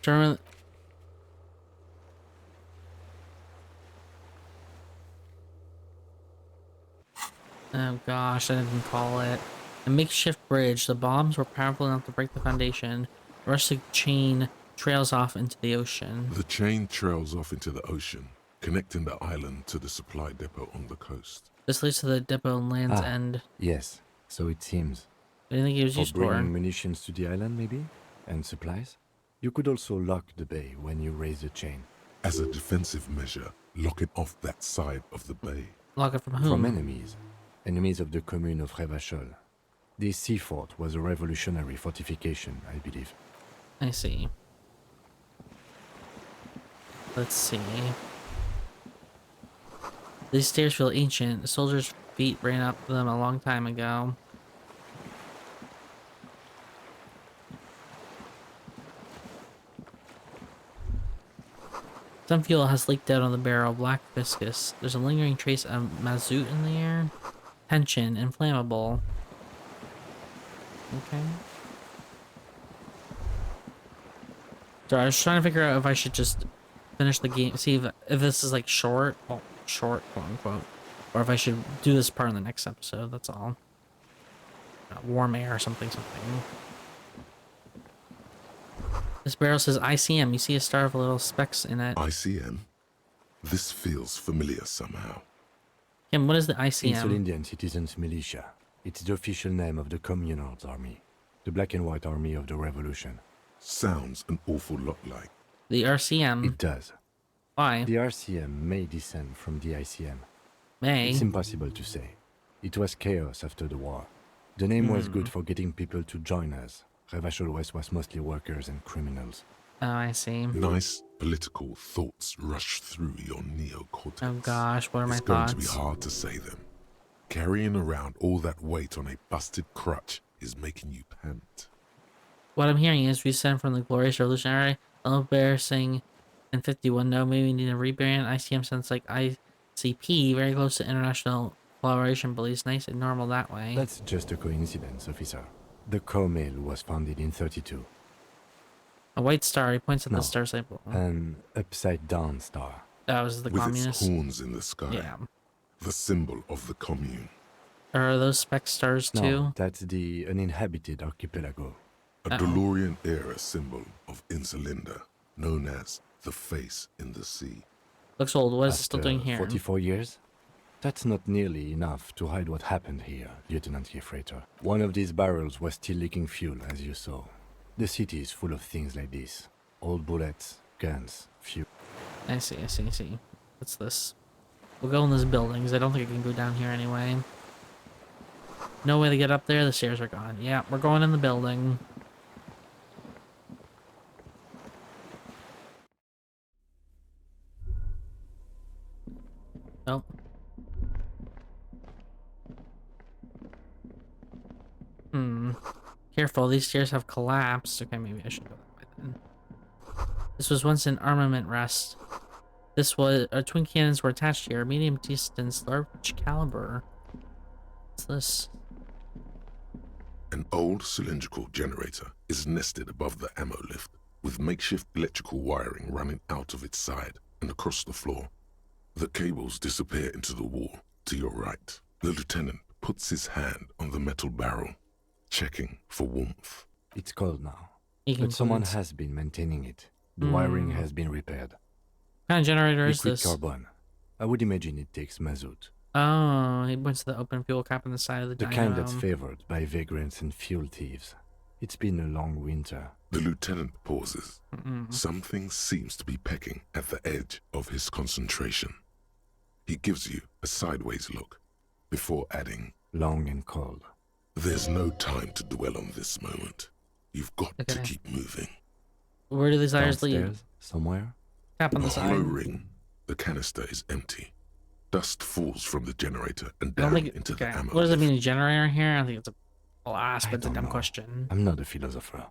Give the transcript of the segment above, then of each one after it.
During oh gosh, I didn't call it. A makeshift bridge. The bombs were powerful enough to break the foundation. The rustic chain trails off into the ocean. The chain trails off into the ocean, connecting the island to the supply depot on the coast. This leads to the depot on Land's End. Yes, so it seems. What do you think he was used for? Bringing munitions to the island, maybe? And supplies? You could also lock the bay when you raise the chain. As a defensive measure, lock it off that side of the bay. Lock it from whom? From enemies. Enemies of the commune of Revachol. This sea fort was a revolutionary fortification, I believe. I see. Let's see. These stairs feel ancient. The soldiers' feet ran up them a long time ago. Some fuel has leaked out on the barrel. Black viscous. There's a lingering trace of mazout in the air. Tension. Inflammable. Okay. So I was trying to figure out if I should just finish the game, see if this is like short, well, short, quote unquote, or if I should do this part in the next episode. That's all. Warm air or something. This barrel says ICM. You see a star with little specks in it. ICM? This feels familiar somehow. Kim, what is the ICM? Insulindian Citizens Militia. It's the official name of the Communards Army. The black and white army of the revolution. Sounds an awful lot like. The RCM. It does. Why? The RCM may descend from the ICM. May. It's impossible to say. It was chaos after the war. The name was good for getting people to join us. Revachol West was mostly workers and criminals. Oh, I see. Nice political thoughts rush through your neocortex. Oh gosh, what are my It's going thoughts? to be hard to say them. Carrying around all that weight on a busted crutch is making you pant. What I'm hearing is we sent from the glorious revolutionary. Little Bear saying in 51, no, maybe we need a rebrand. ICM sounds like ICP, very close to international collaboration, but it's nice and normal that way. That's just a coincidence, officer. The Comel was founded in 32. A white star, he points at the star symbol. An upside-down star. That was the With communist. its horns in the sky. Yeah. The symbol of the commune. Are those speck stars too? No, that's the uninhabited archipelago. A DeLorean-era symbol of Insulinda, known as the face in the sea. Looks old. What is it still After doing here? 44 years? That's not nearly enough to hide what happened here, Lieutenant Gefreiter. One of these barrels was still leaking fuel, as you saw. The city is full of things like this. Old bullets, guns, fuel. I see. What's this? We'll go in this building, because I don't think I can go down here anyway. No way to get up there. The stairs are gone. Yeah, we're going in the building. Oh. Careful, these stairs have collapsed. Okay, maybe I should go that way then. This was once an armament rest. This was twin cannons were attached here. Medium distance, large caliber. What's this? An old cylindrical generator is nested above the ammo lift, with makeshift electrical wiring running out of its side and across the floor. The cables disappear into the wall to your right. The lieutenant puts his hand on the metal barrel, checking for warmth. It's cold now, He but someone concludes. has been maintaining it. The wiring has been repaired. What kind of generator is Liquid this? carbon. I would imagine it takes mazout. Oh, he points to the open fuel cap on the side of the The dynamo. kind that's favored by vagrants and fuel thieves. It's been a long winter. The lieutenant pauses. Something seems to be pecking at the edge of his concentration. He gives you a sideways look before adding, Long and cold. "There's no time to dwell on this moment. You've got to Okay. keep moving." Where do these tires lead? Downstairs, somewhere? Tap on A the hollow side. ring. The canister is empty. Dust falls from the generator and I don't down think. into Okay. the ammo What does it lift. mean, a generator here? I think it's a. I'll ask, but it's a don't dumb know. question. I'm not a philosopher.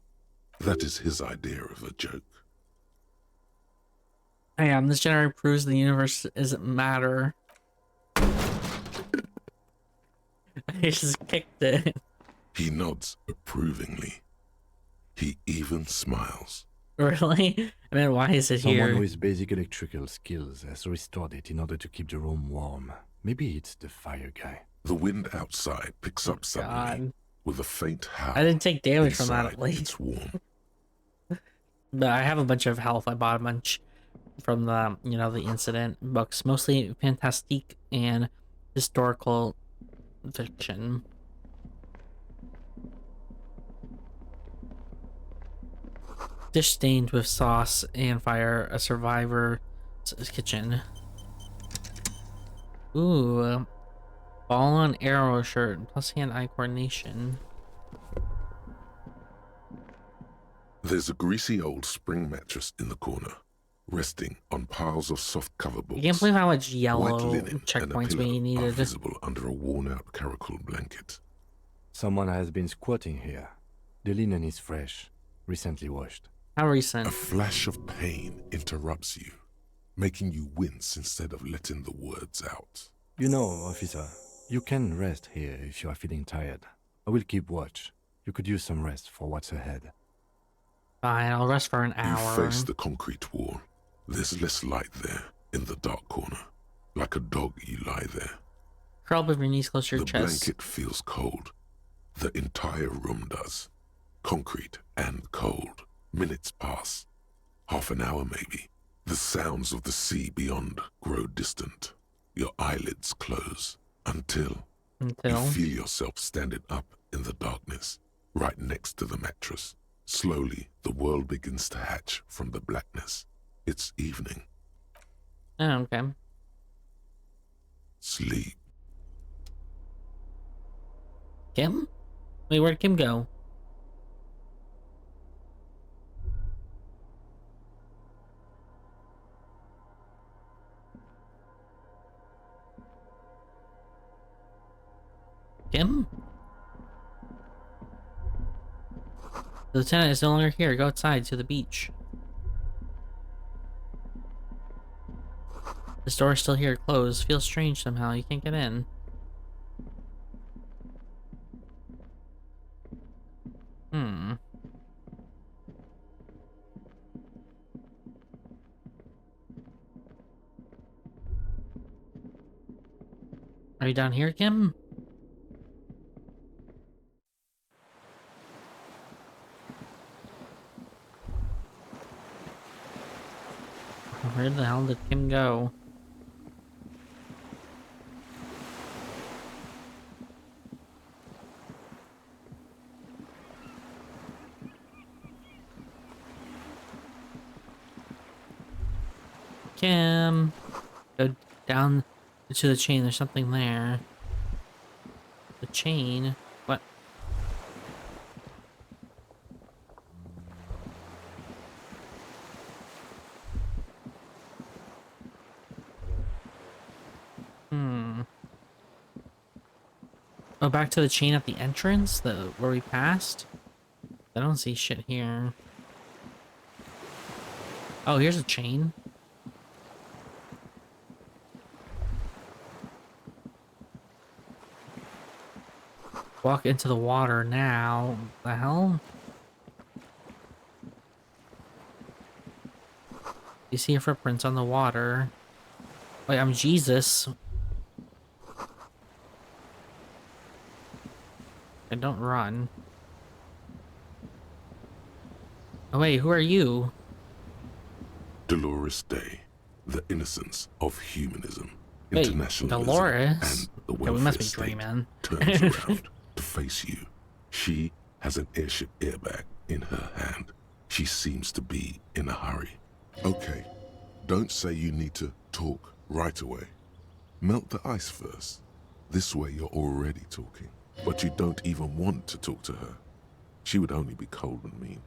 That is his idea of a joke. Hey, this generator proves the universe isn't matter. He just kicked it. He nods approvingly. He even smiles. Really? I mean, why is it Someone here? with basic electrical skills has restored it in order to keep the room warm. Maybe it's the fire guy. The wind outside picks up suddenly God. with a faint howl. I didn't take damage from that Inside, at least. it's warm. But I have a bunch of health. I bought a bunch from the, the incident books, mostly fantastique and historical fiction. Dish stained with sauce and fire, a survivor's kitchen. Ooh, ball and arrow shirt, plus hand-eye coordination. There's a greasy old spring mattress in the corner, resting on piles of soft cover books. I can't believe how much White yellow linen and a checkpoints pillow we are needed. visible under a worn-out caracal blanket. Someone has been squatting here. The linen is fresh, recently washed. How A recent? flash of pain interrupts you, making you wince instead of letting the words out. You know, officer, you can rest here if you are feeling tired. I will keep watch. You could use some rest for what's ahead. Fine, I'll rest for an You hour. face the concrete wall. There's less light there, in the dark corner. Like a dog, you lie there. Curl up with your knees close to your The chest. blanket feels cold. The entire room does. Concrete and cold. Minutes pass. Half an hour, maybe. The sounds of the sea beyond grow distant. Your eyelids close until you feel yourself standing up in the darkness, right next to the mattress. Slowly, the world begins to hatch from the blackness. It's evening. Oh, okay. Sleep. Kim? Wait, where'd Kim go? Kim? The lieutenant is no longer here. Go outside to the beach. This door is still here, closed. Feels strange somehow. You can't get in. Hmm. Are you down here, Kim? Where the hell did Kim go? Kim! Go down to the chain. There's something there. The chain? What? Oh, back to the chain at the entrance? Where we passed? I don't see shit here. Oh, here's a chain. Walk into the water now. The hell? You see your footprints on the water. Wait, I'm Jesus. And don't run. Oh wait, who are you? Dolores Day, the innocence of humanism, Wait, internationalism, Dolores? and the Okay, welfare we must be state dreaming. turns around to face you. She has an airship airbag in her hand. She seems to be in a hurry. Okay, don't say you need to talk right away. Melt the ice first. This way you're already talking. But you don't even want to talk to her. She would only be cold and mean.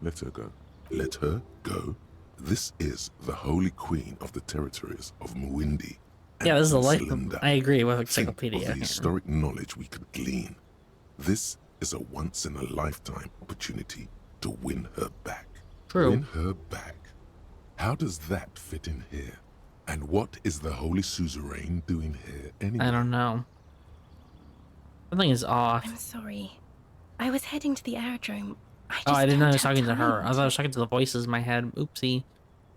Let her go. Let her go. This is the holy queen of the territories of Muindi. Yeah, this is a life. Celinda. I agree with Think encyclopedia. of the historic knowledge we could glean. This is a once-in-a-lifetime opportunity to win her back. True. Win her back. How does that fit in here? And what is the Holy Suzerain doing here anyway? I don't know. Something is off. I'm sorry. I was heading to the aerodrome. Oh, I didn't know I was don't talking to have her. I time thought I was talking to the voices in my head. Oopsie.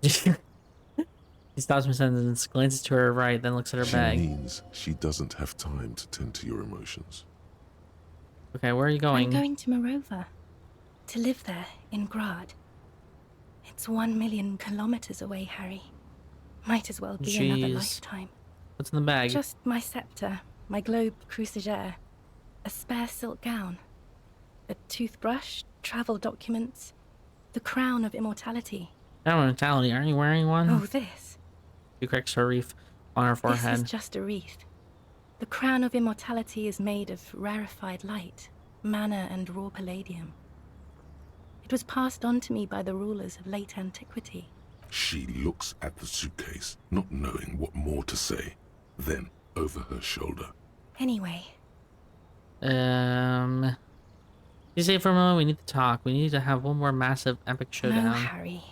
He stops my sentence, glances to her right, then looks at her She bag. means she doesn't have time to tend to your emotions. Okay, where are you I'm going? going to Morova. To live there, in Grad. It's 1,000,000 kilometers away, Harry. Might as well be another Jeez. lifetime. What's in the bag? Just my scepter, my globe cruciger, a spare silk gown, a toothbrush, travel documents, the crown of immortality. Crown of Immortality. Aren't you wearing one? Oh, this. She cracks her wreath on her This forehead. is just a wreath. The crown of immortality is made of rarefied light, mana and raw palladium. It was passed on to me by the rulers of late antiquity. She looks at the suitcase, not knowing what more to say. Then, over her shoulder. Anyway, You say for a moment we need to talk. We need to have one more massive epic showdown. no, Harry.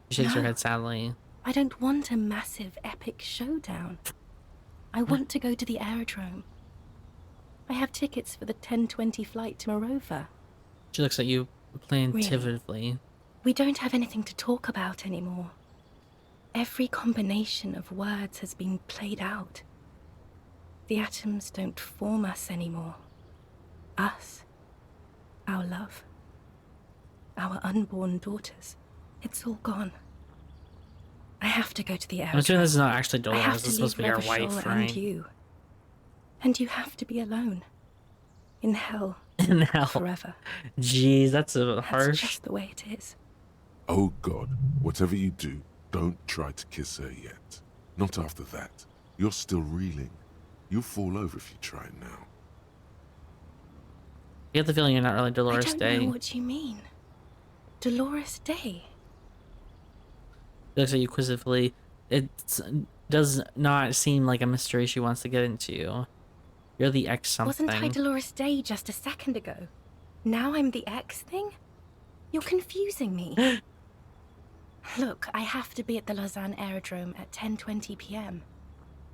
She shakes her no. head sadly. I don't want a massive epic showdown. I want to go to the aerodrome. I have tickets for the 10:20 flight to Morova. She looks at you plaintively. We don't have anything to talk about anymore. Every combination of words has been played out. The atoms don't form us anymore. Us. Our love. Our unborn daughters. It's all gone. I have to go to the I'm aerodrome. assuming this is not actually I Dolores. have This to is supposed to leave be her wife, Revachol right? and you. And you have to be alone. In hell. In hell. Forever. Jeez, that's a That's harsh. just the way it is. Oh God, whatever you do, don't try to kiss her yet. Not after that. You're still reeling. You'll fall over if you try now. You get the feeling you're not really Dolores I don't Day. know what you mean. Dolores Day? She looks at you quizzically. It does not seem like a mystery she wants to get into. You're the X something. Wasn't I Dolores Day just a second ago? Now I'm the X thing? You're confusing me. Look, I have to be at the Lausanne aerodrome at 10:20 p.m.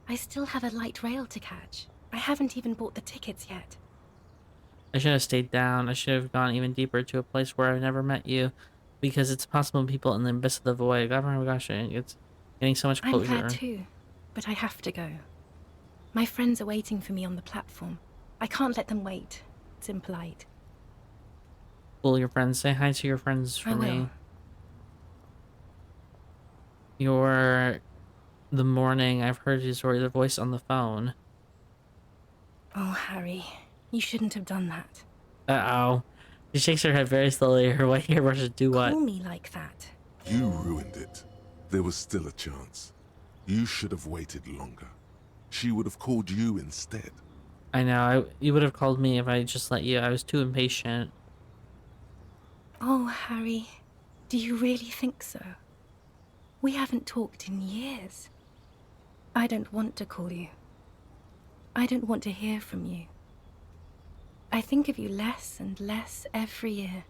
I still have a light rail to catch. I haven't even bought the tickets yet. I should have stayed down. I should have gone even deeper to a place where I've never met you. Because it's possible people in the abyss of the void. Oh my gosh, it's getting so much I'm closure. glad too, but I have to go. My friends are waiting for me on the platform. I can't let them wait. It's impolite. Cool, your friends. Say hi to your friends for I me. will. The morning I've heard your voice on the phone. Oh, Harry, you shouldn't have done that. Uh-oh. She shakes her head very slowly. Her white hair brushes do what? Call me like that. You ruined it. There was still a chance. You should have waited longer. She would have called you instead. I know. You would have called me if I just let you. I was too impatient. Oh, Harry, do you really think so? We haven't talked in years. I don't want to call you. I don't want to hear from you. I think of you less and less every year.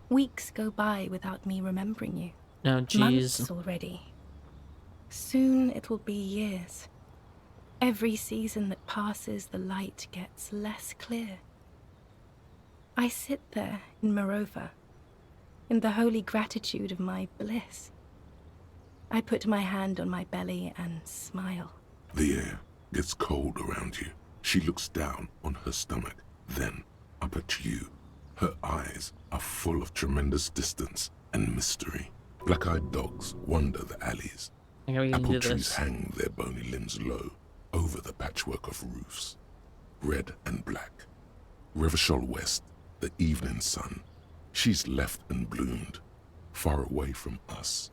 Weeks go by without me remembering you. No, jeez. Months already. Soon it will be years. Every season that passes, the light gets less clear. I sit there in Morova, in the holy gratitude of my bliss. I put my hand on my belly and smile. The air gets cold around you. She looks down on her stomach, then up at you. Her eyes are full of tremendous distance and mystery. Black-eyed dogs wander the alleys. I think we can Apple do trees this. hang their bony limbs low over the patchwork of roofs. Red and black. Revachol West, the evening sun. She's left and bloomed, far away from us,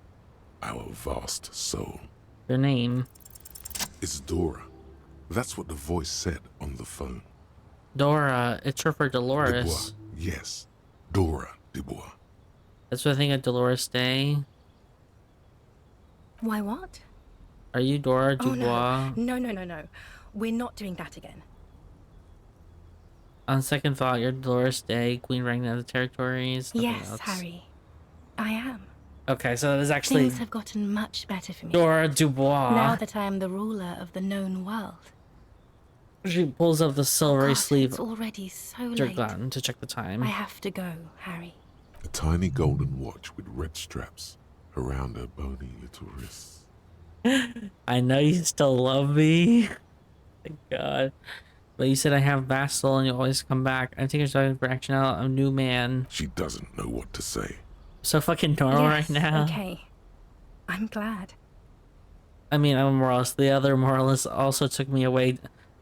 our vast soul. Your name. It's Dora. That's what the voice said on the phone. Dora. It's short for Dolores. Dubois. Yes, Dora Dubois. That's what I think of Dolores Day. Why what? Are you Dora Oh, Dubois? no. We're not doing that again. On second thought, you're Dolores Day, Queen Regna of the Territories. Nothing Yes, else. Harry. I am. Okay, so there's actually Things have gotten much better for me. Dora Dubois. Now that I am the ruler of the known world. She pulls up the silvery God, sleeve it's already so of her late. gun to check the time. I have to go, Harry. tiny golden watch with red straps around her bony little wrists. I know you still love me. Thank God. But you said I have vassal and you always come back. I'm taking something for action now. I'm a new man. She doesn't know what to say. So fucking normal Yes, right now. okay. I'm glad. I mean, I'm a moralist. The other moralists also took me away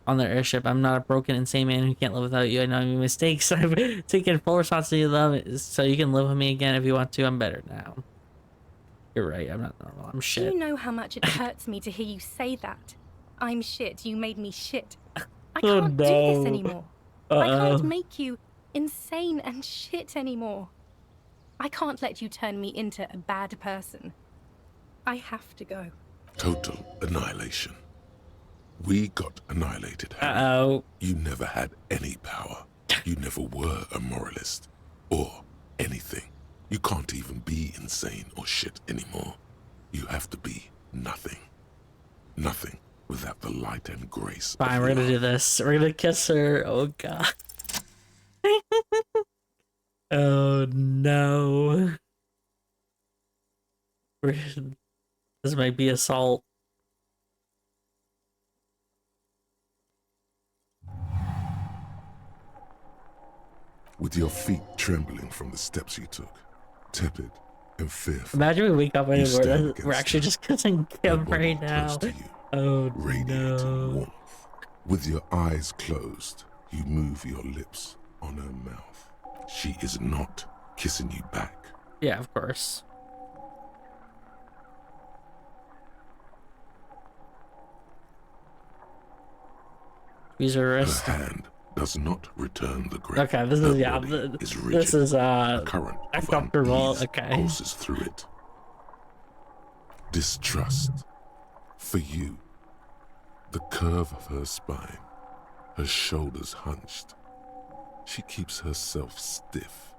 on their airship. I'm not a broken, insane man who can't live without you. I know I made mistakes. I've taken full responsibility of them, so you can live with me again if you want to. I'm better now. You're right. I'm not normal. I'm Do shit. you know how much it hurts me to hear you say that? I'm shit. You made me shit. I Oh, can't do no. this anymore. I can't make you insane and shit anymore. I can't let you turn me into a bad person. I have to go. Total annihilation. We got annihilated, Harry. Uh-oh. You never had any power. You never were a moralist. Or anything. You can't even be insane or shit anymore. You have to be nothing. Nothing without the light and grace. Fine, we're gonna do this. We're gonna kiss her. Oh, God. Oh, no. This might be assault. With your feet trembling from the steps you took, tepid and fearful. Imagine we wake up You anymore. stand We're against actually her, just kissing her Kim body right now. close to you, Oh, radiating no. warmth. With your eyes closed, you move your lips on her mouth. She is not kissing you back. Yeah, of course. Squeeze her Her wrist. hand does not return the grip. Okay, this Her is, yeah, body is rigid. this is, A current of uncomfortable. unease Okay. pulses through it. Distrust. For you. The curve of her spine. Her shoulders hunched. She keeps herself stiff.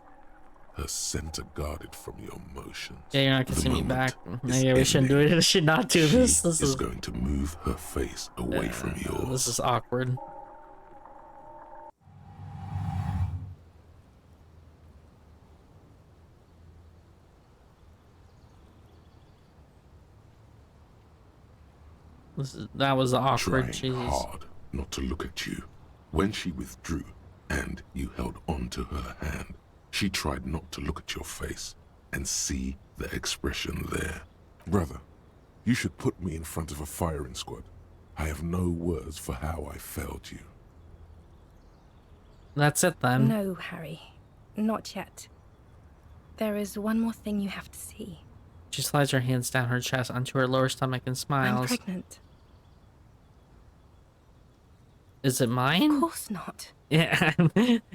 Her center guarded from your motions. Yeah, you're not The kissing me back. moment is Yeah, we shouldn't do it. ending. We should not do She this. This is is going to move her face away from yours. this is awkward. That was awkward. Trying Jeez. hard not to look at you. When she withdrew and you held on to her hand, she tried not to look at your face and see the expression there. Brother, you should put me in front of a firing squad. I have no words for how I failed you. That's it then. No, Harry. Not yet. There is one more thing you have to see. She slides her hands down her chest onto her lower stomach and I'm smiles. pregnant. Is it mine? Of course not. Yeah.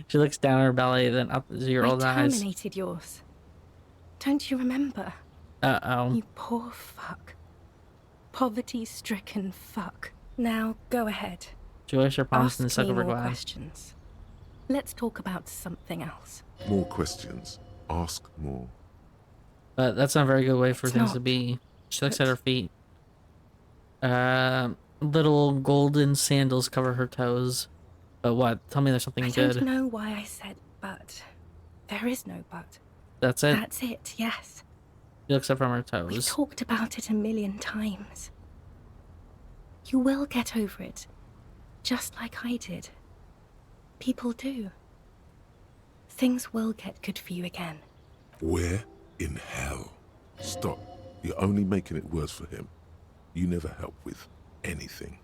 She looks down her belly, then up to your I old eyes. terminated yours. Don't you remember? Uh-oh. You poor fuck. Poverty-stricken fuck. Now, go ahead. She washes her palms in the Ask suck me of her more glass. questions. Let's talk about something else. More questions. Ask more. But that's not a very good way for It's things to not. be. She looks at her feet. Little golden sandals cover her toes. But what? Tell me there's something I good. don't know why I said but. There is no but. That's it. That's it, yes. She looks up from her We've toes. talked about it a million times. You will get over it, just like I did. People do. Things will get good for you again. Where in hell? Stop. You're only making it worse for him. You never help with anything.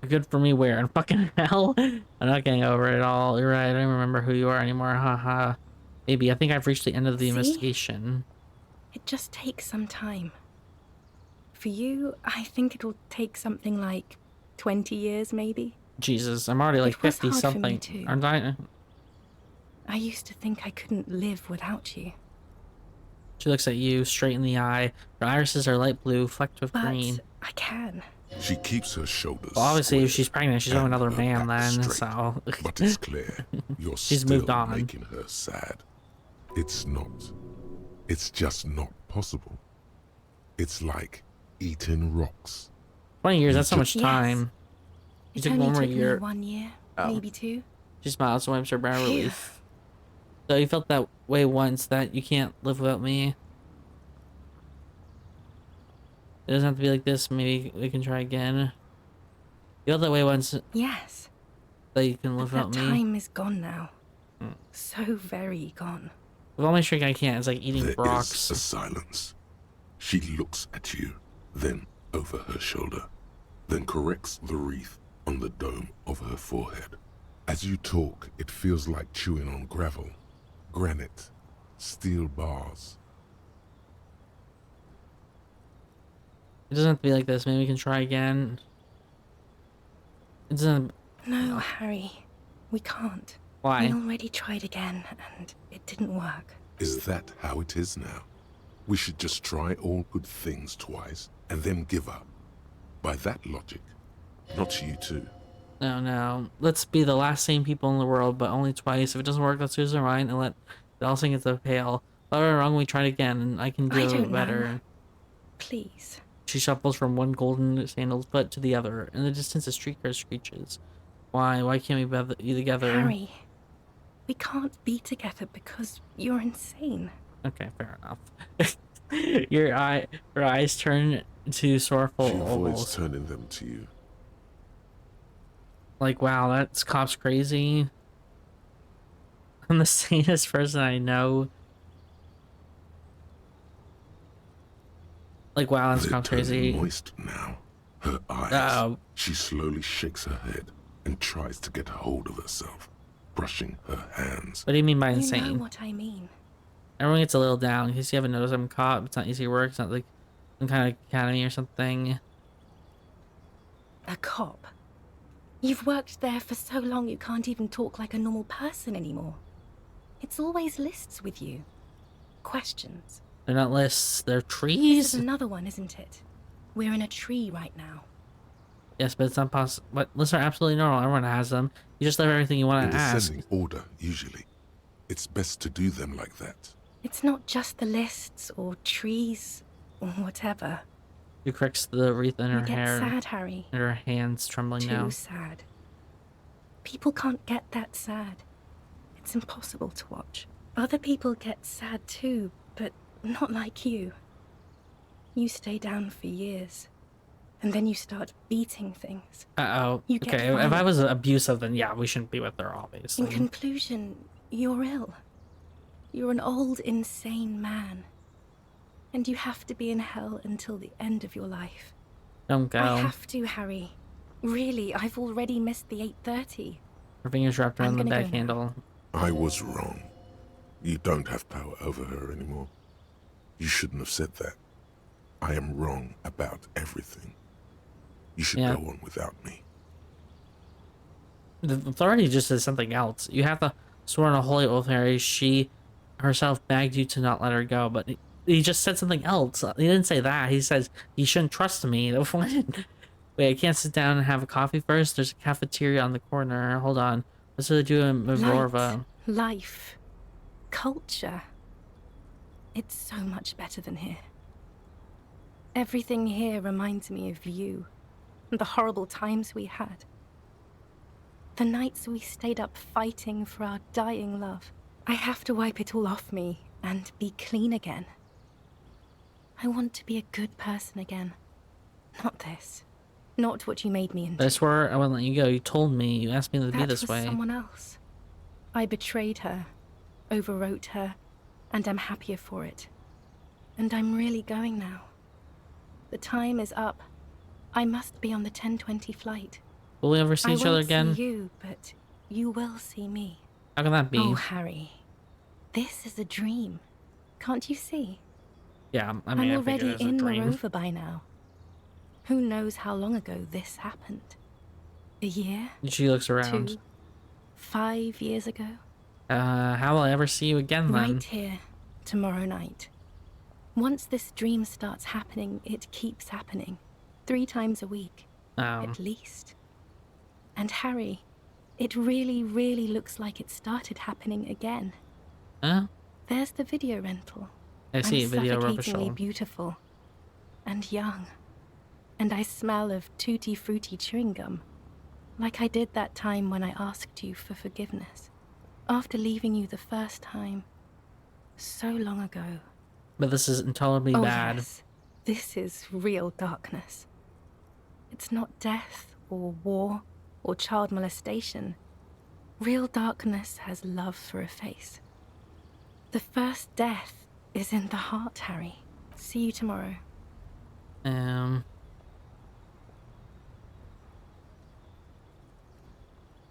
Good for me where? In fucking hell? I'm not getting over it all. You're right. I don't remember who you are anymore. Haha. Maybe. I think I've reached the end of the See? investigation. It just takes some time. For you, I think it'll take something like 20 years, maybe. Jesus, I'm already like It was 50 hard for me something. too. Aren't I? I used to think I couldn't live without you. She looks at you straight in the eye. Her irises are light blue, flecked with But green. I can. She keeps her shoulders Well, obviously, if squared she's pregnant, she's with and another her man back then, straight. so... But it's clear you're She's still moved on. making her sad. It's not. It's just not possible. It's like eating rocks. 20 years, that's so much Yes. time. You It took only one more took me year. 1 year, Oh. maybe 2. She smiles and wipes her brow Phew. relief. So you felt that way once that you can't live without me. It doesn't have to be like this. Maybe we can try again. You felt that way once Yes, that you can but live that without me. time is gone now. Hmm. So very gone. With all my strength I can't. It's like eating There rocks. is a silence. She looks at you, then over her shoulder, then corrects the wreath on the dome of her forehead. As you talk, it feels like chewing on gravel, granite, steel bars. It doesn't have to be like this. Maybe we can try again. It doesn't. No, Harry, we can't. Why? We already tried again, and it didn't work. Is that how it is now? We should just try all good things twice and then give up. By that logic, not you too. No, no. Let's be the last sane people in the world, but only twice. If it doesn't work, let's lose our mind and let it all sink into the pail. If I were wrong, we tried again, and I can do I it don't better. know. Please. She shuffles from one golden sandaled foot to the other. In the distance, a streaker screeches. Why? Why can't we be together? Harry, we can't be together because you're insane. Okay, fair enough. Your eyes turn to sorrowful She avoids ovals. turning them to you. Like, wow, that's cop's crazy. I'm the sanest person I know. Like, wow, that's They're cop's turning crazy. moist now. Her eyes. Uh-oh. She slowly shakes her head and tries to get hold of herself, brushing her hands. What do you mean by You insane? know what I mean. Everyone gets a little down. In case you haven't noticed, I'm caught. It's not easy work. It's not like some kind of academy or something. A cop. You've worked there for so long you can't even talk like a normal person anymore. It's always lists with you. Questions. They're not lists. They're This trees. is another one, isn't it? We're in a tree right now. Yes, but it's not possible. But lists are absolutely normal. Everyone has them. You just leave everything you want In to ask. descending order, usually. It's best to do them like that. It's not just the lists or trees or whatever. She cricks the wreath in You her get hair, sad, Harry. and her hands trembling now. Too sad. People can't get that sad. It's impossible to watch. Other people get sad too, but not like you. You stay down for years, and then you start beating things. Uh-oh. You get Okay, if I violent. was abusive, then yeah, we shouldn't be with her, obviously. In conclusion, you're ill. You're an old, insane man. And you have to be in hell until the end of your life. Don't go. I have to, Harry. Really, I've already missed the 8:30. Her fingers wrapped around the I'm gonna back go now. handle. I was wrong. You don't have power over her anymore. You shouldn't have said that. I am wrong about everything. You should Yeah. go on without me. The authority just says something else. You have to swear on a holy oath, Harry. She herself begged you to not let her go, but he just said something else. He didn't say that. He says you shouldn't trust me. Wait, I can't sit down and have a coffee first? There's a cafeteria on the corner. Hold on. What's it do in Mavorva? Life. Culture. It's so much better than here. Everything here reminds me of you and the horrible times we had. The nights we stayed up fighting for our dying love. I have to wipe it all off me and be clean again. I want to be a good person again. Not this. Not what you made me into. I swear I wouldn't let you go. You told me. You asked me to be That this was way. someone else. I betrayed her, overwrote her, and I'm happier for it. And I'm really going now. The time is up. I must be on the 10:20 flight. Will we ever see I each other won't again? see you, but you will see me. How can that be? Oh, Harry. This is a dream. Can't you see? Yeah, I mean, I'm I figured already it was a in dream. Moreover by now. Who knows how long ago this happened? A year? She looks around. 2? 5 years ago? How will I ever see you again then? Right here, tomorrow night. Once this dream starts happening, it keeps happening. 3 times a week, Oh, at least. And Harry, it really, really looks like it started happening again. huh? There's the video rental. I see a I'm video of a suffocatingly show. beautiful. And young. And I smell of tutti frutti chewing gum. Like I did that time when I asked you for forgiveness. After leaving you the first time, so long ago. But this is intolerably bad. Yes, this is real darkness. It's not death or war or child molestation. Real darkness has love for a face. The first death is in the heart, Harry. See you tomorrow.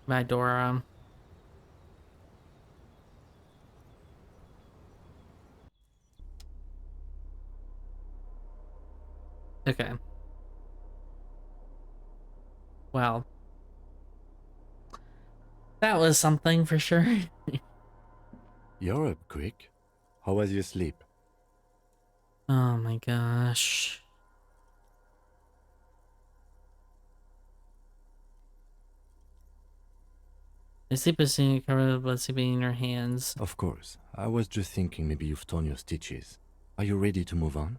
Bye, Dora. Okay. Well, that was something for sure. You're up quick. How was your sleep? Oh my gosh. I sleep is seeing covered with blood sleeping in your hands. Of course. I was just thinking maybe you've torn your stitches. Are you ready to move on?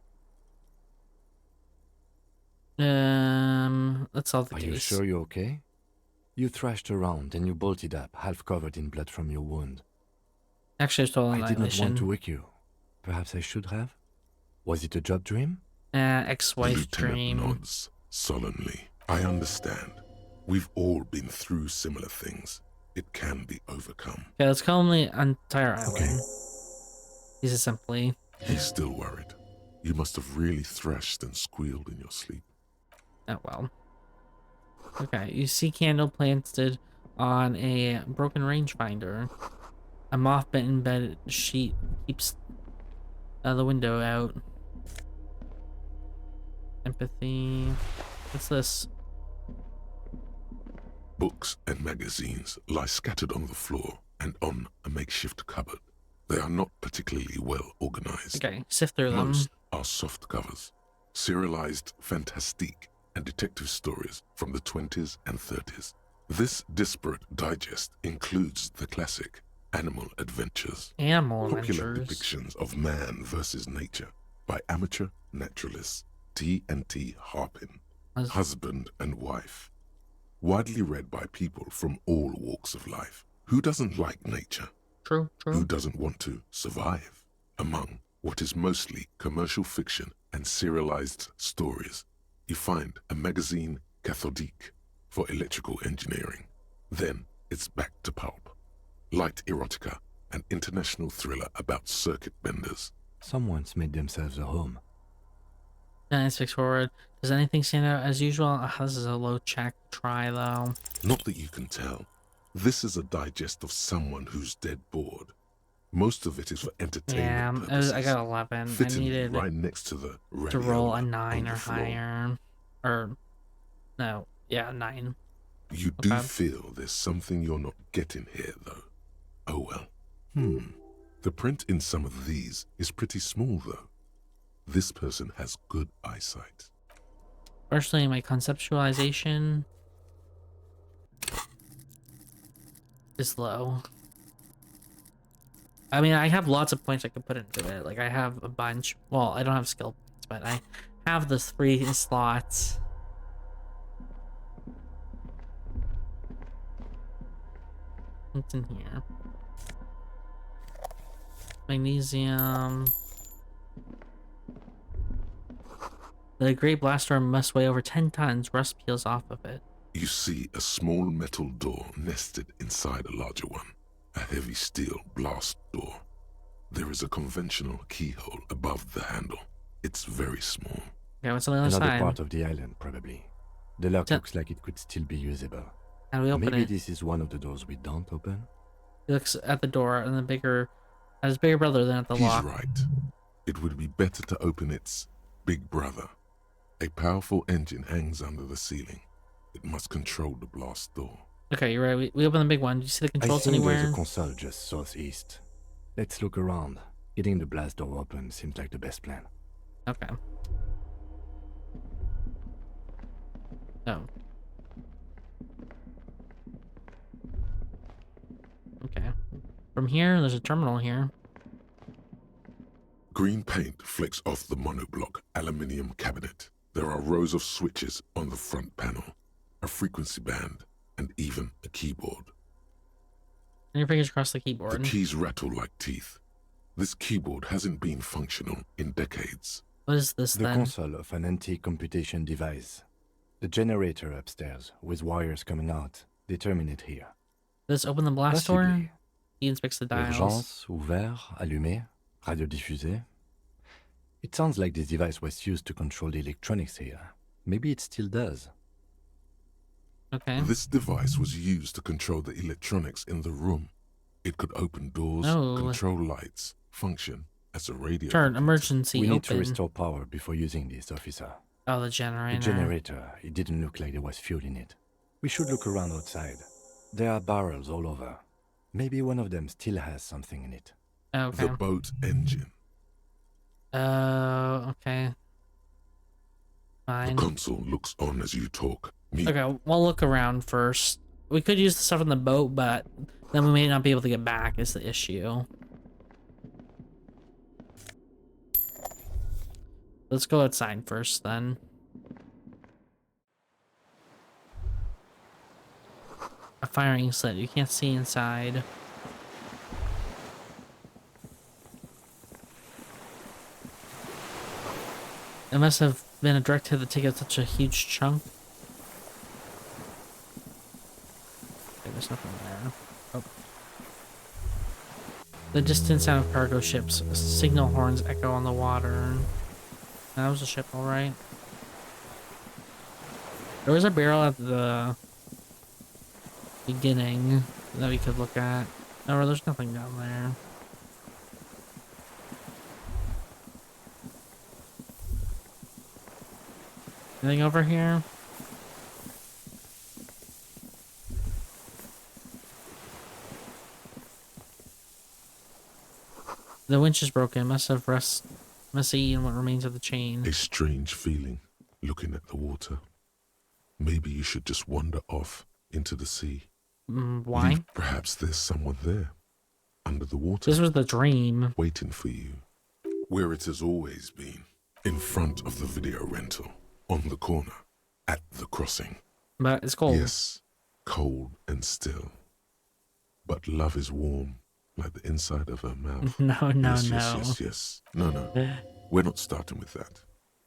Let's solve the Are case. you sure you're okay? You thrashed around and you bolted up, half covered in blood from your wound. Actually, it's total I did not want to annihilation. wake you. Perhaps I should have? Was it a job dream? Ex-wife Lieutenant dream. nods sullenly. I understand. We've all been through similar things. It can be overcome. Okay, let's call him the entire island. Okay. He's just simply. He's still worried. You must have really thrashed and squealed in your sleep. Oh well. Okay, you see candle planted on a broken rangefinder. A moth-bitten bed sheet keeps the window out. Empathy. What's this? Books and magazines lie scattered on the floor and on a makeshift cupboard. They are not particularly well organized. Okay, sift through them. Most are soft covers, serialized fantastique and detective stories from the 20s and 30s. This disparate digest includes the classic Animal Adventures, Animal popular adventures. depictions of man versus nature by amateur naturalists T&T Harpin, husband and wife. Widely read by people from all walks of life. Who doesn't like nature? True, Who true. doesn't want to survive? Among what is mostly commercial fiction and serialized stories, you find a magazine cathodique for electrical engineering. Then it's back to pulp. Light erotica, an international thriller about circuit benders. Someone's made themselves a home. Nice, fix forward. Does anything stand out as usual? This is a low check try though. Not that you can tell. This is a digest of someone who's dead bored. Most of it is for entertainment purposes. I got 11. I Fitting needed right next to the to roll a radiola 9 on the or floor. higher. Or, no, yeah, 9. You do Okay. feel there's something you're not getting here, though. Oh well. The print in some of these is pretty small, though. This person has good eyesight. Personally, my conceptualization is low. I mean, I have lots of points I could put into it. Like, I have a bunch. Well, I don't have skill points, but I have the 3 slots. What's in here? Magnesium. The Great Blast Storm must weigh over 10 tons. Rust peels off of it. You see a small metal door nested inside a larger one. A heavy steel blast door. There is a conventional keyhole above the handle. It's very small. Okay, what's on the other Another side? part of the island, probably. The lock So- looks like it could still be usable. How do we open Maybe it? this is one of the doors we don't open? He looks at the door and the bigger, at his bigger brother than at the He's lock. right. It would be better to open its big brother. A powerful engine hangs under the ceiling. It must control the blast door. Okay, you're right. We open the big one. Do you see the I controls think there's anywhere? a console just southeast. Let's look around. Getting the blast door open seems like the best plan. Okay. Oh. Okay. From here, there's a terminal here. Green paint flecks off the monoblock aluminium cabinet. There are rows of switches on the front panel, a frequency band, and even a keyboard. And your fingers across the The keyboard. keys rattle like teeth. This keyboard hasn't been functional in decades. What is this The then? console of an anti-computation device. The generator upstairs, with wires coming out. They terminate here. Let's open the blast door. Possibly. He inspects the dials. Urgence, ouvert, allumé, radio diffusé. It sounds like this device was used to control the electronics here. Maybe it still does. Okay. This device was used to control the electronics in the room. It could open doors, Oh. control lights, function as a radio. Turn computer. emergency We open. need to restore power before using this, officer. Oh, the The generator. generator, it didn't look like there was fuel in it. We should look around outside. There are barrels all over. Maybe one of them still has something in it. Okay. The boat engine. Okay. The Fine. console looks on as you talk. Okay, we'll look around first. We could use the stuff on the boat, but then we may not be able to get back is the issue. Let's go outside first then. A firing slit. You can't see inside. It must have been a direct hit to take out such a huge chunk. Okay, there's nothing there. Oh. The distant sound of cargo ships. Signal horns echo on the water. That was a ship, alright. There was a barrel at the beginning that we could look at. Oh, there's nothing down there. Anything over here? The winch is broken. Must have eaten what remains of the chain. A strange feeling looking at the water. Maybe you should just wander off into the sea. Why? Leave, perhaps there's someone there, under the water, This was the dream. waiting for you. Where it has always been. In front of the video rental. On the corner. At the crossing. But it's cold. Yes, cold and still. But love is warm, like the inside of her mouth. No. Yes. No. We're not starting with that.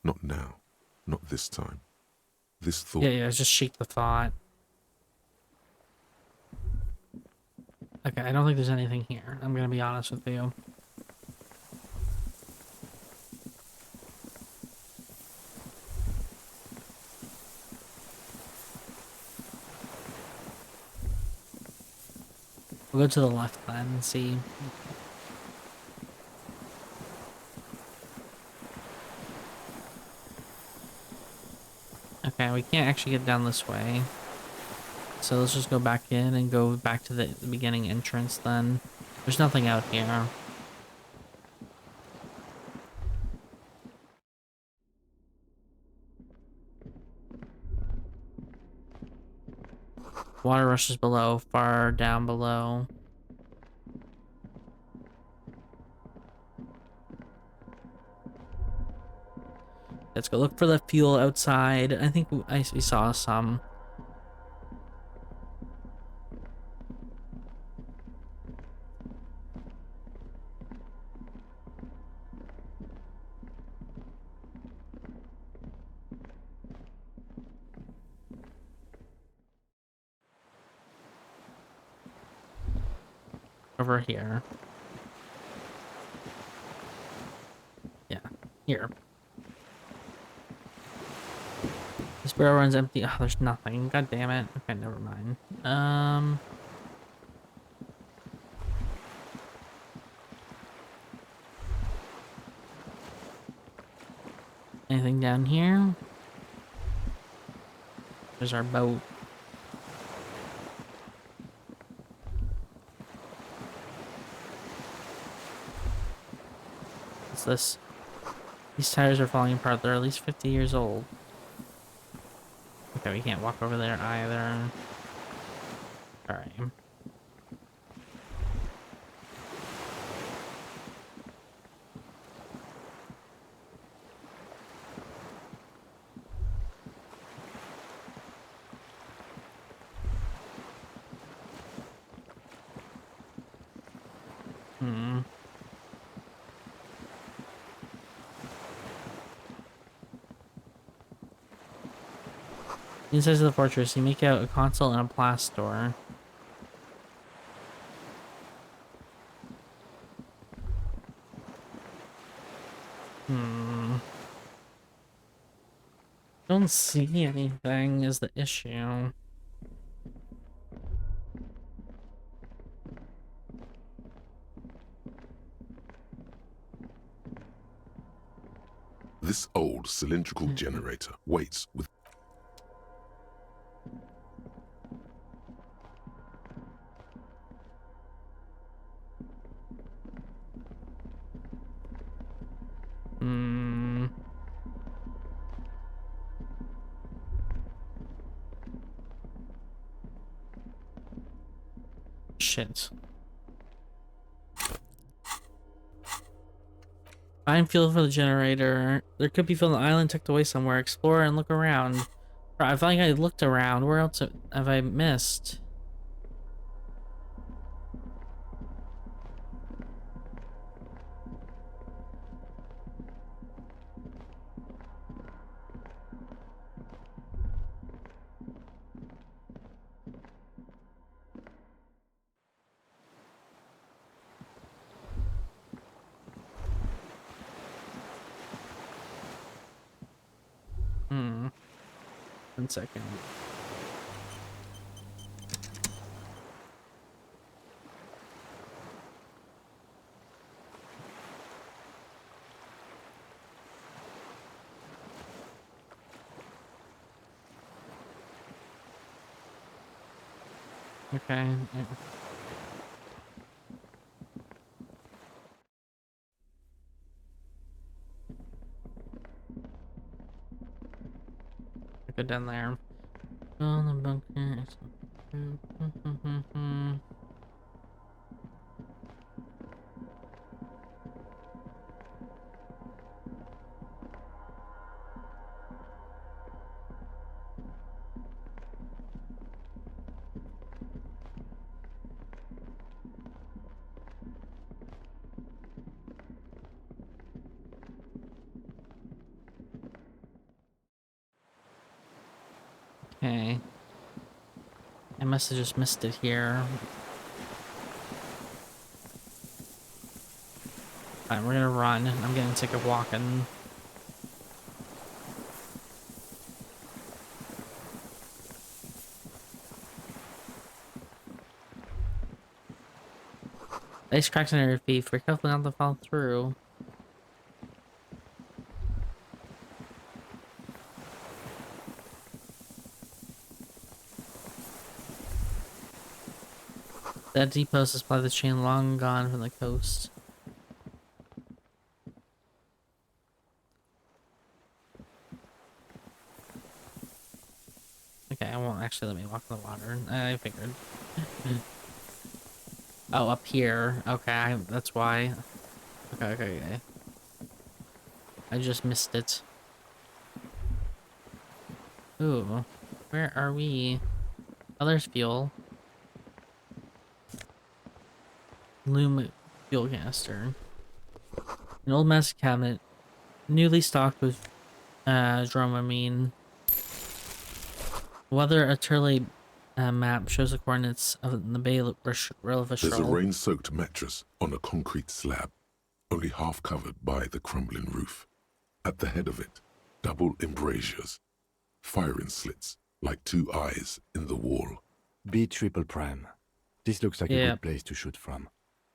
Not now. Not this time. This thought. Yeah, just shake the thought. Okay, I don't think there's anything here. I'm gonna be honest with you. We'll go to the left then and see. Okay, we can't actually get down this way. So let's just go back in and go back to the beginning entrance then. There's nothing out here. Water rushes below, far down below. Let's go look for the fuel outside. I think we saw some. Over here. Yeah, here. This barrel runs empty. Oh, there's nothing. God damn it. Okay, never mind. Anything down here? There's our boat. What's this? These tires are falling apart. They're at least 50 years old. Okay, we can't walk over there either. Alright. Hmm. Inside of the fortress, you make out a console and a blast door. Hmm. Don't see anything is the issue. This old cylindrical generator waits with Hmm. Shit. Find fuel for the generator. There could be fuel on the island tucked away somewhere. Explore and look around. I feel like I looked around. Where else have I missed? Hmm. 1 second. Okay. Yeah. Go down there. Oh, the bunker. Okay. I must have just missed it here. Alright, we're gonna run. I'm getting sick of walking. Ice cracks under your feet. We're careful not to fall through. That depot supply the chain long gone from the coast. Okay, I won't actually let me walk in the water. I figured. Oh, up here. Okay, that's why. Okay. I just missed it. Ooh, where are we? Oh, there's fuel. Loom fuel canister. An old master cabinet, newly stocked with Dramamine. Weather Attorley map shows the coordinates of the Bay of there's a Relevishral. rain-soaked mattress on a concrete slab, only half covered by the crumbling roof. At the head of it, double embrasures, firing slits like two eyes in the wall. B triple prime. This looks like a good place to shoot from.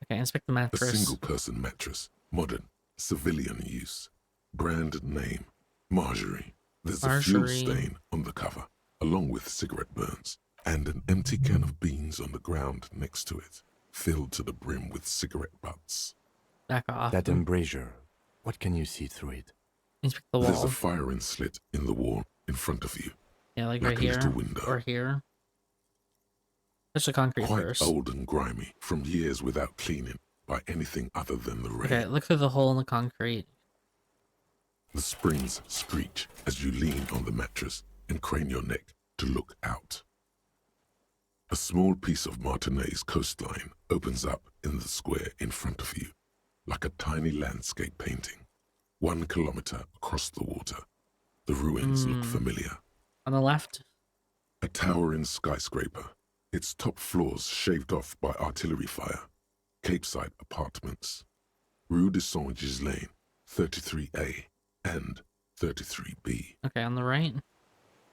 Okay, inspect the A mattress. single-person mattress, modern, civilian use. Brand name, Marjorie. There's a fuel stain on the cover, along with cigarette burns, and an empty can of beans on the ground next to it, filled to the brim with cigarette butts. Back off. That embrasure, what can you see through it? Inspect the wall. There's a firing slit in the wall in front of you. Yeah, like like right a here. little window. Or here. Touch the concrete Quite first. old and grimy from years without cleaning by anything other than the rain. Okay, look through the hole in the concrete. The springs screech as you lean on the mattress and crane your neck to look out. A small piece of Martinez coastline opens up in the square in front of you, like a tiny landscape painting. 1 kilometer across the water, the ruins look familiar. On the left? A towering skyscraper, its top floors shaved off by artillery fire. Capeside apartments. Rue de Saint-Ghislain, 33A and 33B. Okay, on the right?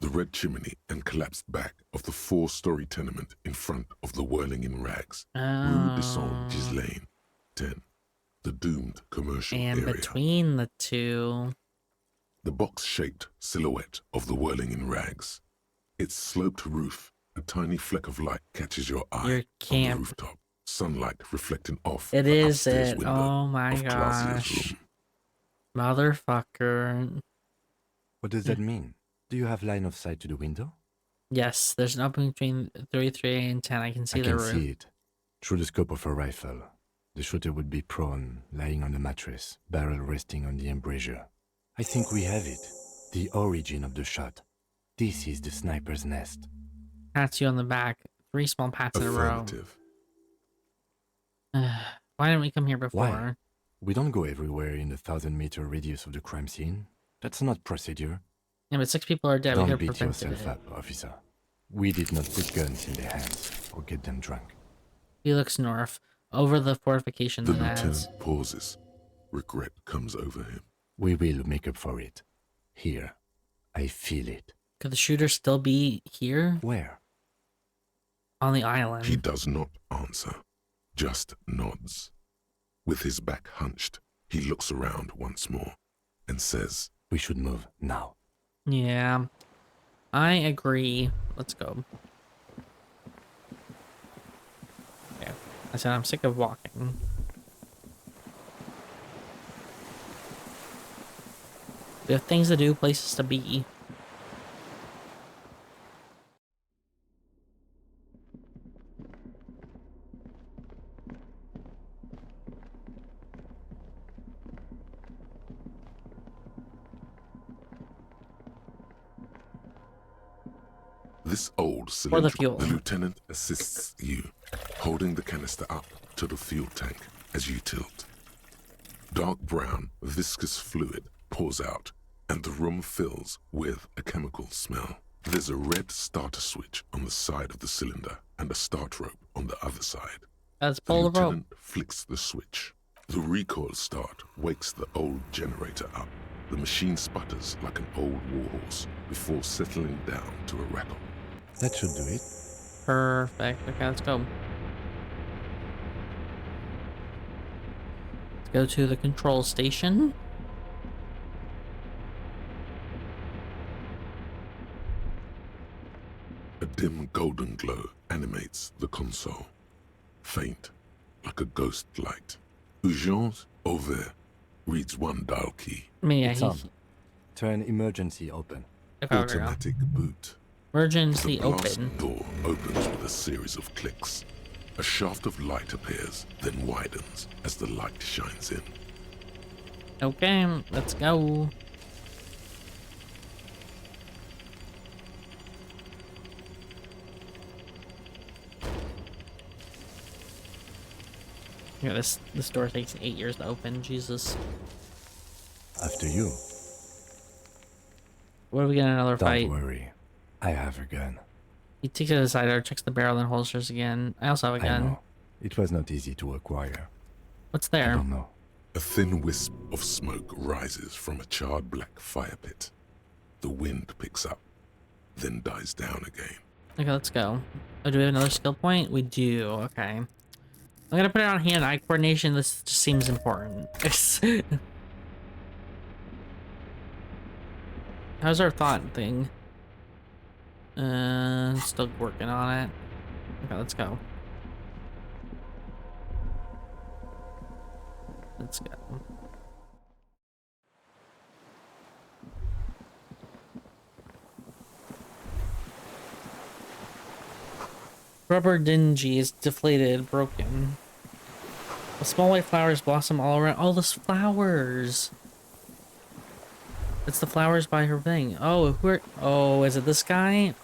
The red chimney and collapsed back of the 4-story tenement in front of the whirling in rags. Rue de Saint-Ghislain, 10. The doomed commercial And area. between the two... The box-shaped silhouette of the whirling in rags. Its sloped roof, a tiny fleck of light catches your eye Your on the camp. rooftop. Sunlight reflecting off It the is upstairs it. window Oh my of Clausia's gosh. room. Motherfucker. What does that mean? Do you have line of sight to the window? Yes, there's an opening between 33 and 10. I can see I the can roof. see it. Through the scope of a rifle. The shooter would be prone, lying on the mattress, barrel resting on the embrasure. I think we have it. The origin of the shot. This is the sniper's nest. Pats you on the back. 3 small pats in a row. Affirmative. Why didn't we come here before? Why? We don't go everywhere in a 1,000-meter radius of the crime scene. That's not procedure. Yeah, but 6 people are dead. We Don't could beat have prevented yourself it. up, officer. We did not put guns in their hands or get them drunk. He looks north. Over the fortification The that adds. lieutenant pauses. Regret comes over him. We will make up for it. Here. I feel it. Could the shooter still be here? Where? On the island. He does not answer, just nods. With his back hunched, he looks around once more and says, We should move now. Yeah. I agree. Let's go. Yeah. I said I'm sick of walking. We have things to do, places to be. This old For the cylindrical, fuel. the lieutenant assists you, holding the canister up to the fuel tank as you tilt. Dark brown, viscous fluid pours out, and the room fills with a chemical smell. There's a red starter switch on the side of the cylinder and a start rope on the other side. Let's The pull the rope. lieutenant flicks the switch. The recoil start wakes the old generator up. The machine sputters like an old warhorse before settling down to a rattle. That should do it. Perfect. Okay, let's go. Let's go to the control station. A dim golden glow animates the console. Faint, like a ghost light. Urgence ouvert reads one dial key. I mean, yeah, It's on. Turn emergency open. Okay, Automatic boot. emergency The glass open. door opens with a series of clicks. A shaft of light appears, then widens as the light shines in. Okay, let's go. Yeah, this door takes 8 years to open. Jesus. After you. What do we get in another Don't fight? worry. I have a gun. He takes it aside, checks the barrel and holsters again. I also have a I gun. know. It was not easy to acquire. What's I there? don't know. A thin wisp of smoke rises from a charred black fire pit. The wind picks up, then dies down again. Okay, let's go. Oh, do we have another skill point? We do. Okay. I'm gonna put it on hand-eye coordination. This just seems important. How's our thought thing? Still working on it. Okay, let's go. Let's go. Rubber dingy is deflated, broken. The small white flowers blossom all around. Oh, those flowers! It's the flowers by her thing. Oh, who are... Oh, is it this guy?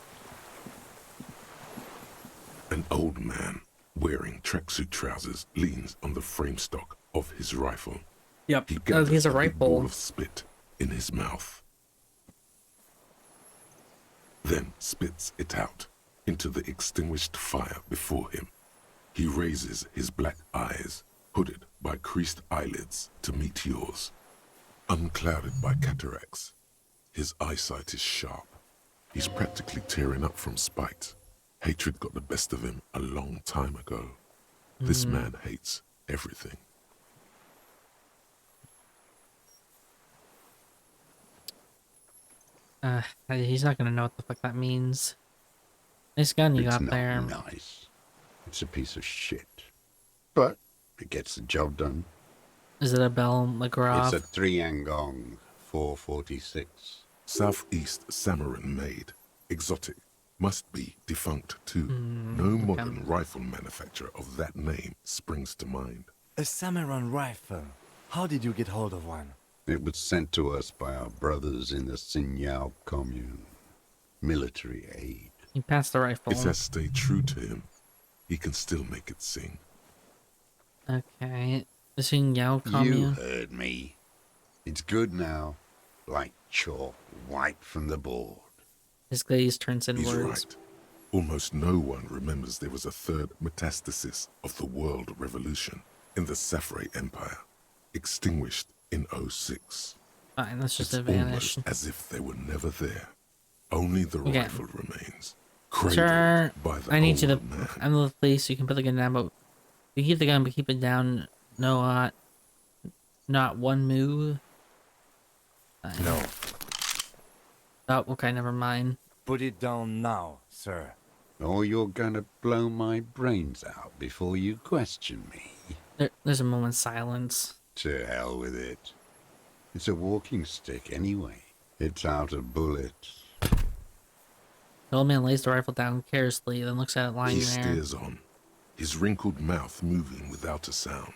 An old man, wearing tracksuit trousers, leans on the frame stock of his rifle. Yep. He He gathers has a big ball rifle. of spit in his mouth, then spits it out into the extinguished fire before him. He raises his black eyes, hooded by creased eyelids, to meet yours. Unclouded by cataracts, his eyesight is sharp. He's practically tearing up from spite. Hatred got the best of him a long time ago. This man hates everything. He's not gonna know what the fuck that means. Nice gun you It's got not there. nice. It's a piece of shit. But it gets the job done. Is it a Bell McGraw? It's a 3 Angong 446. Southeast Samaran made. Exotic. Must be defunct too. No modern rifle manufacturer of that name springs to mind. A Samaran rifle. How did you get hold of one? It was sent to us by our brothers in the Sinyao commune. Military aid. He passed the rifle. It has stayed true to him. He can still make it sing. Okay. The Xing Yao You commune. heard me. It's good now. Like chalk wiped from the board. His gaze turns He's inwards. right. Almost no one remembers there was a third metastasis of the world revolution in the Safre Empire, extinguished in 06. Fine, that's just It's a vanish. almost as if they were never there. Only the Okay. rifle remains. Cradled Sir, by the I need you to. old man. I'm the police. You can put the gun down, but you keep the gun, but keep it down. No, not one move. Fine. No. Oh, okay, never mind. Put it down now, sir. Or you're gonna blow my brains out before you question me. There's a moment's silence. To hell with it. It's a walking stick anyway. It's out of bullets. The old man lays the rifle down carelessly, then looks at it lying He there. steers on, his wrinkled mouth moving without a sound.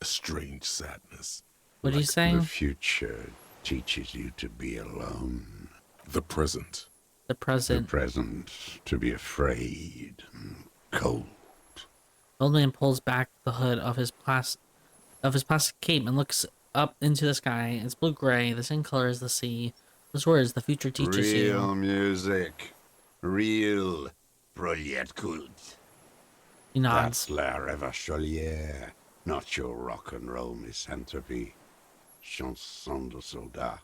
A strange sadness. What do you Like say? The future teaches you to be alone. The present. The The present. present to be afraid and cold. The old man pulls back the hood of his plastic cape and looks up into the sky. It's blue-gray, the same color as the sea. Those words, the future teaches Real you. music. Real Prolet Kult. He nods. That's La Revacholière, not your rock and roll misanthropy. Chanson de soldat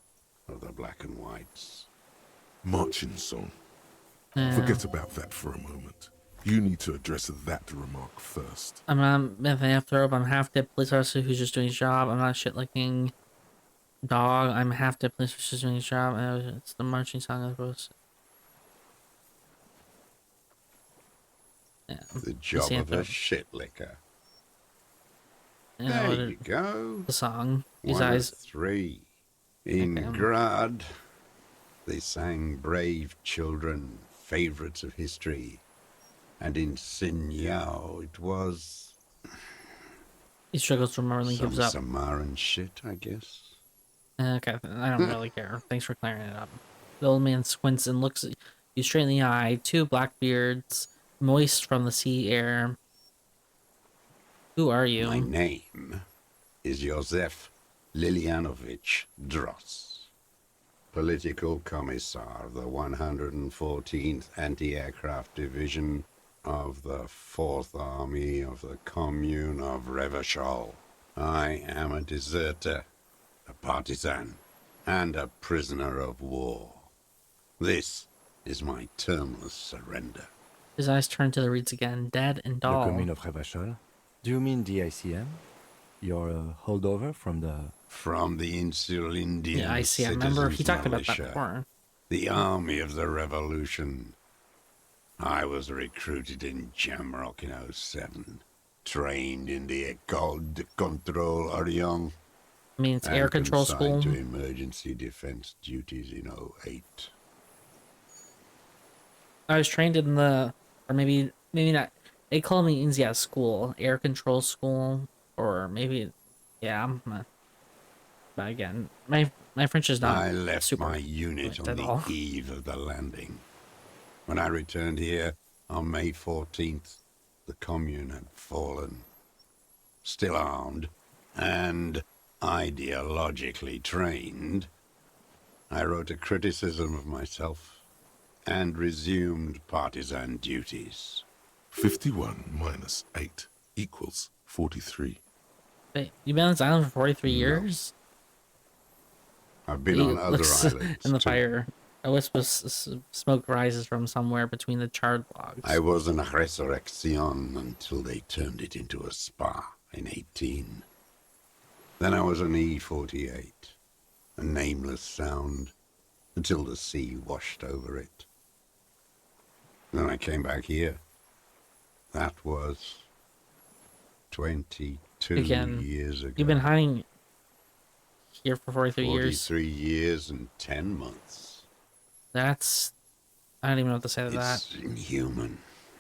of the black and whites. Marching song. Yeah. Forget about that for a moment. You need to address that remark first. I'm not misanthrope. I'm half-dead police officer who's just doing his job. I'm not a shit-licking dog. I'm half-dead police officer who's doing his job. It's the marching song of the post. Yeah. The job of a misanthrope. shit licker. Yeah, what There it- you go. the song. His One eyes. of 3. In Okay. Grad, they sang Brave Children, favorites of history. And in Sinyao, it was He struggles to remember and then some gives up. Samaran shit, I guess. Okay, I don't really care. Thanks for clearing it up. The old man squints and looks at you straight in the eye. 2 black beards, moist from the sea air. Who are you? My name is Josef Lilianovich Dross, Political Commissar of the 114th Anti-Aircraft Division of the 4th Army of the Commune of Revachol. I am a deserter, a partisan, and a prisoner of war. This is my termless surrender. His eyes turn to the reeds again, dead and The dull. commune of Revachol? Do you mean the ICM? You're a holdover from the... From the Insular Indian Yeah, I see. I remember he talked about that militia. before. The army of the revolution. I was recruited in Jamrock in 07, trained in the École de Contrôle Orient, I mean, it's and air control consigned school. to emergency defense duties in 08. I was trained in the, or maybe not. They call me Inzia school, air control school, or maybe, yeah. But again, my French is not I left super my unit fluent on at the all. eve of the landing. When I returned here on May 14th, the Commune had fallen, still armed, and ideologically trained, I wrote a criticism of myself and resumed partisan duties. 51 minus 8 equals 43. Wait, you've been on this island for 43 No. years? I've been He on other looks islands in the too. fire. A wisp of smoke rises from somewhere between the charred logs. I was in a resurrection until they turned it into a spa in 18. Then I was an E-48, a nameless sound, until the sea washed over it. Then I came back here. That was 22 Again, years ago. You've been hiding here for 43 years. 43 years and 10 months. That's... I don't even know what to say to that. It's inhuman.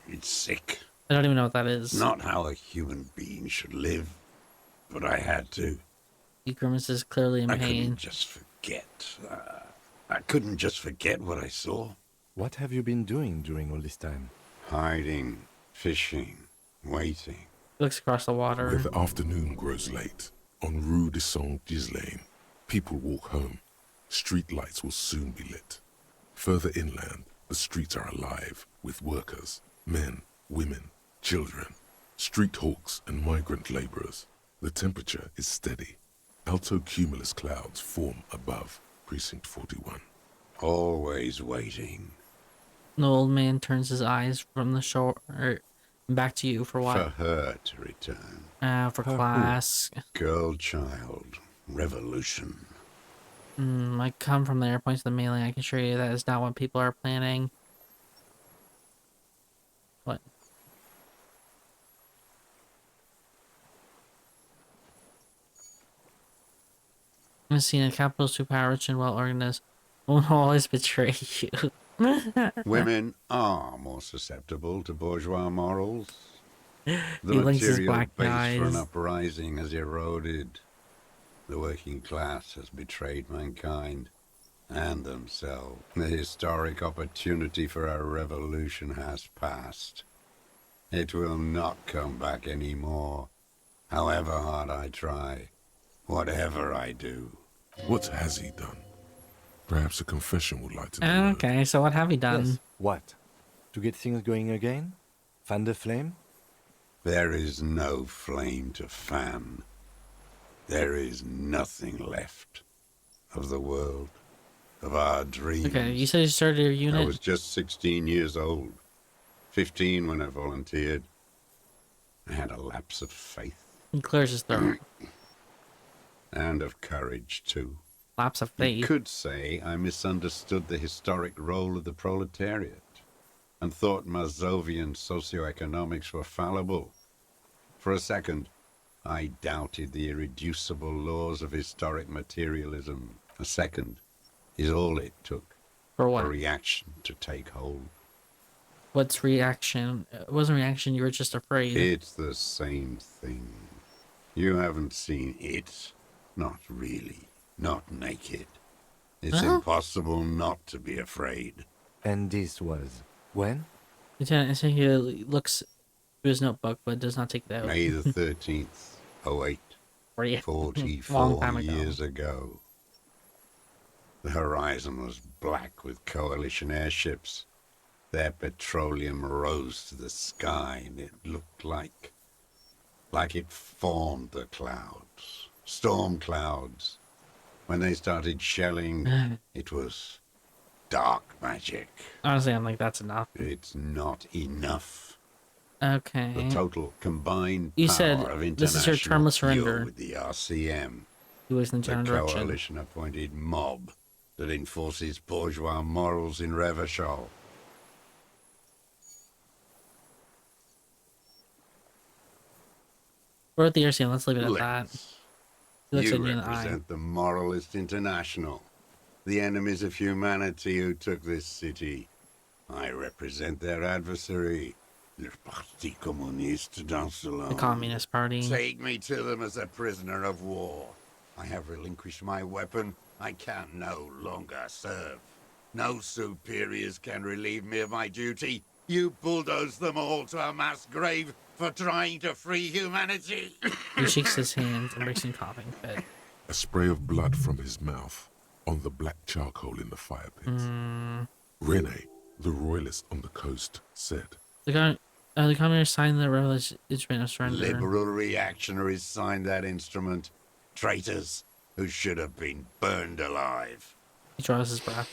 It's sick. I don't even know what that is. Not how a human being should live, but I had to. He grimaces clearly in I pain. couldn't just forget. I couldn't just forget what I saw. What have you been doing during all this time? Hiding, fishing, waiting. He looks across the water. Where the afternoon grows late, on Rue de Saint-Ghislain, people walk home. Street lights will soon be lit. Further inland, the streets are alive with workers, men, women, children, street hawks and migrant laborers. The temperature is steady. Alto cumulus clouds form above Precinct 41. Always waiting. The old man turns his eyes from the shore back to you for what? For her to return. For class. Girl child. Revolution. I come from there, points to the mailing. I can assure you that is not what people are planning. What? I've seen a capital super rich and well organized will always betray you. Women are more susceptible to bourgeois morals. The He blinks his material black base for an eyes. uprising has eroded. The working class has betrayed mankind and themselves. The historic opportunity for a revolution has passed. It will not come back anymore, however hard I try, whatever I do. What has he done? Perhaps a confession would like to be heard. Okay, so what have you done? Yes. What? To get things going again? Fan the flame? There is no flame to fan. There is nothing left of the world, of our dreams. Okay, you said you started your I unit. was just 16 years old, 15 when I volunteered. I had a lapse of faith He clears his throat. and of courage, too. Lapse of You faith. could say I misunderstood the historic role of the proletariat and thought Mazovian socioeconomics were fallible. For a second, I doubted the irreducible laws of historic materialism. A second is all it took For for what? reaction to take hold. What's reaction? It wasn't reaction, you were just afraid. It's the same thing. You haven't seen it. Not really. Not naked. It's Huh? impossible not to be afraid. And this was when? Lieutenant, so he looks through his notebook, but does not take that. May the 13th, 08, 44 Long time ago. years ago. The horizon was black with coalition airships. Their petroleum rose to the sky, and it looked like it formed the clouds. Storm clouds. When they started shelling, it was dark magic. Honestly, I'm like, that's enough. It's not enough. Okay. The total combined You power said of this is your international term of fuel surrender. with the RCM, He was in the the general direction. coalition-appointed mob that enforces bourgeois morals in Revachol. We're at the RCM, let's leave it at that. Let's. He looks You at you in the eye. represent the Moralist International, the enemies of humanity who took this city. I represent their adversary, le Parti Communiste d'Ancelon. The Communist Party. Take me to them as a prisoner of war. I have relinquished my weapon. I can no longer serve. No superiors can relieve me of my duty. You bulldoze them all to a mass grave for trying to free humanity. He shakes his hands and breaks in coughing fit. A spray of blood from his mouth on the black charcoal in the fire pit. Rene, the royalist on the coast, said, The communists signed the revolution of surrender. Liberal reactionaries signed that instrument. Traitors who should have been burned alive. He draws his breath.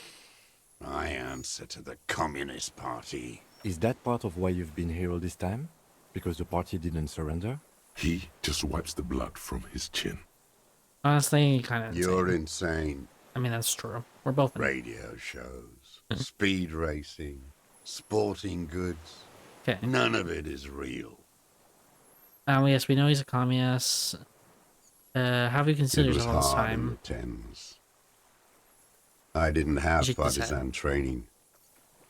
I answer to the Communist Party. Is that part of why you've been here all this time? Because the party didn't surrender? he just wipes the blood from his chin. Honestly, kind of. You're insane. I mean, that's true. We're both. Radio shows, speed racing, sporting goods. Okay. None of it is real. Yes, we know he's a communist. Have you considered It was yourself this hard in time? the Thames. I didn't have Shake his head. partisan training.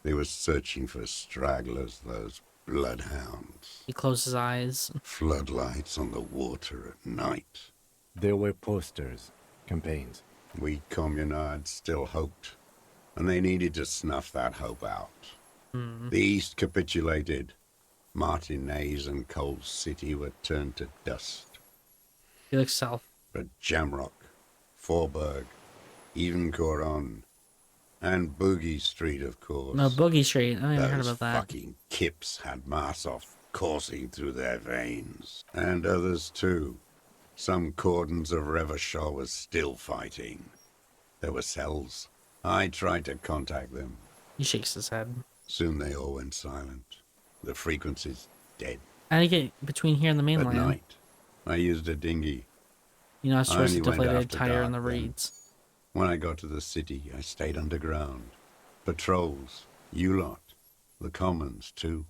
They were searching for stragglers, those bloodhounds. He closed his eyes. Floodlights on the water at night. There were posters, campaigns. We communards still hoped, and they needed to snuff that hope out. The East capitulated. Martinez and Cold City were turned to dust. He looks south. But Jamrock, Forburg, even Coron, and Boogie Street, of course. No, Boogie Street. I never heard Those about that. fucking kips had Marsov coursing through their veins. And others too. Some cordons of Revachol was still fighting. There were cells. I tried to contact them. He shakes his head. Soon they all went silent. The frequency's dead. How do you get between here and the At mainland? night, I used a dinghy. You know, it's supposed to I only went deflate a after tire in the dark then. reeds. When I got to the city, I stayed underground. Patrols, you lot, the commons too.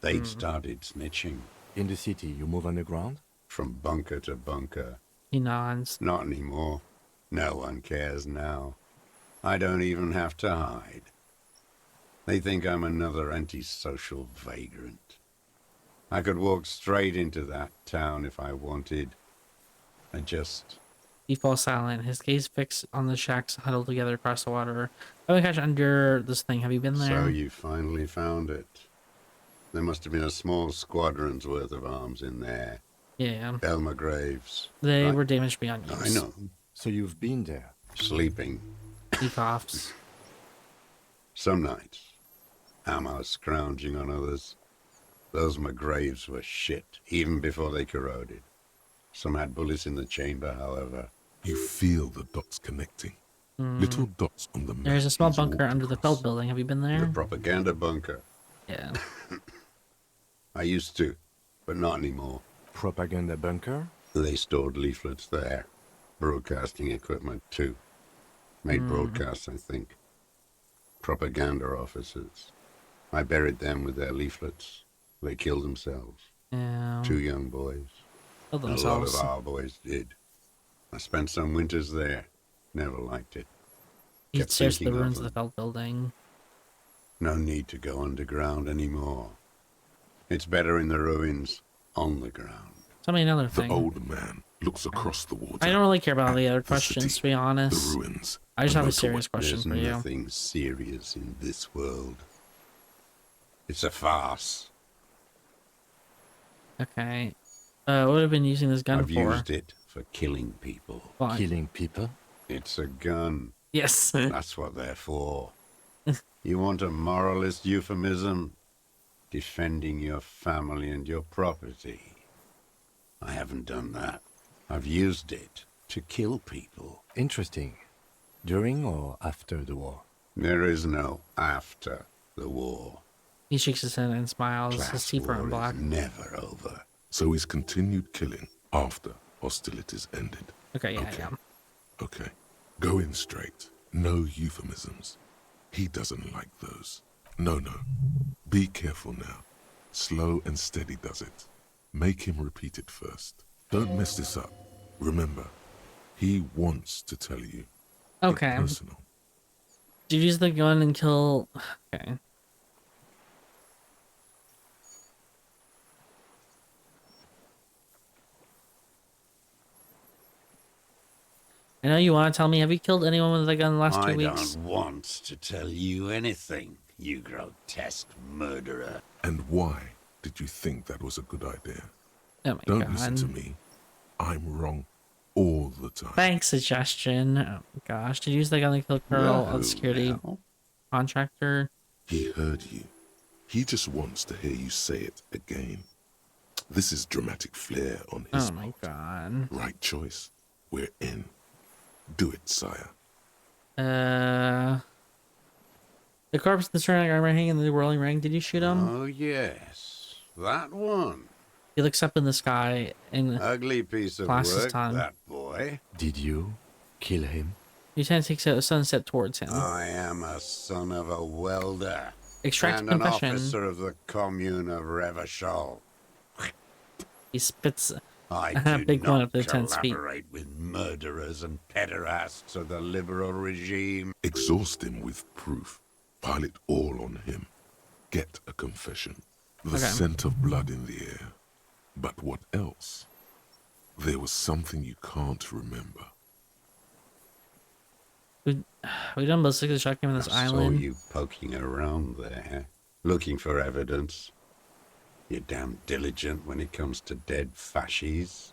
They'd started snitching. In the city, you move underground? From bunker to bunker. He nods. Not anymore. No one cares now. I don't even have to hide. They think I'm another antisocial vagrant. I could walk straight into that town if I wanted. I just... He falls silent, his gaze fixed on the shacks huddled together across the water. I've been catching under this thing. Have you been there? So you finally found it. There must have been a small squadron's worth of arms in there. Yeah. Elmer Graves. They I- were damaged beyond use. I know. So you've been there? Sleeping. He coughs. Some nights. Ammo scrounging on others. Those McGraves were shit, even before they corroded. Some had bullets in the chamber, however. You feel the dots connecting. Little dots on the map. There's a small he's bunker walked under the across. Feld building. Have you been The there? propaganda bunker. Yeah. I used to, but not anymore. Propaganda bunker? They stored leaflets there. Broadcasting equipment, too. Made broadcasts, I think. Propaganda officers. I buried them with their leaflets. They killed themselves. Yeah. 2 young boys. Killed A lot of themselves. our boys did. I spent some winters there. Never liked it. He kept stares at the thinking of ruins of the them. Feld building. No need to go underground anymore. It's better in the ruins, on the ground. Tell me another The thing. old man looks across the water. I don't really care about the other the questions, city, to be honest. The ruins. I just the have a motorway. serious question There's for you. nothing serious in this world. It's a farce. Okay. What have you been using this gun I've for? used it for killing people. Why? Killing people? It's a gun. Yes. That's what they're for. You want a moralist euphemism? Defending your family and your property. I haven't done that. I've used it to kill people. Interesting. During or after the war? There is no after the war. He shakes his head and smiles. His Class teeth are war in black. is never over. So he's continued killing after hostilities ended. Okay, yeah, Okay. yeah. Okay. Go in straight. No euphemisms. He doesn't like those. No. Be careful now. Slow and steady does it. Make him repeat it first. Don't mess this up. Remember, he wants to tell you. Okay. It's personal. Did you use the gun and kill... Okay. I know you want to tell me, have you killed anyone with a gun in the last 2 I weeks? don't want to tell you anything. you grotesque murderer. And why did you think that was a good idea? Oh my Don't god. listen to me. I'm wrong all the time. Thanks, suggestion. Oh my gosh. Did you use the gun to kill Curl, No, a security now. contractor? He heard you. He just wants to hear you say it again. This is dramatic flair on his Oh my part. god. Right choice. We're in. Do it, sire. The corpse of the ceramic armor hanging in the whirling ring. Did you shoot him? Oh, yes. That one. He looks up in the sky and Ugly piece of Class is work, done. that boy. Did you kill him? Lieutenant takes a sudden step towards him. I am a son of a welder. Extract and an confession. officer of the commune of Revachol. He spits I a do big one not up the lieutenant's feet. collaborate with murderers and pederasts of the liberal regime. Exhaust him with proof. Pile it all on him. Get a confession. The Okay. scent of blood in the air. But what else? There was something you can't remember. We done ballistic the shotgun on this I saw island. you poking around there, looking for evidence. You're damn diligent when it comes to dead fascies.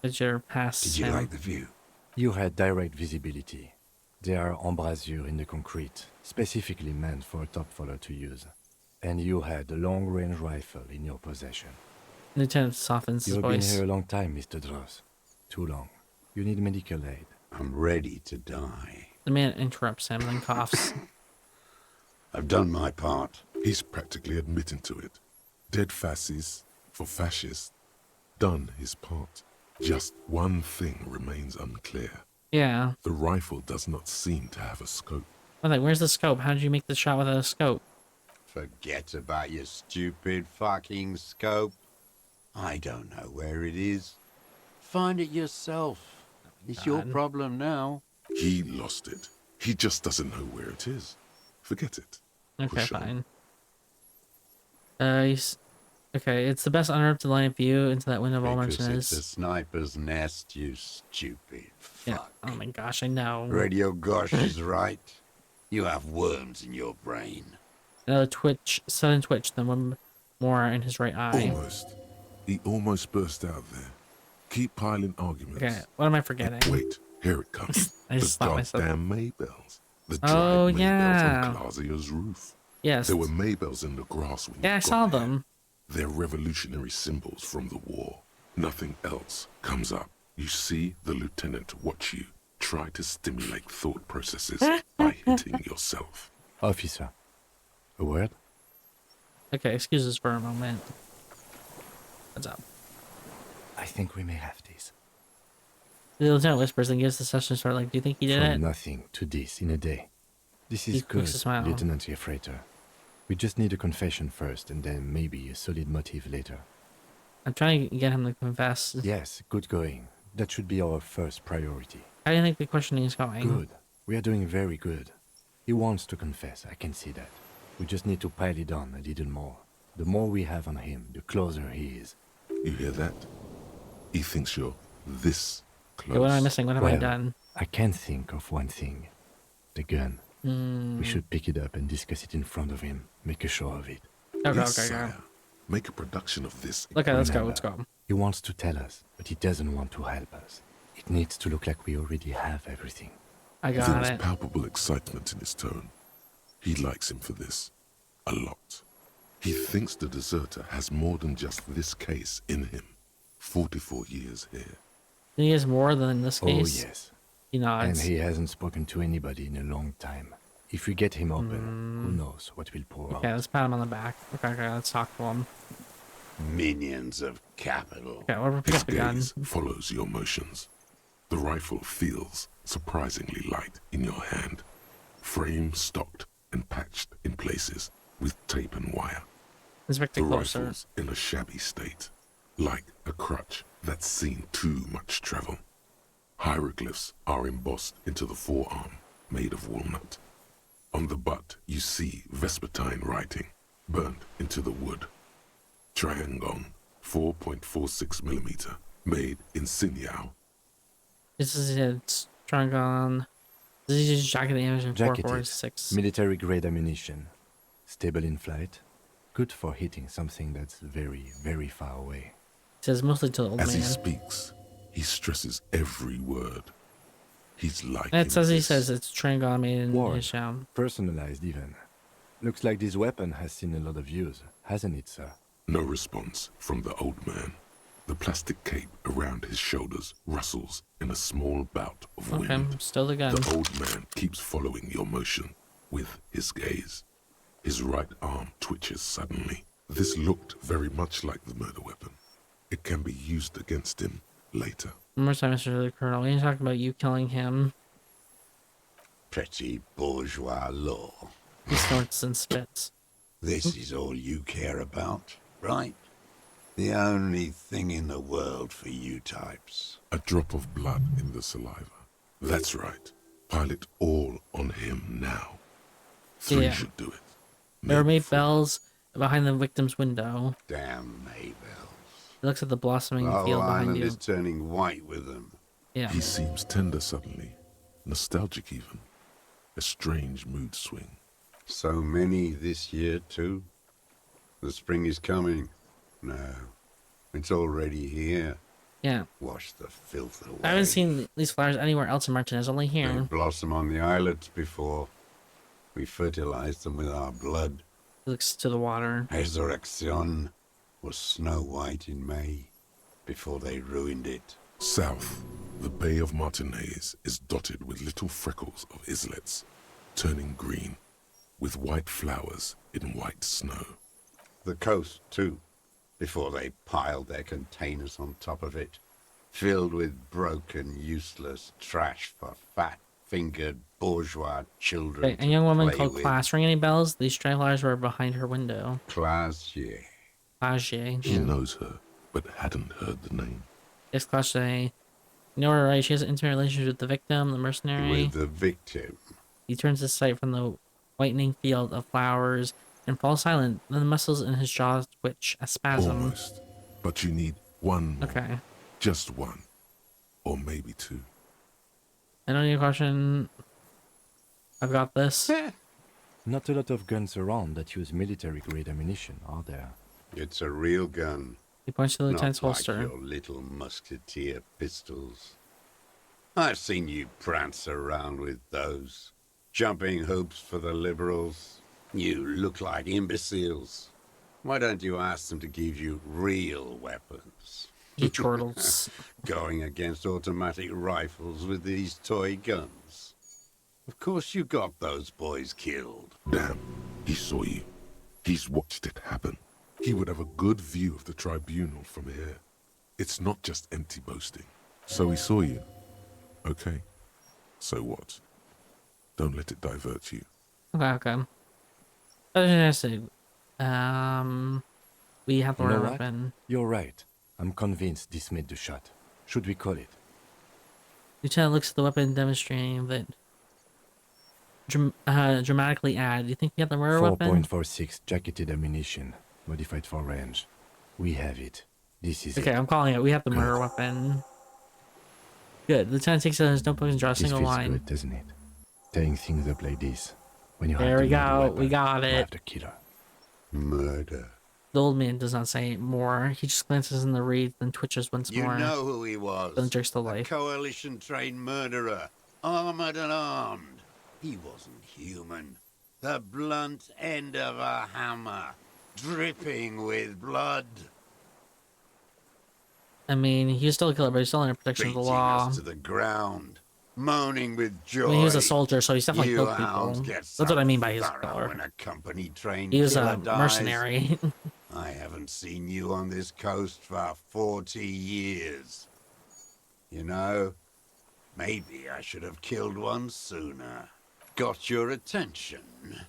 Did you pass Did you him? like the view? You had direct visibility. There are embrasures in the concrete, specifically meant for a top follower to use. And you had a long-range rifle in your possession. Lieutenant softens his You've been voice. here a long time, Mr. Dross. Too long. You need medical aid. I'm ready to die. The man interrupts him and then coughs. I've done my part. He's practically admitting to it. Dead fascists for fascists. Done his part. Just one thing remains unclear. Yeah. The rifle does not seem to have a scope. I'm like, where's the scope? How did you make the shot without a scope? Forget about your stupid fucking scope. I don't know where it is. Find it yourself. It's your God. problem now. He lost it. He just doesn't know where it is. Forget it. Okay, Push on. fine. Okay, it's the best uninterrupted line of view into that window of all Because mention it's a is. sniper's nest, you stupid Yeah. fuck. Oh my gosh, I know. Radio Gosh is right. You have worms in your brain. Another twitch, sudden twitch, then one more in his right eye. Almost. He almost burst out there. Keep piling arguments. Okay, what am I forgetting? Wait, here it comes. I just The stopped myself. goddamn Maybells. The dried Oh, Maybells yeah. on Clausia's roof. Yes. There were Maybells in the grass when Yeah, I you got saw there. them. They're revolutionary symbols from the war. Nothing else comes up. You see the lieutenant watch you try to stimulate thought processes by hitting yourself. Officer, a word? Okay, excuse us for a moment. What's up? I think we may have this. The lieutenant whispers and gives the session start like, do you think he did From it? nothing to this in a day. This is He good, makes a smile. Lieutenant Jeffreiter. We just need a confession first, and then maybe a solid motive later. I'm trying to get him to confess. Yes, good going. That should be our first priority. How do you think the questioning is going? Good. We are doing very good. He wants to confess, I can see that. We just need to pile it on a little more. The more we have on him, the closer he is. You hear that? He thinks you're this close. Okay, what am I missing? What have I Well, done? I can think of one thing. The gun. Hmm. We should pick it up and discuss it in front of him. Make a show of it. Okay, Yes, okay, sire. Make a production of this. Okay, let's go, Remember, let's go. He wants to tell us, but he doesn't want to help us. It needs to look like we already have everything. I There got was it. palpable excitement in his tone. He likes him for this. A lot. He thinks the deserter has more than just this case in him. 44 years here. He has more than this Oh, case. yes. He And nods. he hasn't spoken to anybody in a long time. If we get him open, who knows what will pour Okay, out. let's pat him on the back. Okay, let's talk to him. Minions of capital. Okay, we'll pick His up the gun. gaze follows your motions. The rifle feels surprisingly light in your hand. Frame stocked and patched in places with tape and wire. Inspect The it closer. rifle's in a shabby state, like a crutch that's seen too much travel. Hieroglyphs are embossed into the forearm, made of walnut. On the butt, you see Vespertine writing, burnt into the wood. Triangon, 4.46 millimeter, made in Sinyao. This is it. Strong on. This is just jacket ammunition Jacketed. 446. Military grade ammunition. stable in flight, good for hitting something that's very, very far away. He says mostly to the old As he man. speaks, he stresses every word. He's like It's as he this. says, it's triangulated in Warm, his show. personalized even. Looks like this weapon has seen a lot of use, hasn't it, sir? No response from the old man. The plastic cape around his shoulders rustles in a small bout of Okay, wind. still the gun. The old man keeps following your motion with his gaze. His right arm twitches suddenly. This looked very much like the murder weapon. It can be used against him later. One more time, Mr. Colonel. We ain't talking about you killing him. Petty bourgeois law. He snorts and spits. This is all you care about, right? The only thing in the world for you types. A drop of blood in the saliva. That's right. Pile it all on him now. 3 Yeah. should do it. There are Maybe made 4. bells behind the victim's window. Damn Maybells. He looks at the blossoming The whole field behind island you. is turning white with them. Yeah. He seems tender suddenly. Nostalgic even. A strange mood swing. So many this year, too. The spring is coming. No, it's already here. Yeah. Wash the filth away. I haven't seen these flowers anywhere else in Martinez, only They here. blossom on the islets before. We fertilized them with our blood. He looks to the water. Resurrection was snow white in May, before they ruined it. South, the Bay of Martinez is dotted with little freckles of islets, turning green, with white flowers in white snow. The coast, too, before they piled their containers on top of it, filled with broken, useless trash for fat-fingered bourgeois children Okay, a to young woman play called with. Class. Ring any bells? These stray flowers were behind her window. Classier. Classier. He knows her, but hadn't heard the name. Yes, Classier. You know her, right? She has an intimate relationship with the victim, the mercenary. With the victim. He turns his sight from the whitening field of flowers and falls silent. Then the muscles in his jaws twitch, a spasm. Almost. But you need one more. Okay. Just one. Or maybe 2. I don't need a question. I've got this. Not a lot of guns around that use military-grade ammunition, are there? It's a real gun. He points to the lieutenant's Not like holster. your little musketeer pistols. I've seen you prance around with those. Jumping hoops for the liberals. You look like imbeciles. Why don't you ask them to give you real weapons? He chortles. Going against automatic rifles with these toy guns. Of course you got those boys killed. Damn, he saw you. He's watched it happen. He would have a good view of the tribunal from here. It's not just empty boasting. So he saw you. Okay. So what? Don't let it divert you. Okay. I was gonna say, we have the You know right what? weapon. You're right. I'm convinced this made the shot. Should we call it? Lieutenant looks at the weapon, demonstrating that dramatically add. Do you think we have the murder weapon? 4.46 jacketed ammunition, modified for range. We have it. This is Okay, it. I'm calling it. We have the murder weapon. Good. Lieutenant takes out his notebook and draws a This single feels line. good, doesn't it? Tearing things up like this. When you have There the we murder go. weapon, We got you it. have the killer. Murder. The old man does not say more. He just glances in the reeds, then twitches once You more. know who he was. Then jerks to A life. coalition-trained murderer. Armored and armed. He wasn't human. The blunt end of a hammer. Dripping with blood. I mean, he's still a killer, but he's still under protection of the Beating law. us to the ground. Moaning with joy. I mean, he was a soldier, so he's definitely You killed hounds people. get That's what I mean by so he's a thorough killer. when a company-trained He was killer a dies. mercenary. I haven't seen you on this coast for 40 years. You know, maybe I should have killed one sooner. Got your attention.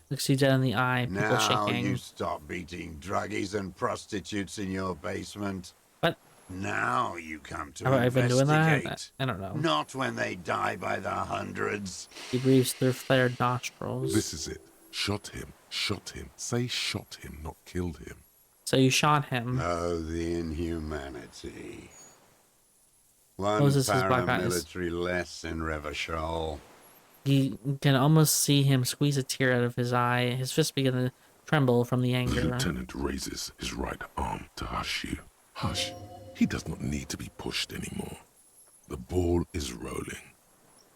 Looks you dead in the eye, people Now shaking. you stop beating druggies and prostitutes in your basement. What? Now you come to Have I been doing that? investigate. I don't know. Not when they die by the hundreds. He breathes through flared nostrils. This is it. Shot him. Shot him. Say shot him, not killed him. So you shot him. Oh, the inhumanity. One Moses' black eyes. paramilitary less in Revachol. You can almost see him squeeze a tear out of his eye. His fists begin to tremble from the The anger. lieutenant raises his right arm to hush you. Hush. He does not need to be pushed anymore. The ball is rolling.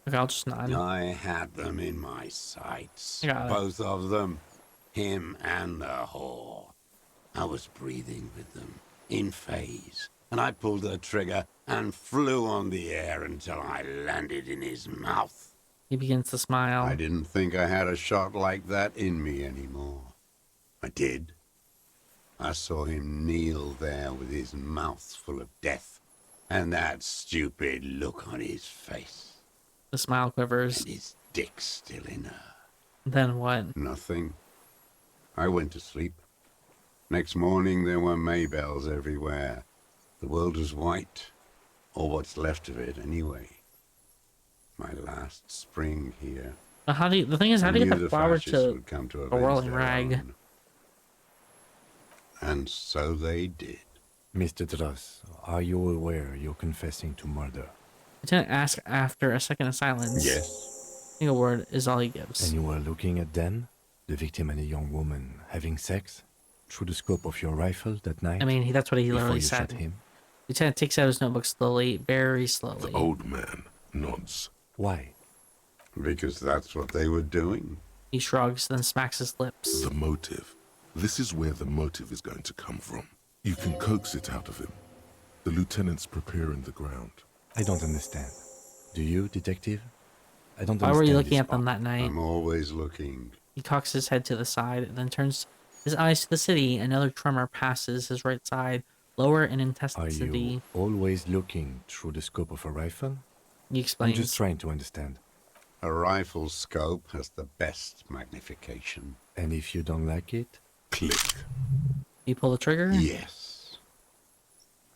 Okay, I'll just nod. I had them in my sights. I got it. Both of them. Him and the whore. I was breathing with them, in phase, and I pulled the trigger and flew on the air until I landed in his mouth. He begins to smile. I didn't think I had a shot like that in me anymore. I did. I saw him kneel there with his mouth full of death, and that stupid look on his face. The smile quivers. And his dick still in her. Then what? Nothing. I went to sleep. Next morning there were Maybells everywhere. The world was white, or what's left of it anyway. My last spring here. But how do you, the thing is, how do you I get knew the flower fascists to would come to a avenge whirling their rag? own. And so they did. Mr. Dross, are you aware you're confessing to murder? Lieutenant asks after a second of silence. Yes. A single word is all he gives. And you were looking at Dan, the victim and a young woman, having sex through the scope of your rifle that night? I mean, that's what he before literally you said. shot him? Lieutenant takes out his notebook slowly, very slowly. The old man nods. Why? Because that's what they were doing. He shrugs, then smacks his lips. The motive. This is where the motive is going to come from. You can coax it out of him. The lieutenant's preparing the ground. I don't understand. Do you, detective? I don't Why understand were you this looking at them part. that night? I'm always looking. He cocks his head to the side, then turns his eyes to the city. Another tremor passes his right side, lower in Are intensity. you always looking through the scope of a rifle? He I'm explains. just trying to understand. A rifle scope has the best magnification. And if you don't like it? Click. You pull the trigger. Yes.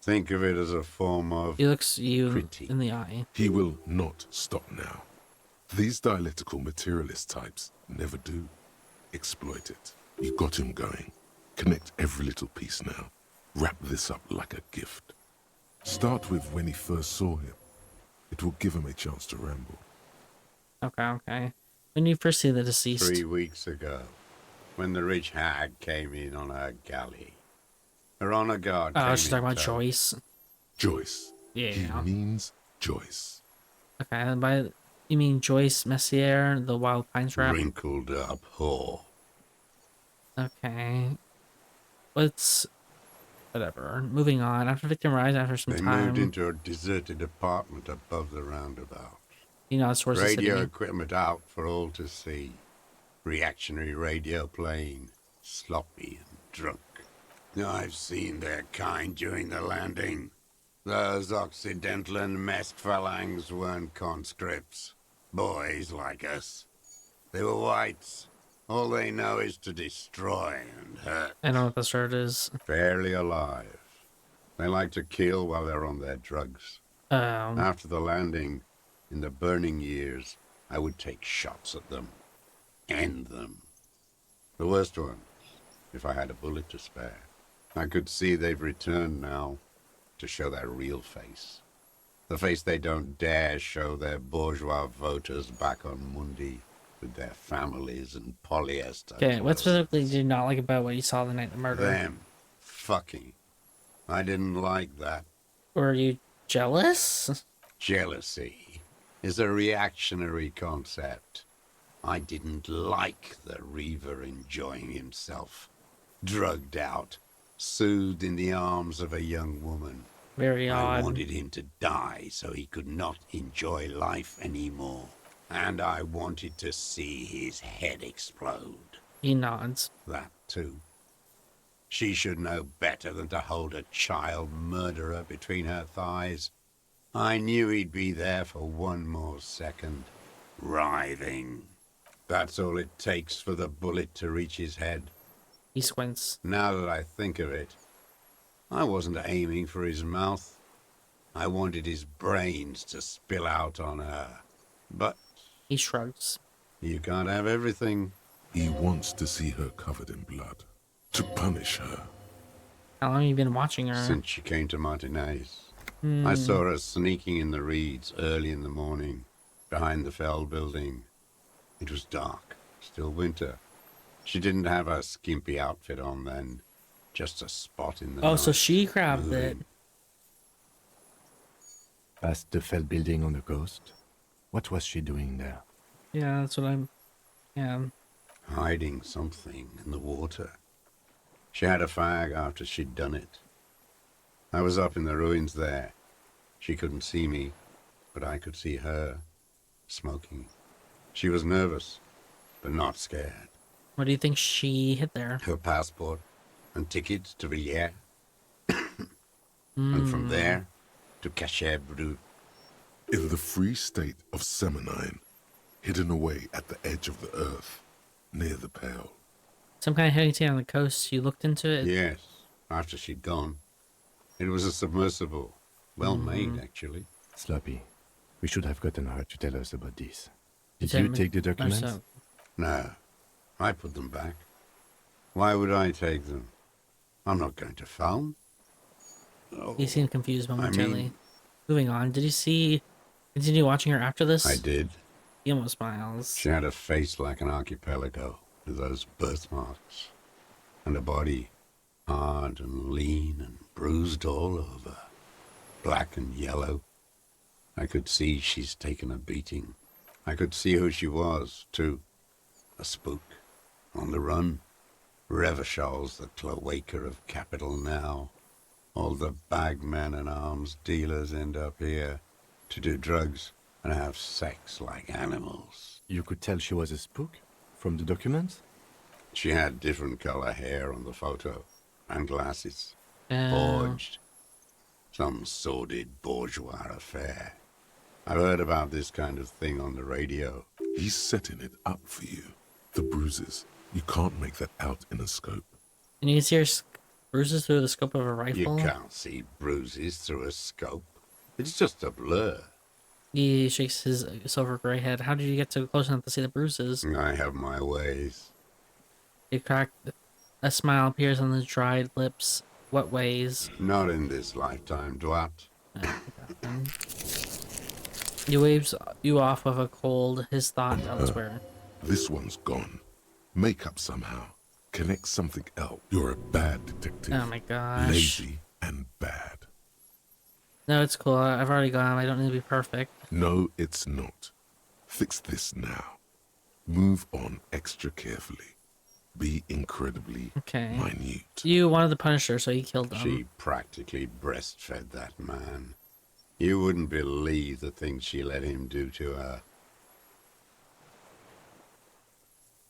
Think of it as a form of... He looks you Critic. in the eye. He will not stop now. These dialectical materialist types never do. Exploit it. You got him going. Connect every little piece now. Wrap this up like a gift. Start with when he first saw him. It will give him a chance to ramble. Okay. When you first see the deceased. 3 weeks ago, when the rich hag came in on her galley. Her honor guard Oh, came she's in talking about tow. Joyce. Joyce. Yeah. He means Joyce. Okay, and by you mean Joyce Messier, the Wild Pines rap? Wrinkled up whore. Okay. Let's... Whatever. Moving on. After victim arrives after some They time, moved into a deserted apartment above the roundabout. he nods towards the Radio city. equipment out for all to see. Reactionary radio playing. Sloppy and drunk. I've seen their kind during the landing. Those Occidental and masked phalanx weren't conscripts. Boys like us. They were whites. All they know is to destroy and hurt. I know what the shirt is. Barely alive. They like to kill while they're on their drugs. After the landing, in the burning years, I would take shots at them. End them. The worst ones, if I had a bullet to spare. I could see they've returned now to show their real face. The face they don't dare show their bourgeois voters back on Mundi with their families and polyester. Okay, what clothes. specifically did you not like about what you saw the night of the murder? Them. Fucking. I didn't like that. Were you jealous? Jealousy is a reactionary concept. I didn't like the Reaver enjoying himself. Drugged out, soothed in the arms of a young woman. Very I odd. wanted him to die so he could not enjoy life anymore. And I wanted to see his head explode. He nods. That too. She should know better than to hold a child murderer between her thighs. I knew he'd be there for one more second. Writhing. That's all it takes for the bullet to reach his head. He squints. Now that I think of it, I wasn't aiming for his mouth. I wanted his brains to spill out on her. But He shrugs. you can't have everything. He wants to see her covered in blood. To punish her. How long have you been watching her? Since she came to Martinez. I saw her sneaking in the reeds early in the morning, behind the Fell building. It was dark, still winter. She didn't have a skimpy outfit on then. Just a spot in the Oh, night. so she grabbed it. moving. Past the fell building on the coast. What was she doing there? Yeah, that's what I'm. Yeah. Hiding something in the water. She had a fag after she'd done it. I was up in the ruins there. She couldn't see me, but I could see her, smoking. She was nervous, but not scared. What do you think she hid there? Her passport and ticket to Villiers. And from there to Cachet Brut. In the free state of Seminine, hidden away at the edge of the earth, near the Pale. Some kind of hiding thing on the coast. You looked into it. Yes, after she'd gone. It was a submersible. Well made, actually. Sloppy. We should have gotten her to tell us about this. Did Tell you me- take the documents? so- No, I put them back. Why would I take them? I'm not going to phone. He seemed confused momentarily. mean- Moving on. Did you continue watching her after this? I did. He almost smiles. She had a face like an archipelago, with those birthmarks. And a body, hard and lean and bruised all over. Black and yellow. I could see she's taken a beating. I could see who she was, too. A spook. On the run. Revachol's the cloaca of capital now. All the bagmen and arms dealers end up here to do drugs and have sex like animals. You could tell she was a spook from the documents? She had different color hair on the photo, and glasses. Oh. Forged. Some sordid bourgeois affair. I've heard about this kind of thing on the radio. He's setting it up for you. The bruises. You can't make that out in a scope. And you can see her bruises through the scope of a rifle. You can't see bruises through a scope. It's just a blur. He shakes his silver gray head. How did you get so close enough to see the bruises? I have my ways. He cracked. A smile appears on his dried lips. What ways? Not in this lifetime, Dwat. He waves you off with a cold, his thought elsewhere. This one's gone. Make up somehow. Connect something else. You're a bad detective. Oh my gosh. Lazy and bad. No, it's cool. I've already gone. I don't need to be perfect. No, it's not. Fix this now. Move on extra carefully. Be incredibly Okay. minute. You wanted to punish her, so you killed them. She practically breastfed that man. You wouldn't believe the things she let him do to her.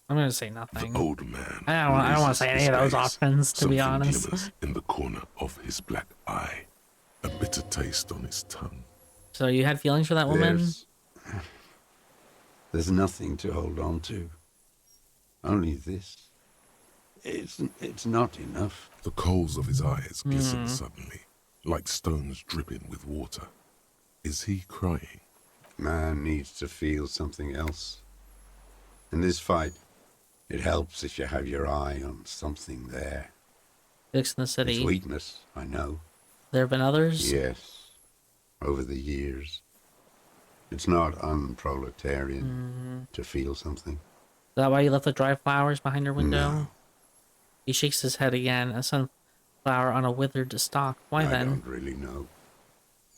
I'm gonna say The nothing. old man. I don't want to raises say any his of those gaze. options, to be Something honest. glimmers in the corner of his black eye. A bitter taste on his tongue. So you had feelings for that woman? There's nothing to hold on to. Only this. It's not enough. The coals of his eyes glisten Hmm. suddenly, like stones dripping with water. Is he crying? Man needs to feel something else. In this fight, it helps if you have your eye on something there. He looks in the It's city. weakness, I know. There have been others? Yes, over the years. It's not unproletarian to feel something. Is that why you left the dry flowers behind your window? No. He shakes his head again. A sunflower on a withered stalk. Why I then? don't really know.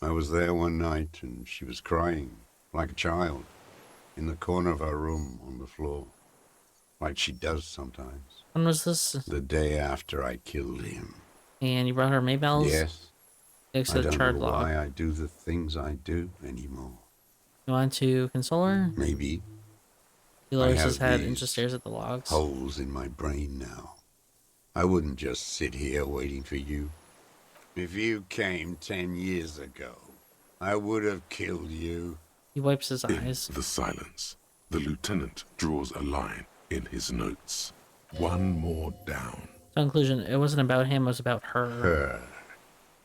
I was there one night and she was crying, like a child, in the corner of her room on the floor, like she does sometimes. When was this? The day after I killed him. And you brought her Maybells? Yes, He looks I at the don't charred know log. why I do the things I do anymore. You want to console her? Maybe He lowers have his head and these just stares at the logs. holes in my brain now. I wouldn't just sit here waiting for you. If you came 10 years ago, I would have killed you. He wipes his In eyes. the silence, the lieutenant draws a line in his notes. One more down. So conclusion, it wasn't about him, it was about her. Her.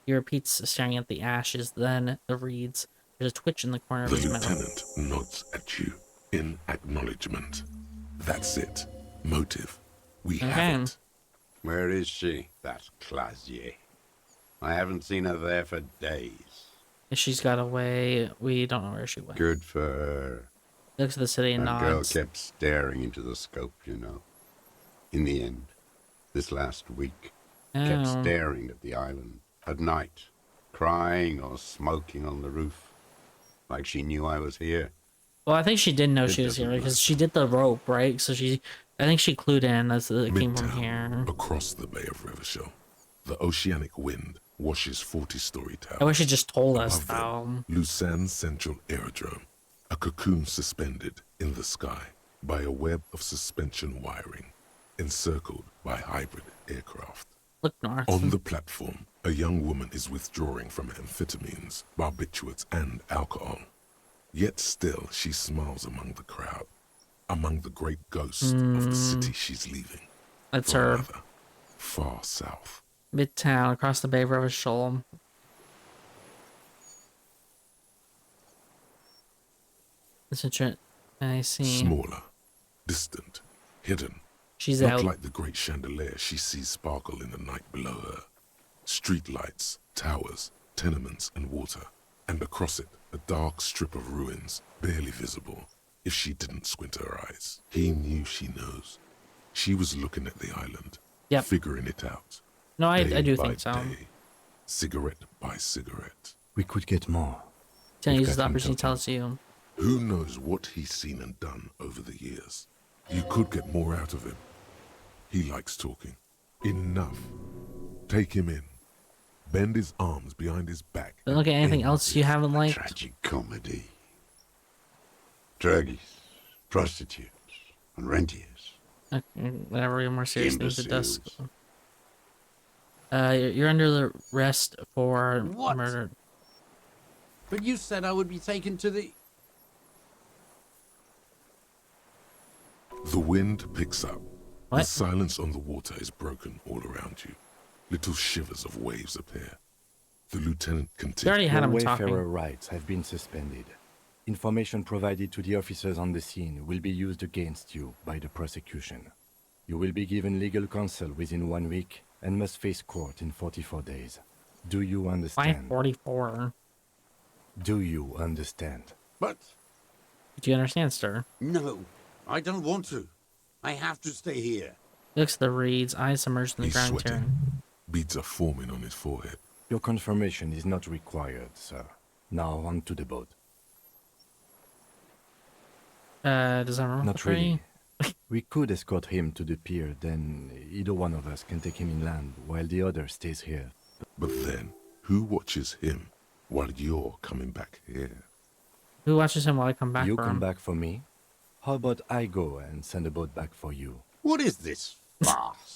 He repeats, staring at the ashes, then the reeds. There's a twitch in the corner of The his mouth. lieutenant nods at you in acknowledgement. That's it. Motive. We Okay. have it. Where is she, that Clasier? I haven't seen her there for days. If she's got away, we don't know where she went. Good for her. He looks at the city and That girl nods. kept staring into the scope, you know. In the end, this last week, kept Oh. staring at the island at night, crying or smoking on the roof, like she knew I was here. Well, I think she did know It she was here doesn't because matter. she did the rope, right? So I think she clued in as it came from Midtown, here. across the Bay of Revachol, the oceanic wind washes 40-story towers. I wish she just told us, Above them, though. Lucerne Central Aerodrome, a cocoon suspended in the sky by a web of suspension wiring, encircled by hybrid aircraft. Look north. On the platform, a young woman is withdrawing from amphetamines, barbiturates, and alcohol. Yet still, she smiles among the crowd, among the great ghosts of the city she's leaving. That's for her. another, far south. Midtown, across the Bay of Revachol. It's interesting. I see. Smaller, distant, hidden. She's Not out. like the great chandelier she sees sparkle in the night below her. Street lights, towers, tenements, and water. And across it, a dark strip of ruins, barely visible, if she didn't squint her eyes. He knew she knows. She was looking at the island, Yep. figuring it out. No, I day do by think so. day, cigarette by cigarette. We could get more. Can We've use the got opportunity to tell until us you. Who knows what he's seen and done over the years? You could get more out of him. He likes talking. Enough. Take him in. Bend his arms behind his back. Don't look at anything and else you end haven't liked. Tragic comedy. Druggies, prostitutes, and rentiers. Okay, whatever, we have more serious things at dusk. Imbeciles. You're under the arrest for What? murder. But you said I would be taken to the... The wind picks up. The What? silence on the water is broken all around you. Little shivers of waves appear. The lieutenant You already continues. had Your him wayfarer talking. rights have been suspended. Information provided to the officers on the scene will be used against you by the prosecution. You will be given legal counsel within 1 week and must face court in 44 days. Do you understand? 544. Do you understand? But Do you understand, sir? no, I don't want to. I have to stay here. He looks at the reeds, eyes submerged in the He's ground sweating. tearing. Beads are forming on his forehead. Your confirmation is not required, sir. Now on to the boat. Does that remember Not really. We could escort him to the pier, then either one of us can take him inland while the other stays here. But then, who watches him while you're coming back here? Who watches him while I come back You for come him? back for me? How about I go and send a boat back for you? What is this farce?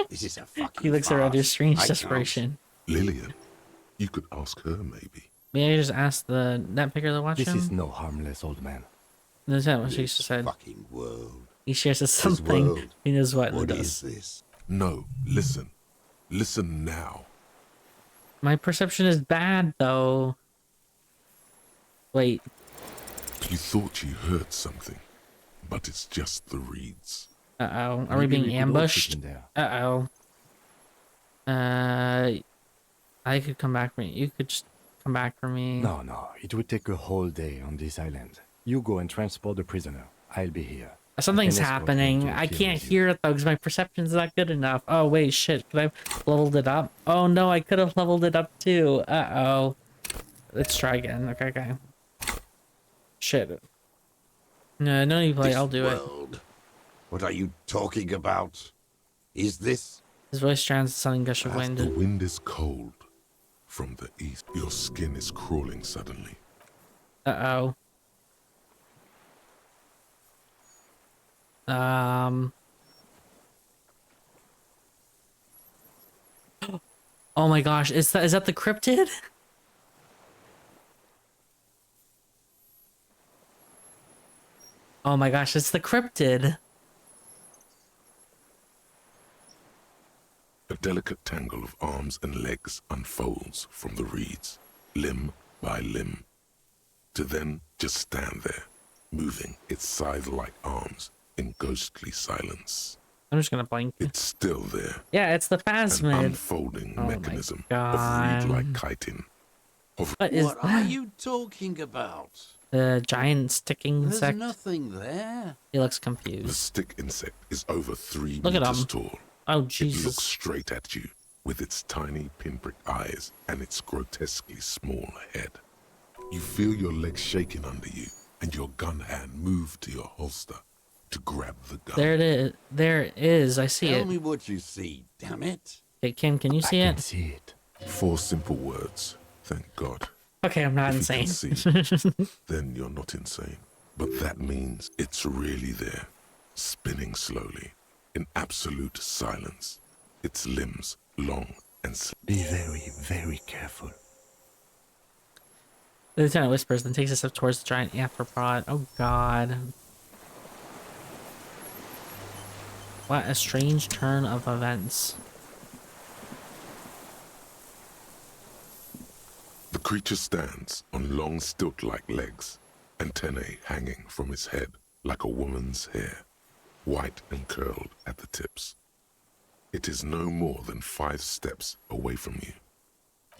This is a fucking He looks around farce. his strange I can't. desperation. Lillian. You could ask her, maybe. Maybe I just ask the net picker to watch This him? is no harmless old man. That's not what she This said. fucking world. He shares us something. world. He knows what it What is does. this? No, listen. Listen now. My perception is bad, though. Wait. You thought you heard something, but it's just the reeds. Uh-oh. Are we Maybe being could all fit ambushed? in there. Uh-oh. I could come back for me. You could just come back for me. No, it would take a whole day on this island. You go and transport the prisoner. I'll be here. Something's I can escort him happening. to a I pier can't with you. hear it, though, because my perception's not good enough. Oh, wait, shit. Could I have leveled it up? Oh, no, I could have leveled it up, too. Uh-oh. Let's try again. Okay. Shit. No need to play. This I'll do it. world. What are you talking about? Is this? His voice drowns the sudden gush of The wind. wind is cold. From the east, your skin is crawling suddenly. Uh-oh. Oh my gosh, is that the cryptid? Oh my gosh, it's the cryptid. A delicate tangle of arms and legs unfolds from the reeds, limb by limb, to then just stand there, moving its scythe-like arms in ghostly silence. I'm just gonna blink. It's still there, Yeah, it's the an phasmid. unfolding Oh my mechanism God. of reed-like chitin. What is What are that? you talking about? The giant sticking There's insect. nothing there. He looks The confused. stick insect is over 3 Look at meters him. tall. Oh, It looks Jesus. straight at you with its tiny pinprick eyes and its grotesquely small head. You feel your legs shaking under you and your gun hand move to your holster to grab the gun. There it is. There it is. I see Tell it. me what you see, damn it. Okay, Kim, can you I see can it? see it. 4 simple words, thank God. Okay, I'm not If you insane. can see, then you're not insane. But that means it's really there, spinning slowly, in absolute silence. Its limbs long and Be very, very careful. The lieutenant whispers, then takes a step towards the giant arthropod. Oh, God. What a strange turn of events. The creature stands on long stilt-like legs, antennae hanging from its head like a woman's hair, white and curled at the tips. It is no more than 5 steps away from you.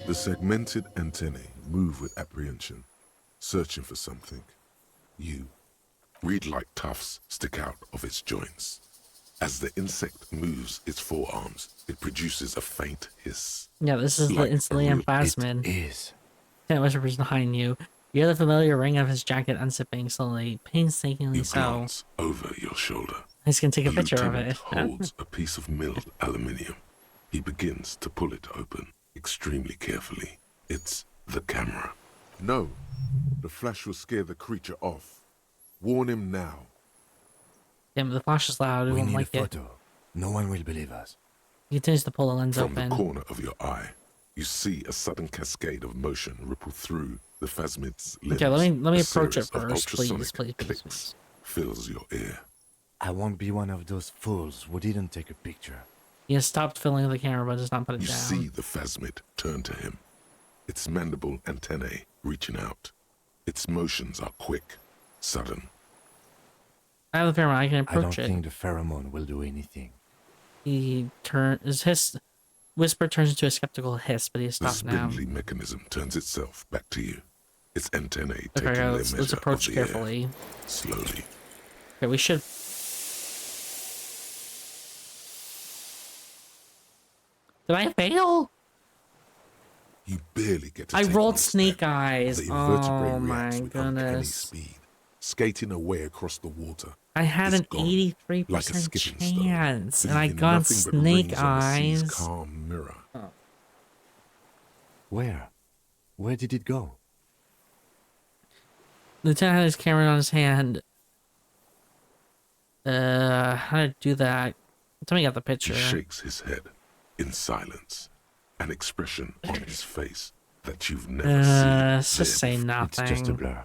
The segmented antennae move with apprehension, searching for something. You. Reed-like tufts stick out of its joints. As the insect moves its forearms, it produces a faint hiss. Yeah, this is the Like a instantly real- plasmid. It is. Lieutenant whispers behind you. You hear the familiar ring of his jacket unzipping slowly, painstakingly You so. glance over your shoulder. He's gonna take a The picture of lieutenant it. holds a piece of milled aluminium. He begins to pull it open, extremely carefully. It's the camera. No, the flash will scare the creature off. Warn him now. Damn, the flash is loud. We We won't need a like it. photo. No one will believe us. He continues to pull the lens From open. the corner of your eye, you see a sudden cascade of motion ripple through the phasmid's limbs. Okay, let me A approach it series of first, please, ultrasonic please, please, clicks please. fills your ear. I won't be one of those fools who didn't take a picture. He has stopped filling the camera, but does not put it You down. see the phasmid turn to him, its mandible antennae reaching out. Its motions are quick, sudden. I have the camera. I can I approach don't it. think the pheromone will do anything. He his whisper turns into a skeptical hiss, but he has The stopped now. spindly mechanism turns itself back to you. Its antennae Okay, taking their let's measure approach of the air. carefully. Slowly. Okay, we should. Did I fail? You barely get to I take rolled one snake step. eyes. The invertebrate Oh reacts my with uncanny goodness. speed, skating away across the water. I had It's an gone, 83% like a skipping stone, chance, and I leaving got nothing but snake rings on the sea's eyes. calm mirror. Where? Where did it go? Lieutenant had his camera on his hand. How to do that? Tell me you got the He picture. shakes his head in silence, an expression on his face that you've never Let's seen. just say there It's just a nothing. blur.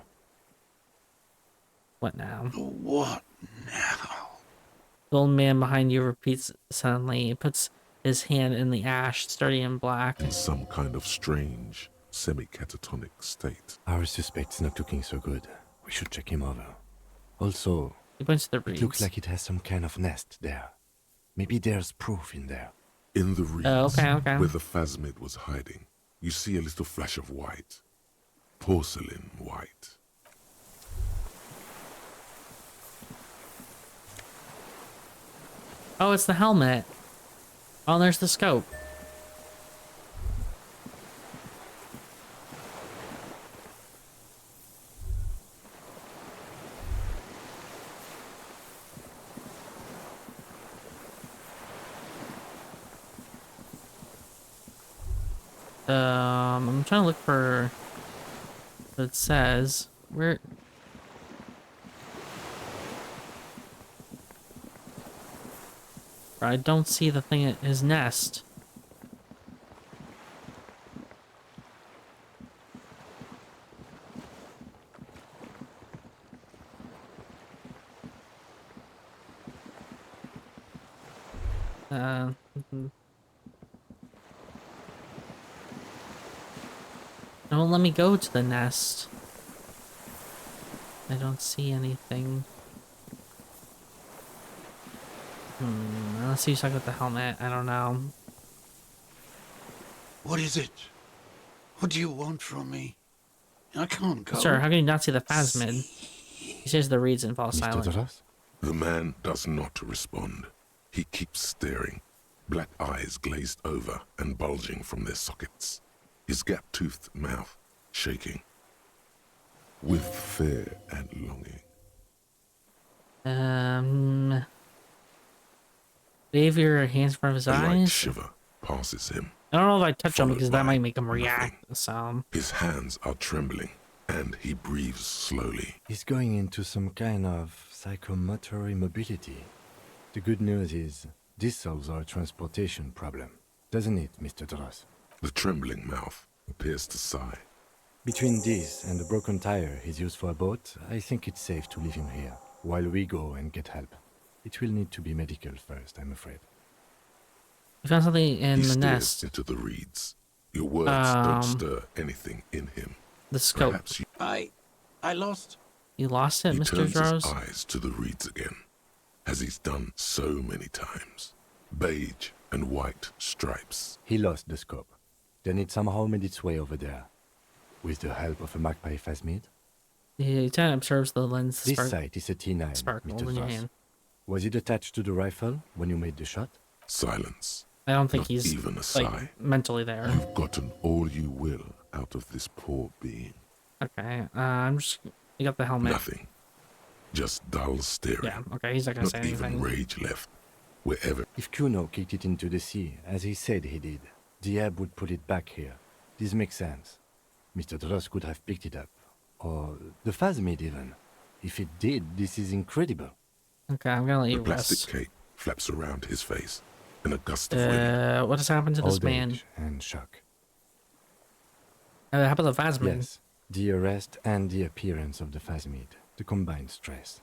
What now? What now? The old man behind you repeats suddenly. He puts his hand in the ash, sturdy and black. in some kind of strange, semi-catatonic state. Our suspect's not looking so good. We should check him over. Also, He points to the it reeds. looks like it has some kind of nest there. Maybe there's proof in there. In the reeds, okay. where the phasmid was hiding, you see a little flash of white. Porcelain white. Oh, it's the helmet. Oh, there's the scope. I'm trying to look for what it says. Where? I don't see the thing at his nest. Mhm. It won't let me go to the nest. I don't see anything. Unless he's talking about the helmet, I don't know. What is it? What do you want from me? I can't go. Sir, how can you not see the phasmid? He says the reeds and falls Mr. silent. Duras? The man does not respond. He keeps staring, black eyes glazed over and bulging from their sockets, his gap-toothed mouth shaking with fear and longing. Wave your hands in front of his A light eyes. shiver passes him. I don't know if I touch him followed because that by might make him nothing. react. So His hands are trembling, and he breathes slowly. He's going into some kind of psychomotor immobility. The good news is, this solves our transportation problem, doesn't it, Mr. Duras? The trembling mouth appears to sigh. Between this and the broken tire he's used for a boat, I think it's safe to leave him here, while we go and get help. It will need to be medical first, I'm afraid. you found something in He the stares nest. into the reeds. Your words don't stir anything in him. The scope. Perhaps I lost. You lost it, he Mr. turns Draws? his eyes to the reeds again, as he's done so many times. Beige and white stripes. He lost the scope. Then it somehow made its way over there. With the help of a magpie phasmid? The lieutenant observes the lens This sight is a T9, sparkle Mr. in your Duras. hand. Was it attached to the rifle when you made the shot? Silence. I don't think Not he's even a sigh. like mentally there. You've gotten all you will out of this poor being. Okay, I'm just. You got the helmet. Nothing. Just dull staring. Yeah. Okay, he's not gonna Not say even anything. rage left. Wherever. If Kuno kicked it into the sea, as he said he did, the ebb would put it back here. This makes sense. Mr. Duras could have picked it up. Or the phasmid even. If it did, this is incredible. Okay, I'm gonna let The you plastic rest. cape flaps around his face in a gust of wind. What has happened to this Old man? age and shock. How about the phasmid? Yes, the arrest and the appearance of the phasmid. The combined stress.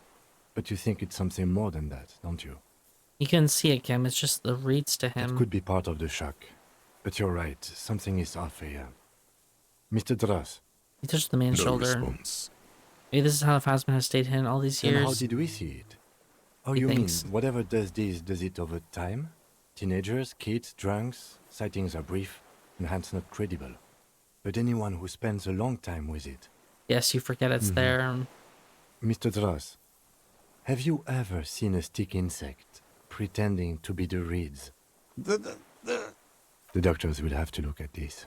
But you think it's something more than that, don't you? You can see it, Kim. It's just the reeds to It him. could be part of the shock. But you're right, something is off here. Mr. Duras, He touched the man's No shoulder. response. Maybe this is how the phasmid has stayed hidden all these then how years. did we see it? Oh, He you thinks. mean, whatever does this, does it over time? Teenagers, kids, drunks, sightings are brief, and hence not credible. But anyone who spends a long time with it. Yes, you forget it's Mhm. there. Mr. Duras, have you ever seen a stick insect pretending to be the reeds? The The doctors will have to look at this.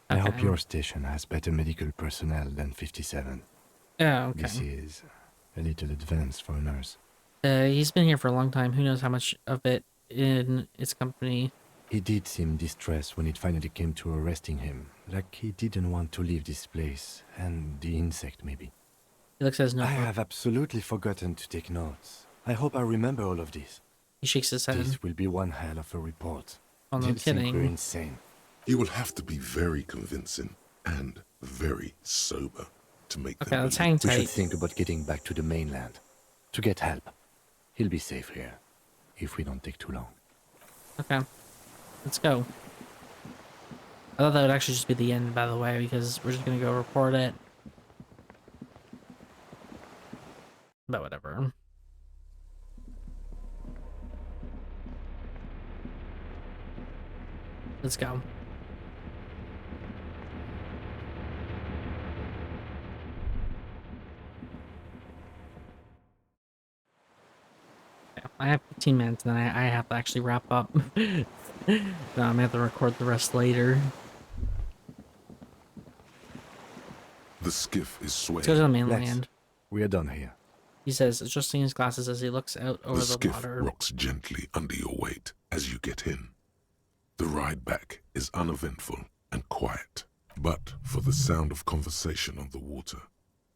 I hope Okay. your station has better medical personnel than 57. Yeah, okay. This is a little advanced for a nurse. He's been here for a long time. Who knows how much of it in its company? He did seem distressed when it finally came to arresting him, like he didn't want to leave this place, and the insect maybe. He looks at his I notebook. have absolutely forgotten to take notes. I hope I remember all of this. He shakes his head. This will be one hell of a report. Oh, no They'll think we're kidding. insane. You will have to be very convincing and very sober to make Okay, them let's believe. hang We should tight. think about getting back to the mainland. To get help. He'll be safe here. If we don't take too long. Okay, let's go. I thought that would actually just be the end, by the way, because we're just gonna go report it. But whatever. Let's go. Yeah, I have 15 minutes, and then I have to actually wrap up. No, I'm gonna have to record the rest later. The skiff is swaying. Let's go to the Let's. mainland. We are done here. He says, adjusting his glasses as he looks out over The the skiff water. rocks gently under your weight as you get in. The ride back is uneventful and quiet, but for the sound of conversation on the water,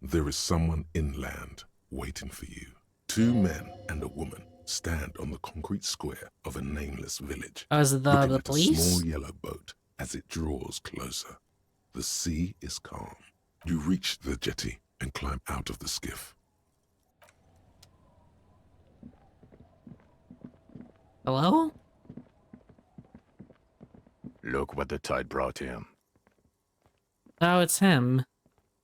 there is someone inland waiting for you. Two men and a woman stand on the concrete square of a nameless village, Oh, is it looking the at a police? small yellow boat as it draws closer. The sea is calm. You reach the jetty and climb out of the skiff. Hello? Look what the tide brought him. Oh, it's him.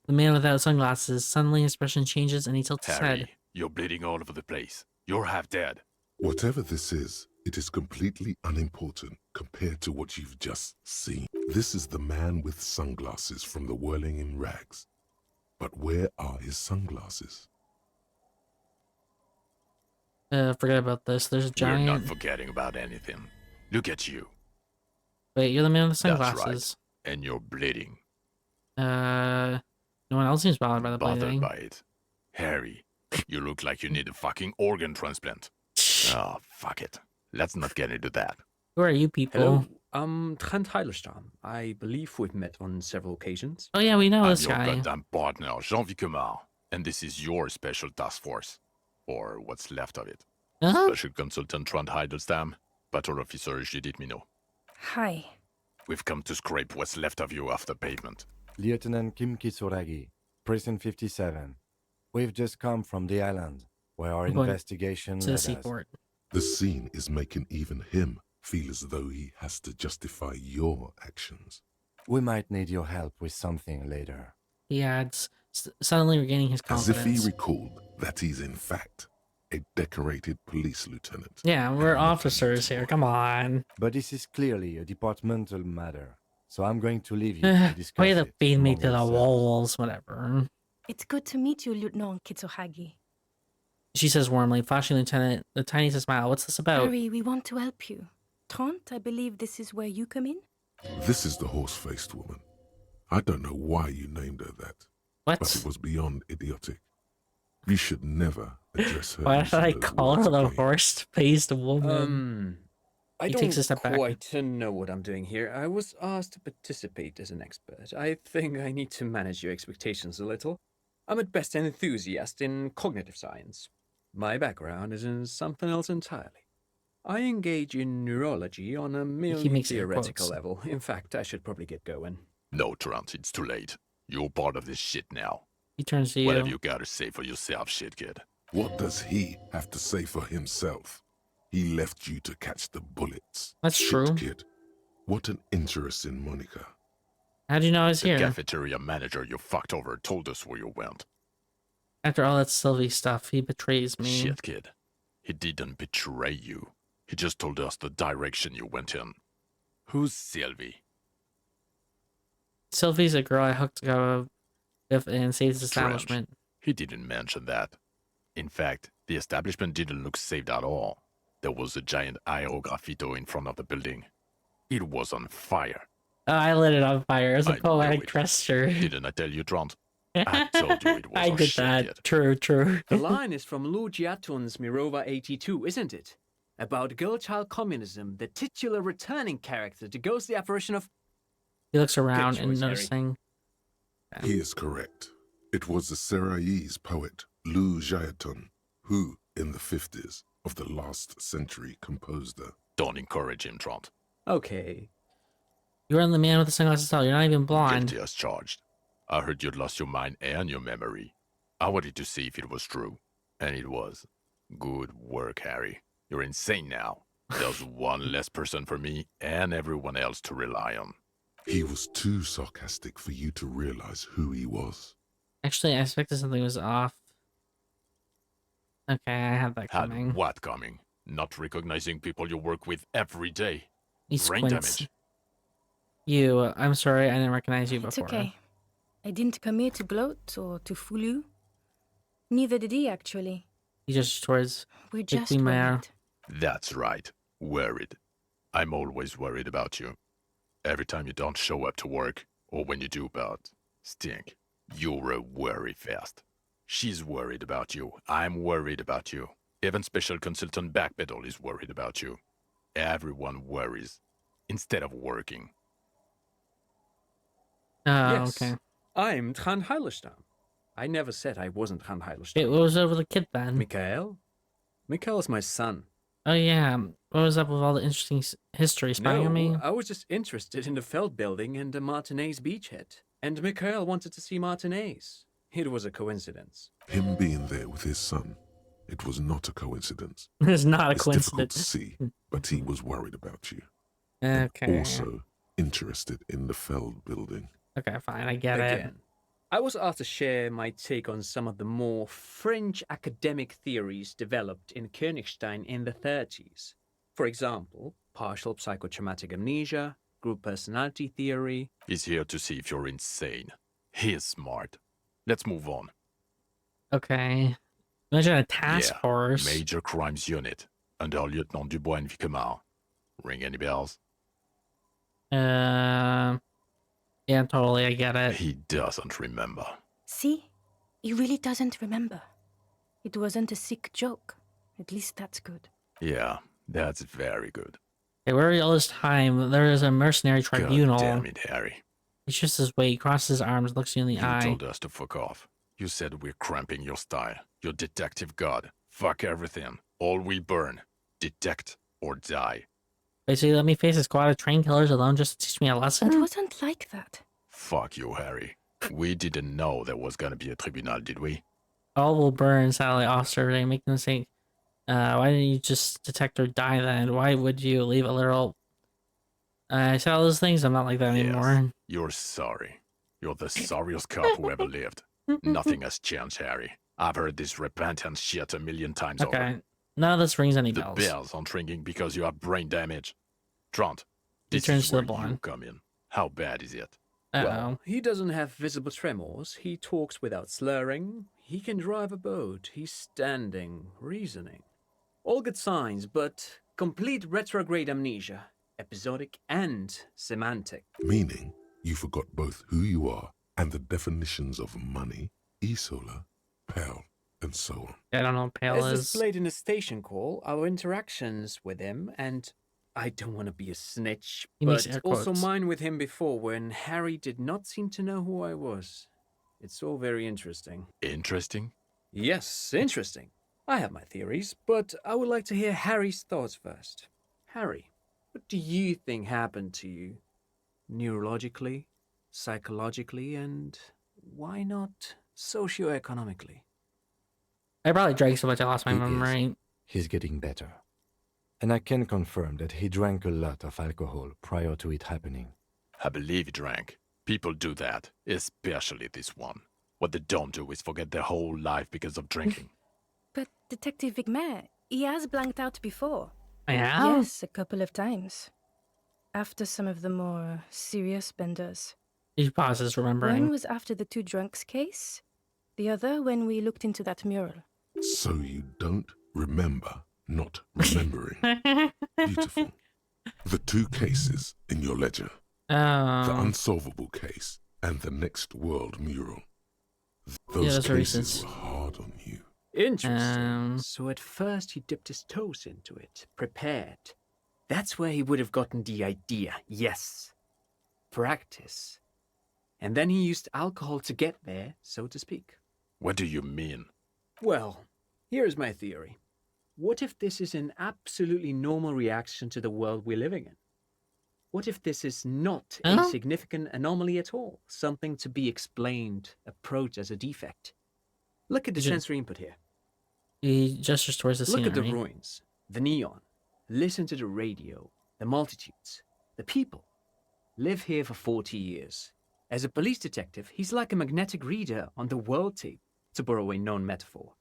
The man without sunglasses. Suddenly his expression changes and he tilts his head. Harry, you're bleeding all over the place. You're half dead. Whatever this is, it is completely unimportant compared to what you've just seen. This is the man with sunglasses from the Whirling in Rags. But where are his sunglasses? Forget about this. There's a You're not giant. forgetting about anything. Look at you. Wait, you're the man with the That's sunglasses. right. And you're bleeding. No one else seems bothered by the Bothered bleeding. by it. Harry, you look like you need a fucking organ transplant. Oh, fuck it. Let's not get into that. Who are you people? Hello, I'm Trent Heilerstam. I believe we've met on several occasions. Oh yeah, we know I'm this your guy. goddamn partner, Jean-Vic Kumar, and this is your special task force. Or what's left of it. Huh? Special Consultant Trent Heilerstam, Patrol Officer Judith Minot. Hi. We've come to scrape what's left of you off the pavement. Lieutenant Kim Kitsuragi, Precinct 57. We've just come from the island, where our I'm going investigation To the led us. seaport. The scene is making even him feel as though he has to justify your actions. We might need your help with something later. He adds, suddenly regaining his As if confidence. he recalled that he's in fact a decorated police lieutenant. Yeah, we're and not an officers here. intern. Come on. But this is clearly a departmental matter, so I'm going to leave you to discuss Way to it feed me among to the yourselves. walls, whatever. It's good to meet you, Lieutenant Kitsuhagi. She says warmly, flashing Lieutenant the tiniest smile. What's this about? Harry, we want to help you. Trent, I believe this is where you come in? This is the horse-faced woman. I don't know why you named her that, but it What? was beyond idiotic. You should never address her. Why did using I those call her words the again. horse-faced woman? I He don't takes a step back. quite know what I'm doing here. I was asked to participate as an expert. I think I need to manage your expectations a little. I'm at best an enthusiast in cognitive science. My background is in something else entirely. I engage in neurology on a merely makes air theoretical quotes. level. In fact, I should probably get going. No, Trent, it's too late. You're part of this shit now. He turns to What you. have you got to say for yourself, shit kid? What does he have to say for himself? He left you to catch the bullets. That's Shit, true. kid. What an interesting moniker. How'd you know I was The here? cafeteria manager you fucked over told us where you went. After all that Sylvie stuff, he betrays me. Shit, kid. He didn't betray you. He just told us the direction you went in. Who's Sylvie? Sylvie's a girl I hooked up with and saved his Trench. establishment. He didn't mention that. In fact, the establishment didn't look saved at all. There was a giant aerograffito in front of the building. It was on fire. Oh, I lit it on fire as a I knew poetic it. gesture. Didn't I tell you, Trent? I told you it was I our did shit, that. kid. True, true. The line is from Lou Giaton's Mirova 82, isn't it? About girl-child communism, the titular returning character to ghost the apparition of... He looks around and choice, Harry. noticing. He is correct. It was the Seraillese poet Lou Giaton who, in the 50s of the last century, composed her. Don't encourage him, Trent. Okay. You're the man with the sunglasses. Tell you're not even blind. Guilty as charged. I heard you'd lost your mind and your memory. I wanted to see if it was true. And it was. Good work, Harry. You're insane now. There's one less person for me and everyone else to rely on. He was too sarcastic for you to realize who he was. Actually, I expected something was off. Okay, I had that Had coming. what coming? Not recognizing people you work with every day. He Brain squints. damage. You, I'm sorry, I didn't recognize you It's before. okay. I didn't come here to gloat or to fool you. Neither did he, actually. He gestures towards. We're Like just we may- worried. That's right. Worried. I'm always worried about you. Every time you don't show up to work, or when you do but stink, you're a worry fest. She's worried about you. I'm worried about you. Even Special Consultant Backpedal is worried about you. Everyone worries instead of working. Oh, Yes. okay. I'm Trant Heilerstam. I never said I wasn't Trant Wait, Heilerstam. what was up with the kid then? Mikhail? Mikhail is my son. Oh yeah, what was up with all the interesting history spying on me? I was just interested in the Feld building and the Martinez beachhead. And Mikhail wanted to see Martinez. It was a coincidence. Him being there with his son, it was not a coincidence. It's not a It's difficult to coincidence. see, but he was worried about you. Okay. And also interested in the Feld building. Okay, fine, I get it. Again, I was asked to share my take on some of the more fringe academic theories developed in Königstein in the 30s. For example, partial psychotraumatic amnesia, group personality theory. He's here to see if you're insane. He is smart. Let's move on. Okay. Imagine a task Yeah, force. Major Crimes Unit, under Lieutenant Dubois and Vicomar. Ring any bells? Yeah, totally. I get it. He doesn't remember. See? He really doesn't remember. It wasn't a sick joke. At least that's good. Yeah, that's very good. Okay, where are you all this time? There is a mercenary tribunal. God damn it, Harry. He shifts his weight, crosses his arms, looks you in the You eye. told us to fuck off. You said we're cramping your style. Your detective god. Fuck everything. All we burn. Detect or die. Basically, let me face a squad of trained killers alone just to teach me a lesson? It wasn't like that. Fuck you, Harry. We didn't know there was gonna be a tribunal, did we? All will burn, satellite officer. They make the mistake. Why didn't you just detect or die then? Why would you leave a literal... I said all those things. I'm not like that anymore. Yes, you're sorry. You're the sorriest cop who ever lived. Nothing has changed, Harry. I've heard this repentance shit a million times over. Okay. None of this rings any The bells. bells aren't ringing because you have brain damage. Trant, He this turns is to the where you blonde. come in. How bad is it? Uh-oh. Well, he doesn't have visible tremors. He talks without slurring. He can drive a boat. He's standing, reasoning. All good signs, but complete retrograde amnesia. Episodic and semantic. Meaning, you forgot both who you are and the definitions of money, Isola, Pell, and so on. I don't know what pale As is. displayed in the station call, our interactions with him, and I don't want to be a snitch, He makes but air also quotes. mine with him before when Harry did not seem to know who I was. It's all very interesting. Interesting? Yes, interesting. I have my theories, but I would like to hear Harry's thoughts first. Harry, what do you think happened to you? Neurologically, psychologically, and why not socioeconomically? I probably drank so much I lost my He is. memory. He's getting better. And I can confirm that he drank a lot of alcohol prior to it happening. I believe he drank. People do that, especially this one. What they don't do is forget their whole life because of drinking. But Detective Vigmer, he has blanked out before. Yeah? Yes, a couple of times. After some of the more serious benders. He pauses, One remembering. was after the two drunks case. The other when we looked into that mural. So you don't remember not remembering. Beautiful. The two cases in your ledger, the Oh. unsolvable case and the next world mural. Those those are cases recent. were hard on you. Interesting. So at first he dipped his toes into it, prepared. That's where he would have gotten the idea, yes. Practice. And then he used alcohol to get there, so to speak. What do you mean? Well, here's my theory. What if this is an absolutely normal reaction to the world we're living in? What if this is not a Huh? significant anomaly at all? Something to be explained, approached as a defect? Look at the Is it- sensory input here. He gestures towards the Look scenery. at the ruins, the neon. Listen to the radio, the multitudes, the people. Live here for 40 years. As a police detective, he's like a magnetic reader on the world tape, to borrow a known metaphor.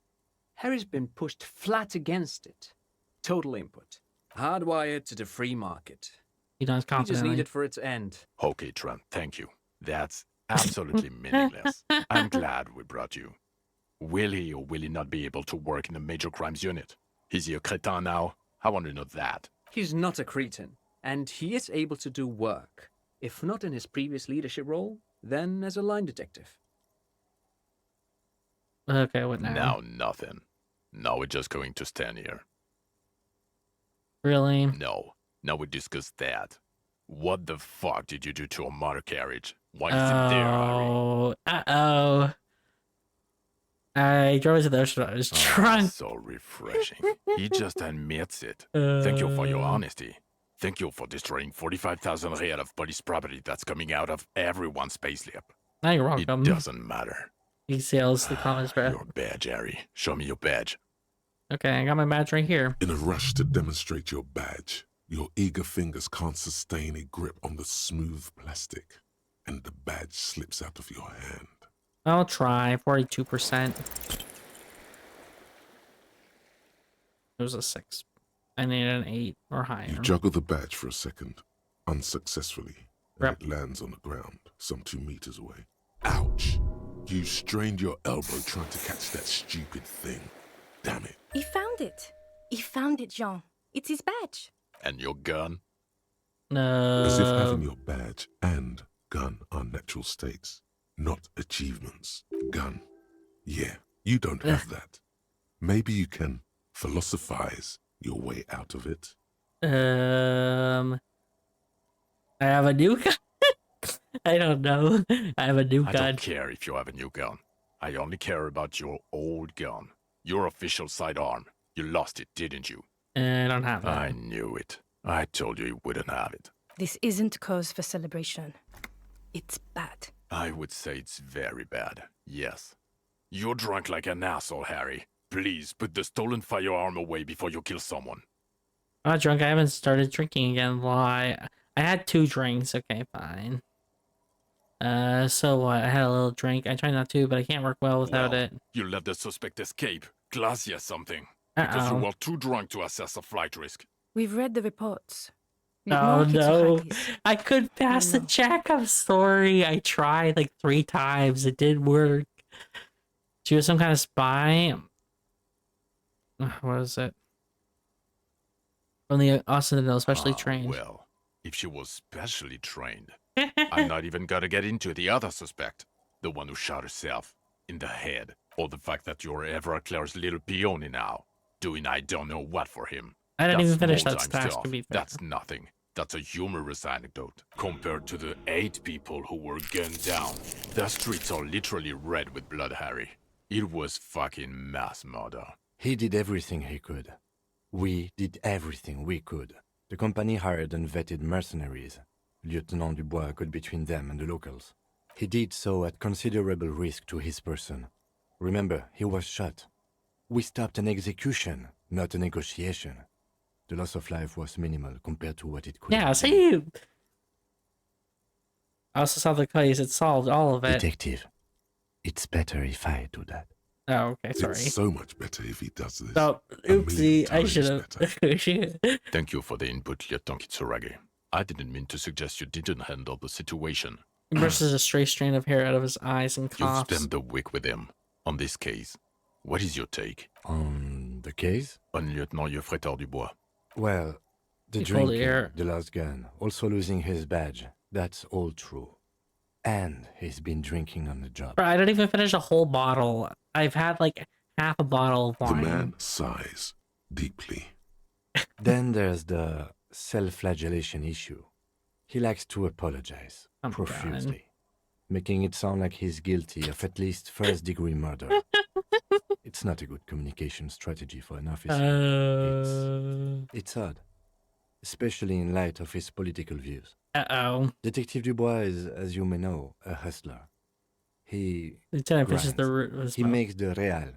Harry's been pushed flat against it. Total input. Hardwired to the free market. He does He just confidently. need it for its end. Okay, Trent, thank you. That's absolutely meaningless. I'm glad we brought you. Will he or will he not be able to work in the Major Crimes Unit? Is he a cretin now? I want to know that. He's not a cretin, and he is able to do work. If not in his previous leadership role, then as a line detective. Okay, what now? Now nothing. Now we're just going to stand here. Really? No. Now we discuss that. What the fuck did you do to a motor carriage? Why is it there, Harry? Oh, uh-oh. I drove to the ocean. I was Ah, drunk. so refreshing. He just admits it. Thank you for your honesty. Thank you for destroying 45,000 real of police property that's coming out of everyone's payslip. Now you're It welcome. doesn't matter. He exhales the calmest breath. Your badge, Harry. Show me your badge. Okay, I got my badge right here. In a rush to demonstrate your badge, your eager fingers can't sustain a grip on the smooth plastic, and the badge slips out of your hand. I'll try. 42%. It was a 6. I needed an 8 or higher. You juggle the badge for a second, unsuccessfully, and Rep. it lands on the ground, some 2 meters away. Ouch! You strained your elbow trying to catch that stupid thing. Damn it. He found it. He found it, Jean. It's his badge. And your gun? As if having No. your badge and gun are natural states, not achievements. Gun. Yeah, you don't have that. Maybe you can philosophize your way out of it. I have a new gun. I don't know. I have a new I gun. don't care if you have a new gun. I only care about your old gun. Your official sidearm. You lost it, didn't you? I don't have that. I knew it. I told you wouldn't have it. This isn't cause for celebration. It's bad. I would say it's very bad, yes. You're drunk like an asshole, Harry. Please put the stolen firearm away before you kill someone. I'm not drunk. I haven't started drinking again. Why? I had 2 drinks. Okay, fine. So what? I had a little drink. I tried not to, but I can't work well without Well, it. You let the suspect escape. Classy as something. Because you Uh-oh. were too drunk to assess a flight risk. We've read the reports. Oh Mark it to no. Haggis. I couldn't pass the No. check. I'm sorry. I tried like 3 times. It didn't work. She was some kind of spy. What is it? From the Occidental, specially trained. Well, if she was specially trained, I'm not even gonna get into the other suspect. The one who shot herself in the head. Or the fact that you're Everclear's little peony now. Doing I don't know what for him. I didn't even finish small that time task, stuff. to be fair. That's nothing. That's a humorous anecdote. Compared to the 8 people who were gunned down. The streets are literally red with blood, Harry. It was fucking mass murder. He did everything he could. We did everything we could. The company hired and vetted mercenaries. Lieutenant Dubois got between them and the locals. He did so at considerable risk to his person. Remember, he was shot. We stopped an execution, not a negotiation. The loss of life was minimal compared to what it could Yeah, have been. see. I also saw the case. It solved all of it. Detective, it's better if I do that. Oh, okay, sorry. It's so much better if he does this. Oh, A million oopsie. I times should have. Thank you for the input, Lieutenant Kitsuragi. I didn't mean to suggest you didn't handle the situation. He brushes a stray strand of hair out of his eyes and You've coughs. spent the week with him. On this case. What is your take? On the case? On Lieutenant Geoffrey Dubois. Well, the He pulled the drinking, air. the lost gun, also losing his badge, that's all true. And he's been drinking on the job. Bro, I don't even finish a whole bottle. I've had like half a bottle of The wine. man sighs deeply. Then there's the self-flagellation issue. He likes to apologize Oh my profusely, making it sound like he's guilty of at least first-degree murder. It's not a good communication strategy for an officer. It's odd, especially in light of his political views. Uh-oh. Detective Dubois is, as you may know, a hustler. He Lieutenant fishes the grinds. root of his He mouth. makes the real.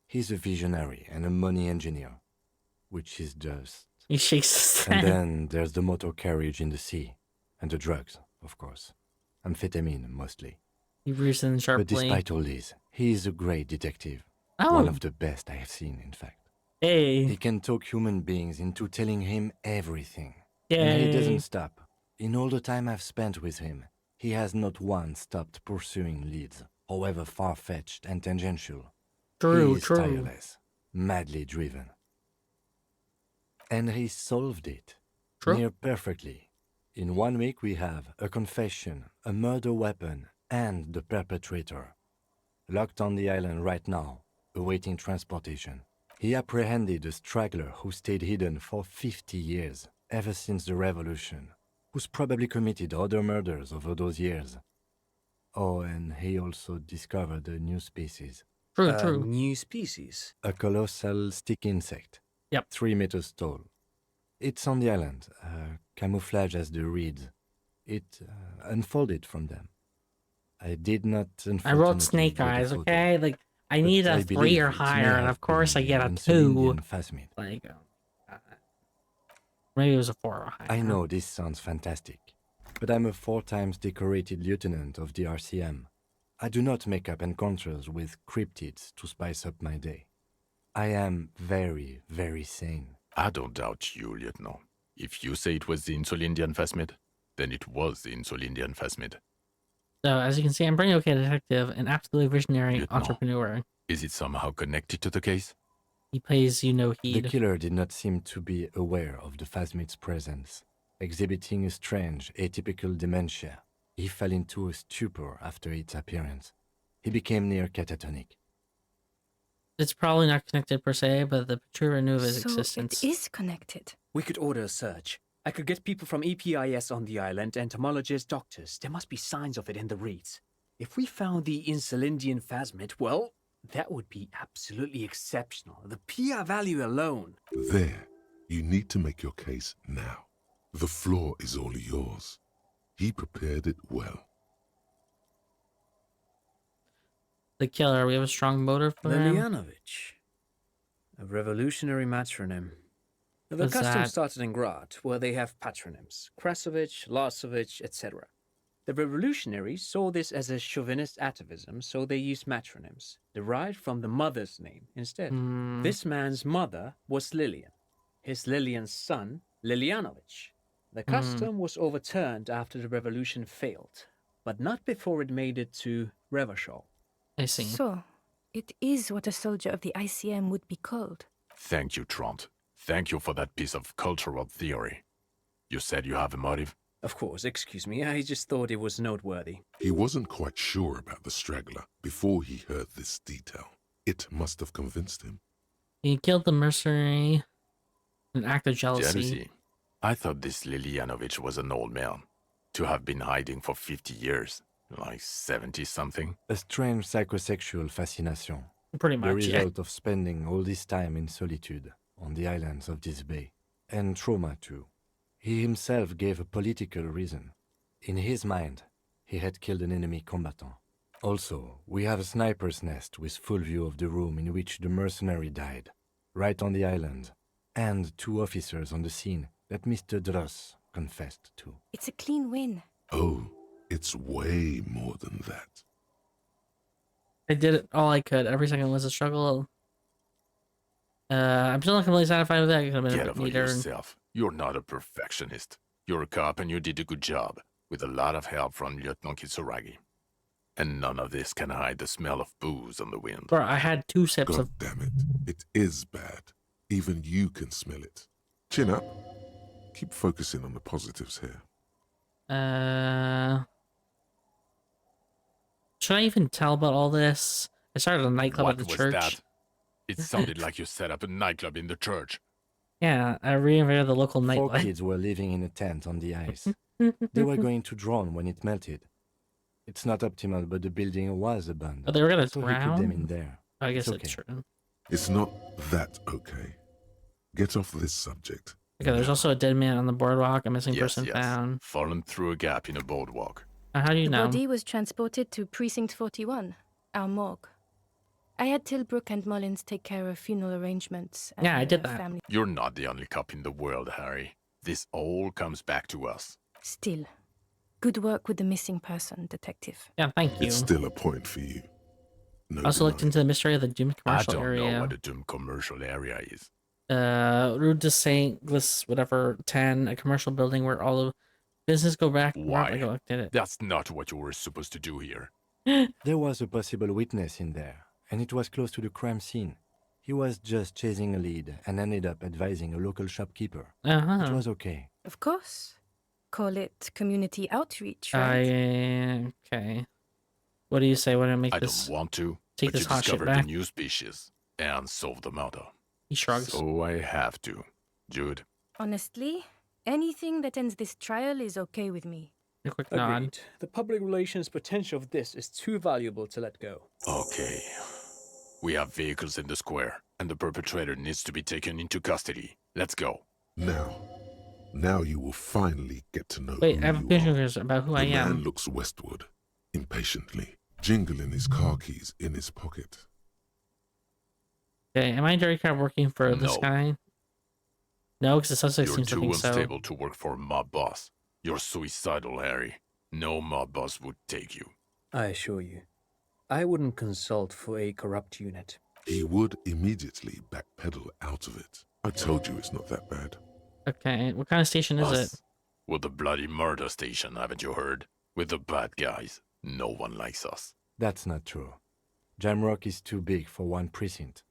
He's a visionary and a money engineer, which is just... He shakes his And head. then there's the motor carriage in the sea, and the drugs, of course. Amphetamine, mostly. He breathes in But sharply. despite all this, he is a great detective. Oh, One of the best I have seen, in fact. hey. He can talk human beings into telling him everything. And Yay. he doesn't stop. In all the time I've spent with him, he has not once stopped pursuing leads, however far-fetched and tangential. True, He is true. tireless, madly driven. And he solved it. True. Near perfectly. In 1 week we have a confession, a murder weapon, and the perpetrator. Locked on the island right now, awaiting transportation. He apprehended a straggler who stayed hidden for 50 years, ever since the revolution, who's probably committed other murders over those years. Oh, and he also discovered a new species. True, true. New species. A colossal stick insect. Yep. 3 meters tall. It's on the island, camouflage as the reeds. It unfolded from them. I did not, I unfortunately, wrote snake get a eyes, photo, okay? Like, I but need a 3 believe or it may higher, and have of course I been get a an 2. Insulindian phasmid. Like, maybe it was a 4 or higher. I know this sounds fantastic, but I'm a 4 times decorated lieutenant of the RCM. I do not make up encounters with cryptids to spice up my day. I am very, very sane. I don't doubt you, Lieutenant. If you say it was the Insulindian phasmid, then it was the Insulindian phasmid. So, as you can see, I'm pretty okay detective and absolutely visionary Lieutenant. entrepreneur. Is it somehow connected to the case? He pays you no The heed. killer did not seem to be aware of the phasmid's presence, exhibiting a strange, atypical dementia. He fell into a stupor after its appearance. He became near catatonic. It's probably not connected per se, but the Patrura knew of his So existence. it is connected. We could order a search. I could get people from EPIS on the island, entomologists, doctors. There must be signs of it in the reeds. If we found the Insulindian phasmid, well, that would be absolutely exceptional. The PR value alone. There, you need to make your case now. The floor is all yours. He prepared it well. The killer, we have a strong motive for him. Lilianovich. A revolutionary matronym. The What's custom that? started in Grad, where they have patronyms. Krasovich, Lasovich, etc. The revolutionaries saw this as a chauvinist atavism, so they used matronyms, derived from the mother's name instead. This man's mother was Lilian. His Lilian's son, Lilianovich. The custom was overturned after the revolution failed, but not before it made it to Revachol. I see. So, it is what a soldier of the ICM would be called. Thank you, Trant. Thank you for that piece of cultural theory. You said you have a motive? Of course, excuse me, I just thought it was noteworthy. He wasn't quite sure about the straggler before he heard this detail. It must have convinced him. He killed the mercenary. An act of jealousy. Jealousy. I thought this Lilianovich was an old man. To have been hiding for 50 years. Like 70-something. A strange psychosexual fascination. Pretty The much, yeah. result of spending all this time in solitude on the islands of this bay. And trauma, too. He himself gave a political reason. In his mind, he had killed an enemy combatant. Also, we have a sniper's nest with full view of the room in which the mercenary died, right on the island, and 2 officers on the scene that Mr. Dross confessed to. It's a clean win. Oh, it's way more than that. I did it all I could. Every second was a struggle. I'm still not completely satisfied with that. I could have been a Get bit over neater. yourself. You're not a perfectionist. You're a cop and you did a good job, with a lot of help from Lieutenant Kitsuragi. And none of this can hide the smell of booze on the wind. Bro, I had 2 sips of. God damn it. It is bad. Even you can smell it. Chin up. Keep focusing on the positives here. Should I even tell about all this? I started a nightclub What at the was church. that? It sounded like you set up a nightclub in the church. Yeah, I reinvented the local 4 nightlife. kids were living in a tent on the ice. They were going to drown when it melted. It's not optimal, but the building was abandoned. Oh, they were gonna so he put them in drown? there. I guess It's it's okay. true. It's not that okay. Get off this subject. Okay, there's also a dead man on the boardwalk. A missing person yes. found. Fallen through a gap in a boardwalk. How do you The know? body was transported to Precinct 41, our morgue. I had Tilbrook and Mullins take care of funeral arrangements. And Yeah, I did that. Family. You're not the only cop in the world, Harry. This all comes back to us. Still, good work with the missing person, detective. Yeah, thank you. It's still a point for you. No I also looked denying. into the mystery of the doomed I commercial don't area. know what a doomed commercial area is. Rue de Saint Glis, whatever, 10, a commercial building where all the business go back. Why? I looked at it. That's not what you were supposed to do here. There was a possible witness in there, and it was close to the crime scene. He was just chasing a lead and ended up advising a local shopkeeper. It Uh-huh. was okay. Of course. Call it community outreach, right? Okay. What do you say? What do I make I this? don't want to, take but this you hot shit discovered the back? new species and solved the murder. He shrugs. So I have to. Jude, Honestly, anything that ends this trial is okay with me. A quick nod. Agreed. The public relations potential of this is too valuable to let go. okay. We have vehicles in the square, and the perpetrator needs to be taken into custody. Let's go. Now you will finally get to know Wait, who I have you pictures about who are. I The man am. looks westward, impatiently, jingling his car keys in his pocket. Okay, am I Jerry Crab working for this No. guy? No, because the suspect You're seems to too think so. unstable to work for a mob boss. You're suicidal, Harry. No mob boss would take you. I assure you, I wouldn't consult for a corrupt unit. He would immediately backpedal out of it. I told you it's not that bad. Okay, what kind of station is it? Us? With the bloody murder station, haven't you heard? With the bad guys. No one likes us. That's not true. Jamrock is too big for one precinct.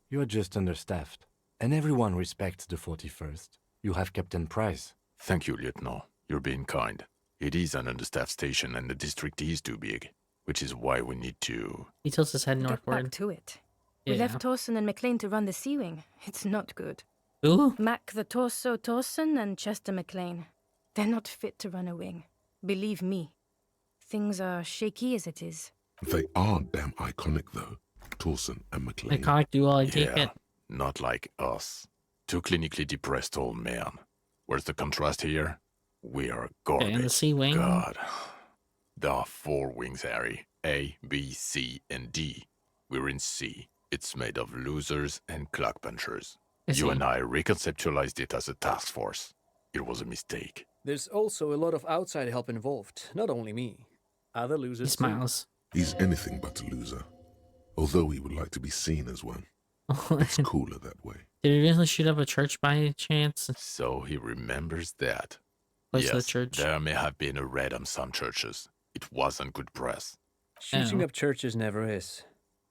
You are just understaffed. And everyone respects the 41st. You have Captain Price. Thank you, Lieutenant. You're being kind. It is an understaffed station and the district is too big, which is why we need to... He tilts his head Get northward. back to it. Yeah. We left Torsen and McLean to run the Sea Wing. It's not good. Ooh. Mac the Torso Torsen and Chester McLean. They're not fit to run a wing. Believe me. Things are shaky as it is. They are damn iconic, though. Torsen and McLean. Iconic duo, I take Yeah, it. not like us. Two clinically depressed old men. Where's the contrast here? We are garbage. Okay, and the Sea Wing. God. There are 4 wings, Harry. A, B, C, and D. We're in C. It's made of losers and clock punchers. You and I reconceptualized it as a task force. It was a mistake. There's also a lot of outside help involved, not only me. Other He losers too. smiles. He's anything but a loser. Although he would like to be seen as one. It's cooler that way. Did he really shoot up a church by chance? So he remembers that. Place of the Yes, church. there may have been a raid on some churches. It wasn't good press. Shooting Oh. up churches never is.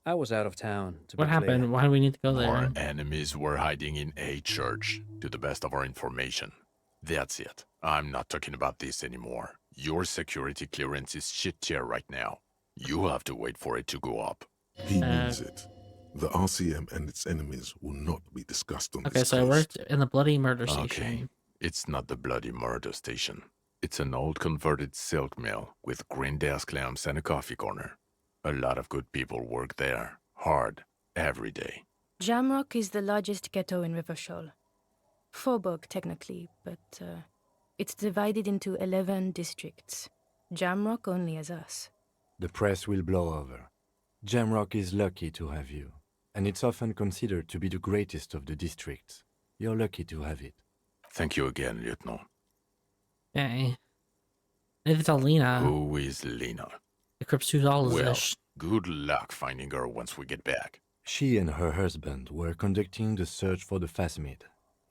I was out of town, to be What happened? clear. Why do we need to go Our there? enemies were hiding in a church, to the best of our information. That's it. I'm not talking about this anymore. Your security clearance is shit tier right now. You have to wait for it to go up. He means it. The RCM and its enemies will not be discussed on Okay, this so I coast. worked in the bloody murder Okay, station. it's not the bloody murder station. It's an old converted silk mill with green desk lamps and a coffee corner. A lot of good people work there, hard, every day. Jamrock is the largest ghetto in River Shoal. Faubourg, technically, but it's divided into 11 districts. Jamrock only has us. The press will blow over. Jamrock is lucky to have you, and it's often considered to be the greatest of the districts. You're lucky to have it. Thank you again, Lieutenant. Okay. Maybe tell Lena. Who is Lena? The Cryptozoologist. Well, good luck finding her once we get back. She and her husband were conducting the search for the Phasmid.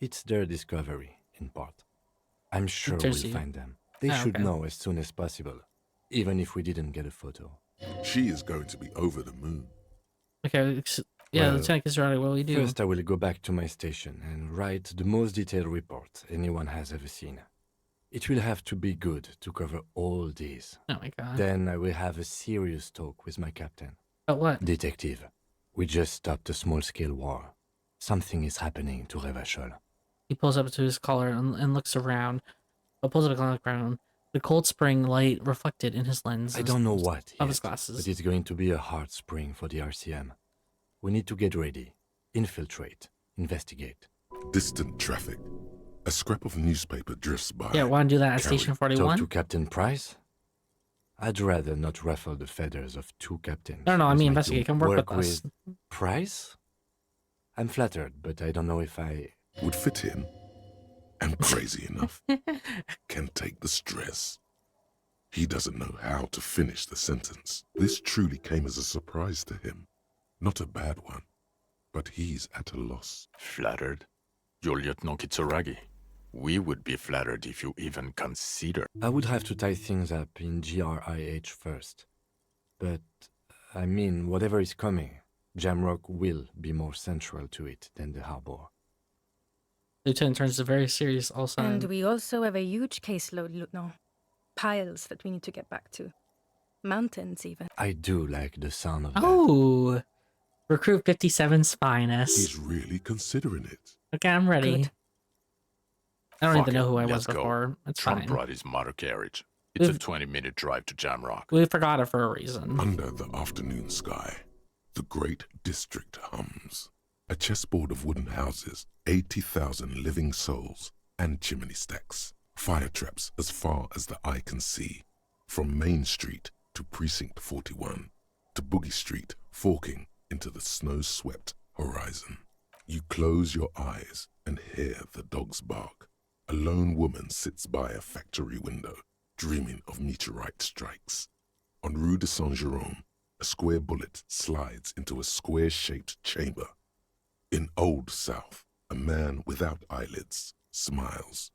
It's their discovery, in part. I'm sure we'll Jersey. find them. They Ah, should okay. know as soon as possible, even if we didn't get a photo. She is going to be over the moon. Okay, yeah, Well, Lieutenant Kisarati, what do we do? First, I will go back to my station and write the most detailed report anyone has ever seen. It will have to be good to cover all these. Oh my god. Then I will have a serious talk with my captain. But what? Detective, we just stopped a small-scale war. Something is happening to Revachol. He pulls up to his collar and looks around. Pulls up a ground. The cold spring light reflected in his lens. I don't know what Of his yet, glasses. but it's going to be a hard spring for the RCM. We need to get ready, infiltrate, investigate. Distant traffic. A scrap of newspaper drifts by. Yeah, want to do that at Carry. Station Talk to 41? Captain Price? I'd rather not ruffle the feathers of 2 captains. No, I who's mean made to investigate. Come work with us. Price? I'm flattered, but I don't know if I... Would fit him. And crazy enough. Can take the stress. He doesn't know how to finish the sentence. This truly came as a surprise to him. Not a bad one. But he's at a loss. Flattered? You're Lieutenant Kitsuragi. We would be flattered if you even consider. I would have to tie things up in GRIH first. But, I mean, whatever is coming, Jamrock will be more central to it than the harbor. Lieutenant turns to very serious all of a sudden. And we also have a huge caseload, Lieutenant. Piles that we need to get back to. Mountains, even. I do like the sound of that. Oh! Recruit 57's finest. He's really considering it. Okay, I'm ready. Good. I don't Fuck even know it, who I let's was go. before. It's Trump fine. brought his motor carriage. It's a We've- 20-minute drive to Jamrock. We forgot it for a reason. Under the afternoon sky, the great district hums. A chessboard of wooden houses, 80,000 living souls, and chimney stacks. Fire traps as far as the eye can see. From Main Street to Precinct 41, to Boogie Street, forking into the snow-swept horizon. You close your eyes and hear the dogs bark. A lone woman sits by a factory window, dreaming of meteorite strikes. On Rue de Saint-Jérôme, a square bullet slides into a square-shaped chamber. In Old South, a man without eyelids smiles.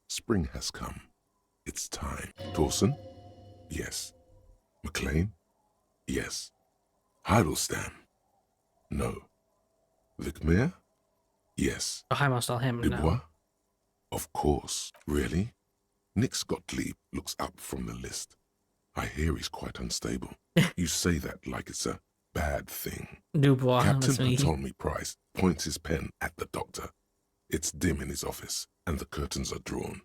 Spring has come. It's time. Torsen? Yes. McLean? Yes. Heidelstein? No. Vicmere? Yes. Oh, I must tell him Dubois? no. Of course. Really? Nick Gottlieb looks up from the list. I hear he's quite unstable. You say that like it's a bad thing. Dubois, Captain that's me. Ptolemy Price points his pen at the doctor. It's dim in his office, and the curtains are drawn.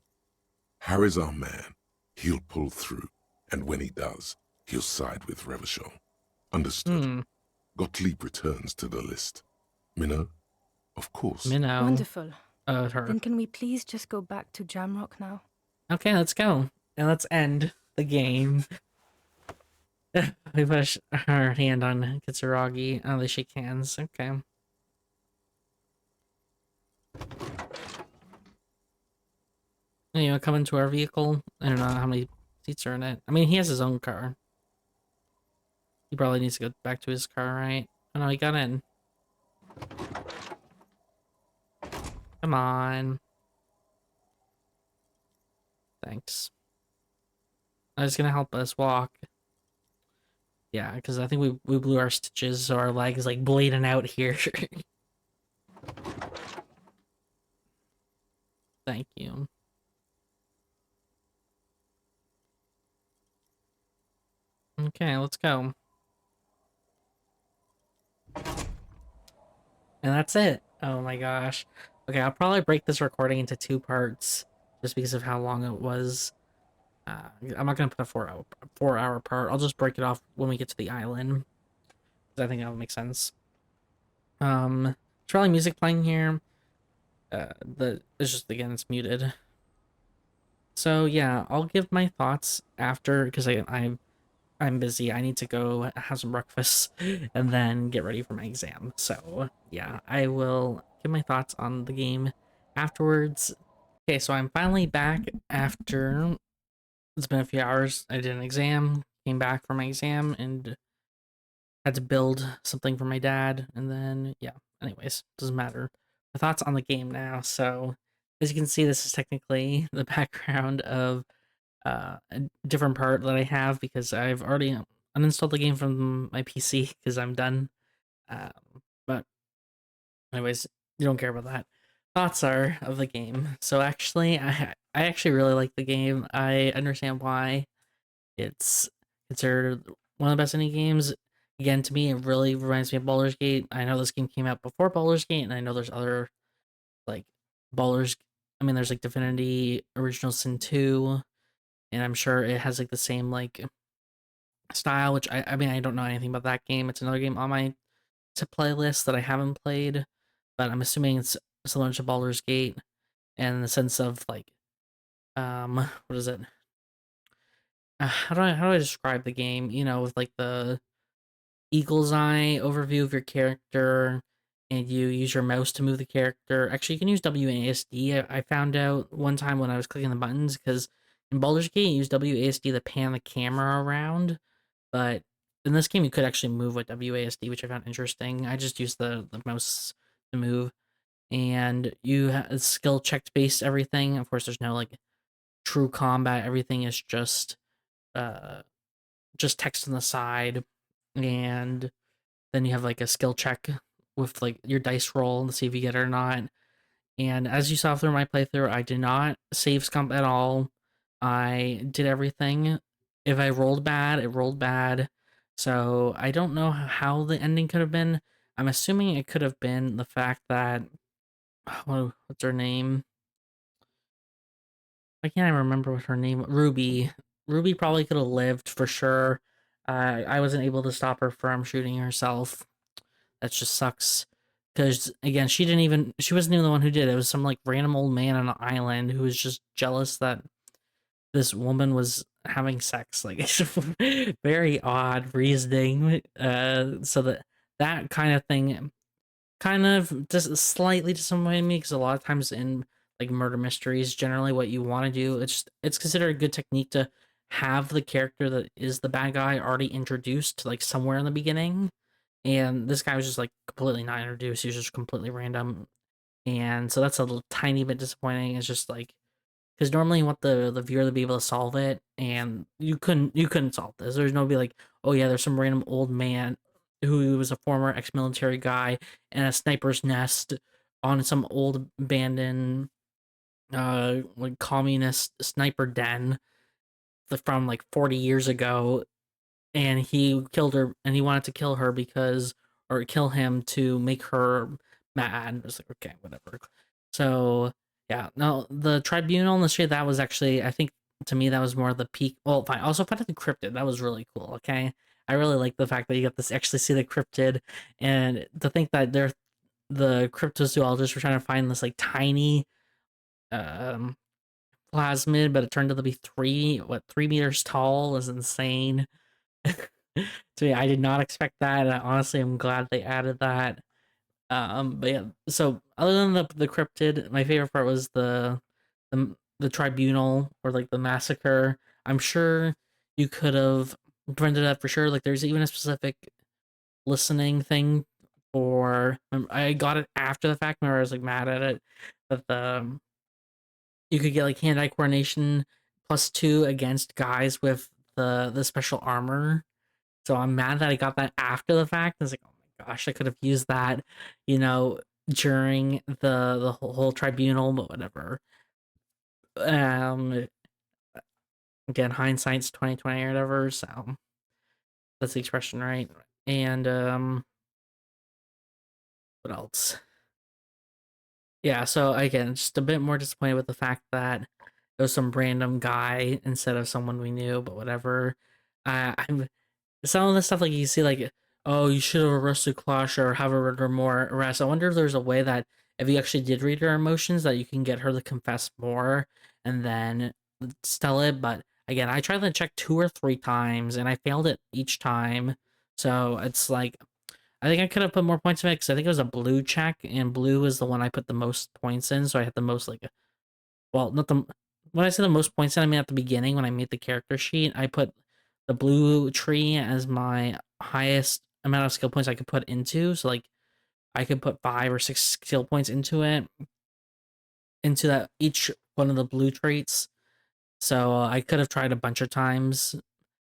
Harry's our man. He'll pull through, and when he does, he'll side with Revachol. Understood. Hmm. Gottlieb returns to the list. Minnow? Of course. Minnow. Wonderful. Her. Then can we please just go back to Jamrock now? Okay, let's go. And let's end the game. We push our hand on Kitsuragi. Oh, they shake hands. Okay. You know, come into our vehicle. I don't know how many seats are in it. I mean, he has his own car. He probably needs to go back to his car, right? Oh no, he got in. Come on. Thanks. I was gonna help us walk. Yeah, because I think we blew our stitches, so our leg is like bleeding out here. Thank you. Okay, let's go. And that's it. Oh my gosh. Okay, I'll probably break this recording into 2 parts just because of how long it was. I'm not gonna put a 4-hour part. I'll just break it off when we get to the island. I think that would make sense. There's probably music playing here. It's just, again, it's muted. So yeah, I'll give my thoughts after, because I'm busy. I need to go have some breakfast and then get ready for my exam. So yeah, I will give my thoughts on the game afterwards. Okay, so I'm finally back after it's been a few hours. I did an exam, came back from my exam, and had to build something for my dad. And then yeah, anyways, doesn't matter. My thoughts on the game now. So as you can see, this is technically the background of a different part that I have because I've already uninstalled the game from my PC because I'm done. But anyways, you don't care about that. Thoughts are of the game. So actually, I actually really like the game. I understand why it's considered one of the best indie games. Again, to me, it really reminds me of Baldur's Gate. I know this game came out before Baldur's Gate, and I know there's other like Baldur's. I mean, there's like Divinity Original Sin 2, and I'm sure it has like the same like style, which I mean I don't know anything about that game. It's another game on my to playlist that I haven't played, but I'm assuming it's similar to Baldur's Gate in the sense of like what is it? How do I describe the game? You know, with like the eagle's eye overview of your character, and you use your mouse to move the character. Actually, you can use WASD. I found out one time when I was clicking the buttons because in Baldur's Gate you use WASD to pan the camera around, but in this game you could actually move with WASD, which I found interesting. I just used the mouse to move, and you have skill checked based everything. Of course, there's no like true combat. Everything is uh just text on the side, and then you have like a skill check with like your dice roll to see if you get it or not. And as you saw through my playthrough, I did not save scump at all. I did everything. If I rolled bad, it rolled bad. So I don't know how the ending could have been. I'm assuming it could have been the fact that what's her name? I can't even remember what her name. Ruby. Ruby probably could have lived for sure. I wasn't able to stop her from shooting herself. That just sucks. Because again, she wasn't even the one who did it. It was some like random old man on an island who was just jealous that this woman was having sex. Like it's very odd reasoning. So that kind of thing kind of just slightly disappointed me because a lot of times in like murder mysteries, generally what you want to do, it's considered a good technique to have the character that is the bad guy already introduced like somewhere in the beginning. And this guy was just like completely not introduced. He was just completely random. And so that's a little tiny bit disappointing. It's just like because normally you want the viewer to be able to solve it, and you couldn't solve this. There's no be like, oh yeah, there's some random old man who was a former ex-military guy in a sniper's nest on some old abandoned like communist sniper den from like 40 years ago, and he killed her, and he wanted to kill her because, or kill him to make her mad. It was like, okay, whatever. So yeah, no, the tribunal and the shit, that was actually, I think, to me, that was more the peak. Well, fine. Also, Fight the Cryptid, that was really cool. Okay, I really like the fact that you got this actually see the cryptid, and to think that they're the cryptozoologists were trying to find this like tiny um plasmid, but it turned out to be 3 meters tall, is insane. So yeah, I did not expect that. And honestly, I'm glad they added that. But yeah, so other than the cryptid, my favorite part was the tribunal, or like the massacre. I'm sure you could have prevented that for sure. Like there's even a specific listening thing for. I got it after the fact. Remember, I was like mad at it, but you could get like hand-eye coordination +2 against guys with the special armor. So I'm mad that I got that after the fact. I was like, oh my gosh, I could have used that, during the whole tribunal, but whatever. Um, Again, hindsight's 2020 or whatever. So that's the expression, right? And what else? Yeah. So again, just a bit more disappointed with the fact that it was some random guy instead of someone we knew, but whatever. I'm Some of the stuff, like you see, like, oh, you should have arrested Clash or have her under more arrest. I wonder if there's a way that if you actually did read her emotions, that you can get her to confess more and then tell it. But again, I tried to check 2 or 3 times and I failed it each time. So it's like, I think I could have put more points in it because I think it was a blue check, and blue is the one I put the most points in. So I had the most, like, well, not the when I say the most points, I mean at the beginning when I made the character sheet, I put the blue tree as my highest amount of skill points I could put into. So like I could put 5 or 6 skill points into it, into that each one of the blue traits. So I could have tried a bunch of times,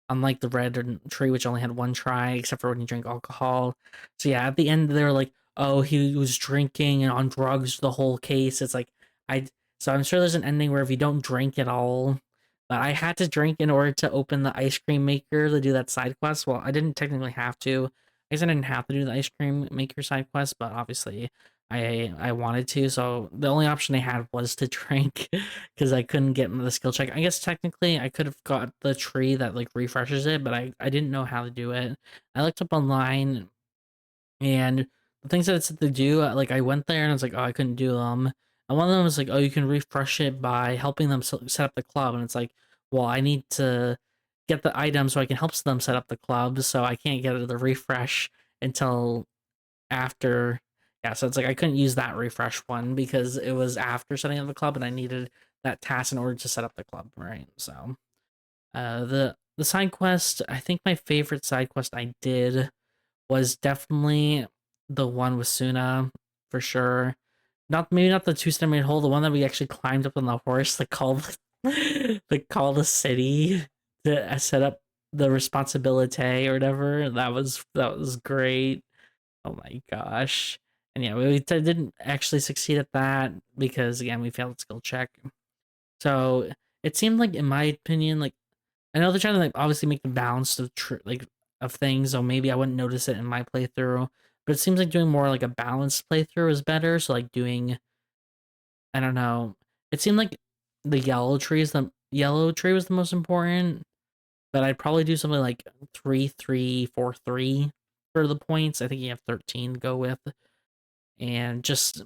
unlike the red tree, which only had 1 try, except for when you drink alcohol. So yeah, at the end they were like, "Oh, he was drinking and on drugs the whole case." It's like I. So I'm sure there's an ending where if you don't drink at all, but I had to drink in order to open the ice cream maker to do that side quest. Well, I didn't technically have to. I guess I didn't have to do the ice cream maker side quest, but obviously I wanted to. So the only option I had was to drink because I couldn't get the skill check. I guess technically I could have got the tree that like refreshes it, but I didn't know how to do it. I looked up online, and the things that it said to do, like I went there and I was like, oh, I couldn't do them. And one of them was like, oh, you can refresh it by helping them set up the club. And it's like, well, I need to get the item so I can help them set up the club. So I can't get the refresh until after. Yeah, so it's like I couldn't use that refresh one because it was after setting up the club, and I needed that task in order to set up the club, right? So the side quest, I think my favorite side quest I did was definitely the one with Suna, for sure. Not maybe not the 2 centimeter hole, the one that we actually climbed up on the horse to call the city to set up the responsibility or whatever. That was great. Oh my gosh. And yeah, we didn't actually succeed at that because again we failed the skill check. So it seemed like, in my opinion, like I know they're trying to like obviously make the balance of of things, so maybe I wouldn't notice it in my playthrough. But it seems like doing more like a balanced playthrough is better. So like doing, I don't know. It seemed like the yellow tree was the most important, but I'd probably do something like 3-3-4-3 for the points. I think you have 13 to go with, and just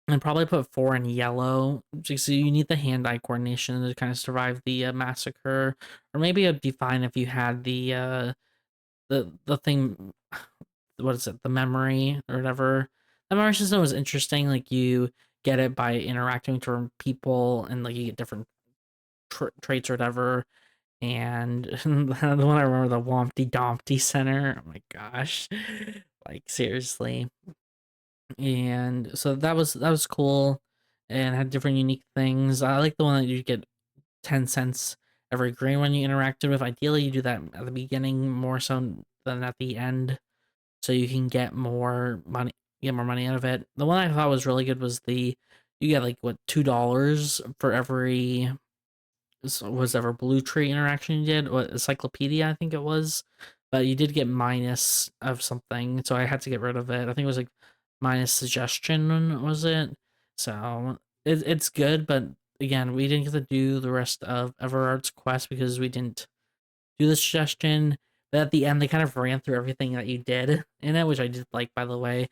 and probably put 4 in yellow. So you need the hand-eye coordination to kind of survive the massacre, or maybe it'd be fine if you had the thing. What is it? The memory or whatever. The memory system was interesting. Like you get it by interacting with different people, and like you get different traits or whatever. And the one I remember, the Wompty Dompty Center. Oh my gosh, like seriously. And so that was cool. and had different unique things. I like the one that you get 10 cents every grain when you interacted with. Ideally, you do that at the beginning more so than at the end, so you can get more money out of it. The one I thought was really good was you get like what $2 for every was ever blue tree interaction you did, what encyclopedia I think it was, but you did get minus of something, so I had to get rid of it. I think it was like minus suggestion, was it? So it's good, but again, we didn't get to do the rest of Everard's quest because we didn't do the suggestion. But at the end, they kind of ran through everything that you did in it, which I did like, by the way.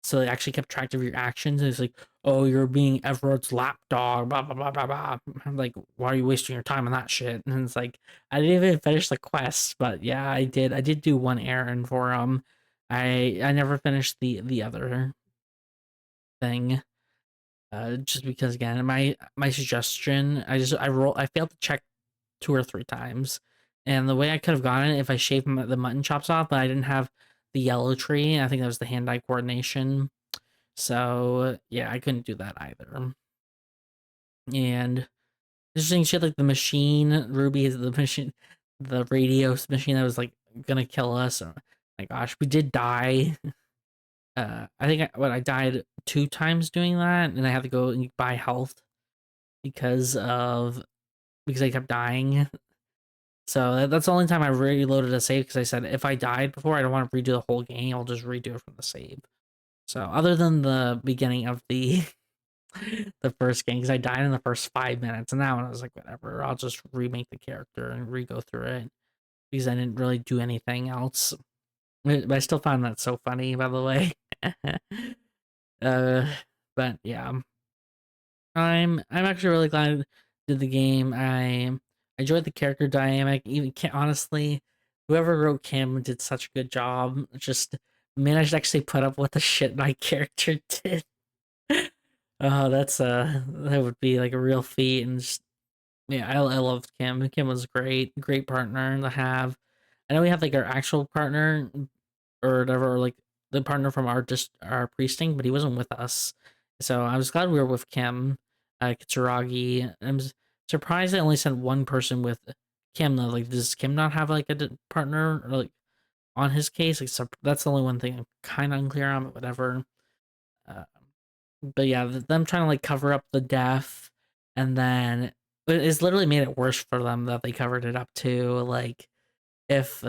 So they actually kept track of your actions. And it's like, oh, you're being Everard's lapdog, blah, blah, blah, blah, blah. I'm like, why are you wasting your time on that shit? And it's like, I didn't even finish the quest, but yeah, I did. I did do one errand for him. I never finished the other thing. Just because again, my suggestion, I failed to check 2 or 3 times, and the way I could have gotten it if I shaved the mutton chops off, but I didn't have the yellow tree. I think that was the hand-eye coordination. So yeah, I couldn't do that either. And interesting shit like the machine, Ruby is the machine, the radio machine that was like gonna kill us. Oh my gosh, we did die. I think I died 2 times doing that, and I had to go and buy health because I kept dying. So that's the only time I reloaded a save, because I said if I died before, I don't want to redo the whole game. I'll just redo it from the save. So other than the beginning of the the first game, because I died in the first 5 minutes, and that one I was like, whatever, I'll just remake the character and re-go through it because I didn't really do anything else. But I still found that so funny, by the way. uh, but yeah, I'm actually really glad I did the game. I enjoyed the character dynamic. Even honestly, whoever wrote Kim did such a good job. Just managed to actually put up with the shit my character did. Oh, that would be like a real feat. And just yeah, I loved Kim. Kim was great, great partner to have. I know we have like our actual partner or whatever, or like the partner from our precinct, but he wasn't with us. So I was glad we were with Kim, Kitsuragi. Surprised I only sent one person with Kim though. Like, does Kim not have like a partner or like on his case? Like, so that's the only one thing I'm kind of unclear on, but whatever. Uh, but yeah, them trying to like cover up the death, and then it's literally made it worse for them that they covered it up too. Like, if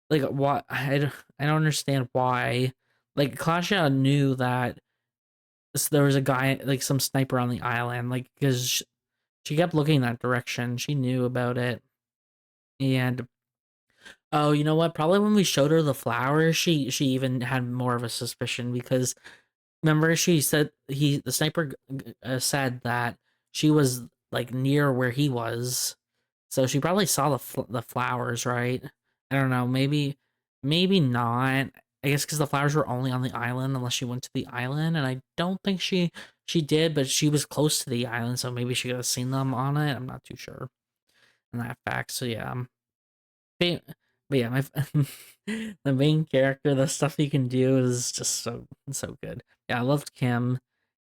like why I don't understand why. Like Klasha knew that there was a guy, like some sniper on the island, like because she kept looking that direction. She knew about it, and oh, you know what? Probably when we showed her the flowers, she even had more of a suspicion because remember she said the sniper said that she was like near where he was, so she probably saw the flowers, right? I don't know, maybe not. I guess because the flowers were only on the island unless she went to the island, and I don't think she did, but she was close to the island, so maybe she could have seen them on it. I'm not too sure in that fact. So yeah, but but yeah, my the main character, the stuff he can do is just so good. Yeah, I loved Kim,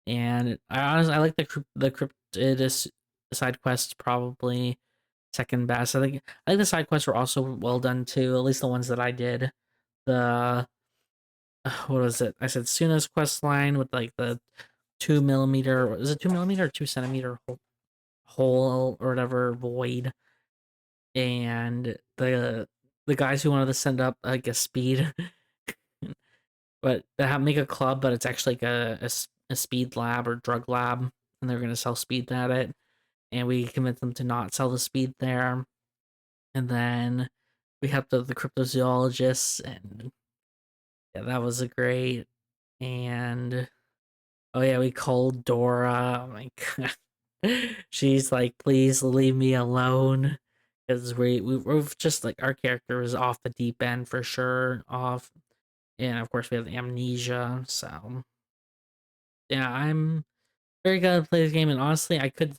and I like the cryptid side quests probably second best. I think the side quests were also well done too. At least the ones that I did. The what was it? I said Suna's quest line with like the 2 millimeter. Is it 2 millimeter or 2 centimeter hole or whatever void? And the guys who wanted to send up like a speed, but they have make a club, but it's actually like a speed lab or drug lab, and they're gonna sell speed at it. And we convinced them to not sell the speed there. And then we helped the cryptozoologists, and yeah, that was a great. And oh yeah, we called Dora. Oh my god, she's like, please leave me alone, because we're just like our character is off the deep end for sure, off, and of course we have the amnesia. So yeah, I'm very glad to play this game, and honestly, I could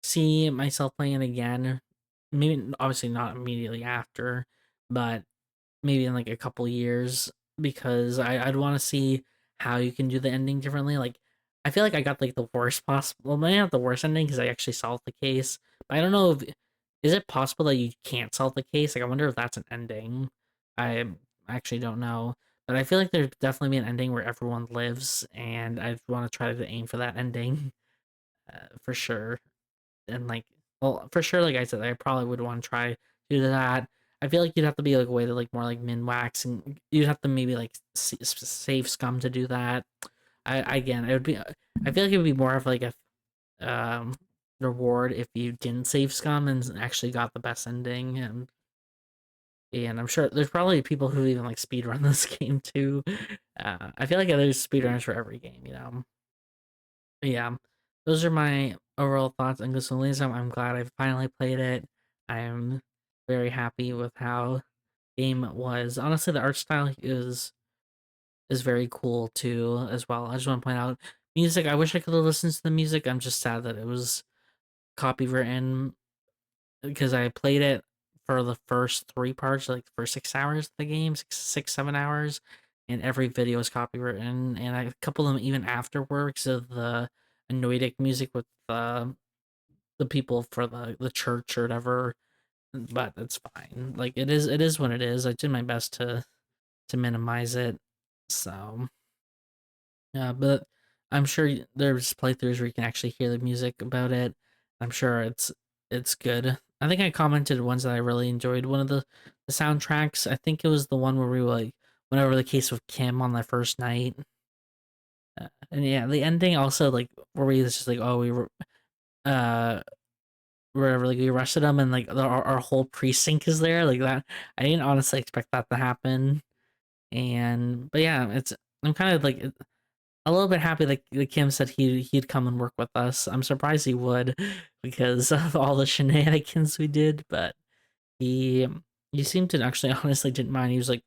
see myself playing it again. Maybe obviously not immediately after, but maybe in like a couple years, because I'd want to see how you can do the ending differently. Like I feel like I got like the worst possible, well, maybe not the worst ending because I actually solved the case. But I don't know if is it possible that you can't solve the case. Like I wonder if that's an ending. I actually don't know, but I feel like there'd definitely be an ending where everyone lives, and I want to try to aim for that ending for sure. And like, well, for sure, like I said, I probably would want to try to do that. I feel like you'd have to be like a way to like more like min wax, and you'd have to maybe like save scum to do that. I again, it would be. I feel like it would be more of like a um reward if you didn't save scum and actually got the best ending. And I'm sure there's probably people who even like speedrun this game too. I feel like there's speedrunners for every game, you know. But yeah, those are my overall thoughts on Disco Elysium. I'm glad I finally played it. I'm very happy with how game was. Honestly, the art style is very cool too as well. I just want to point out music. I wish I could have listened to the music. I'm just sad that it was copywritten because I played it for the first three parts, like the first 6 hours of the game, 7 hours, and every video is copywritten, and a couple of them even afterwards of the anoitic music with the people for the church or whatever. But it's fine. Like it is what it is. I did my best to minimize it. So yeah, but I'm sure there's playthroughs where you can actually hear the music about it. I'm sure it's good. I think I commented ones that I really enjoyed. One of the soundtracks, I think it was the one where we like went over the case with Kim on the first night. And yeah, the ending also like where we was just like, oh, we were wherever like we arrested him and like our whole precinct is there like that. I didn't honestly expect that to happen. And but yeah, it's I'm kind of like a little bit happy that Kim said he'd come and work with us. I'm surprised he would because of all the shenanigans we did, but he he seemed to actually honestly didn't mind. He was like,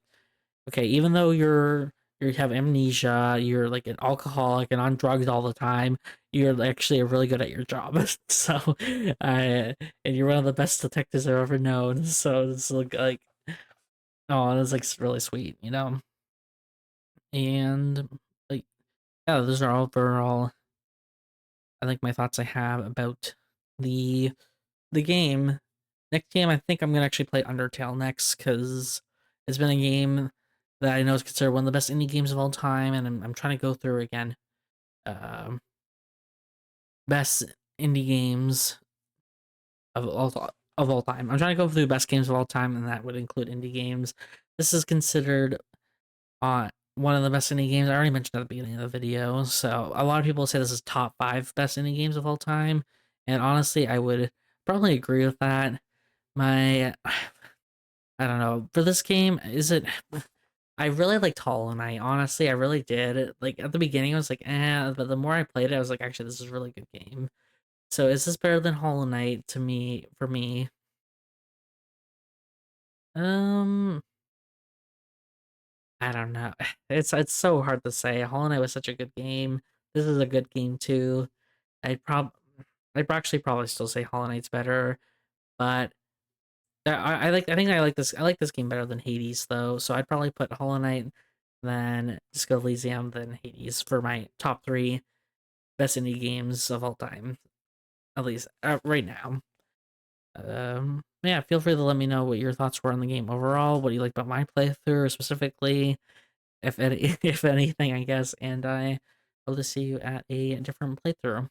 okay, even though you have amnesia, you're like an alcoholic and on drugs all the time, you're actually really good at your job. So, and you're one of the best detectives I've ever known. So it's like oh, it's like really sweet, you know. And like yeah, those are all overall I think my thoughts I have about the the game. Next game, I think I'm gonna actually play Undertale next because it's been a game that I know is considered one of the best indie games of all time, and I'm trying to go through again. Um, best indie games of all time. I'm trying to go through best games of all time, and that would include indie games. This is considered one of the best indie games. I already mentioned at the beginning of the video. So a lot of people say this is top 5 best indie games of all time, and honestly, I would probably agree with that. My I don't know for this game. Is it? I really liked Hollow Knight. Honestly, I really did. Like at the beginning, I was like, eh, but the more I played it, I was like, actually, this is a really good game. So is this better than Hollow Knight to me? For me, um, I don't know. It's so hard to say. Hollow Knight was such a good game. This is a good game too. I'd actually probably still say Hollow Knight's better, but I think I like this game better than Hades though. So I'd probably put Hollow Knight, then Disco Elysium, then Hades for my top 3 best indie games of all time, at least right now. Yeah, feel free to let me know what your thoughts were on the game overall. What do you like about my playthrough specifically, if any, if anything, I guess. And I hope to see you at a different playthrough.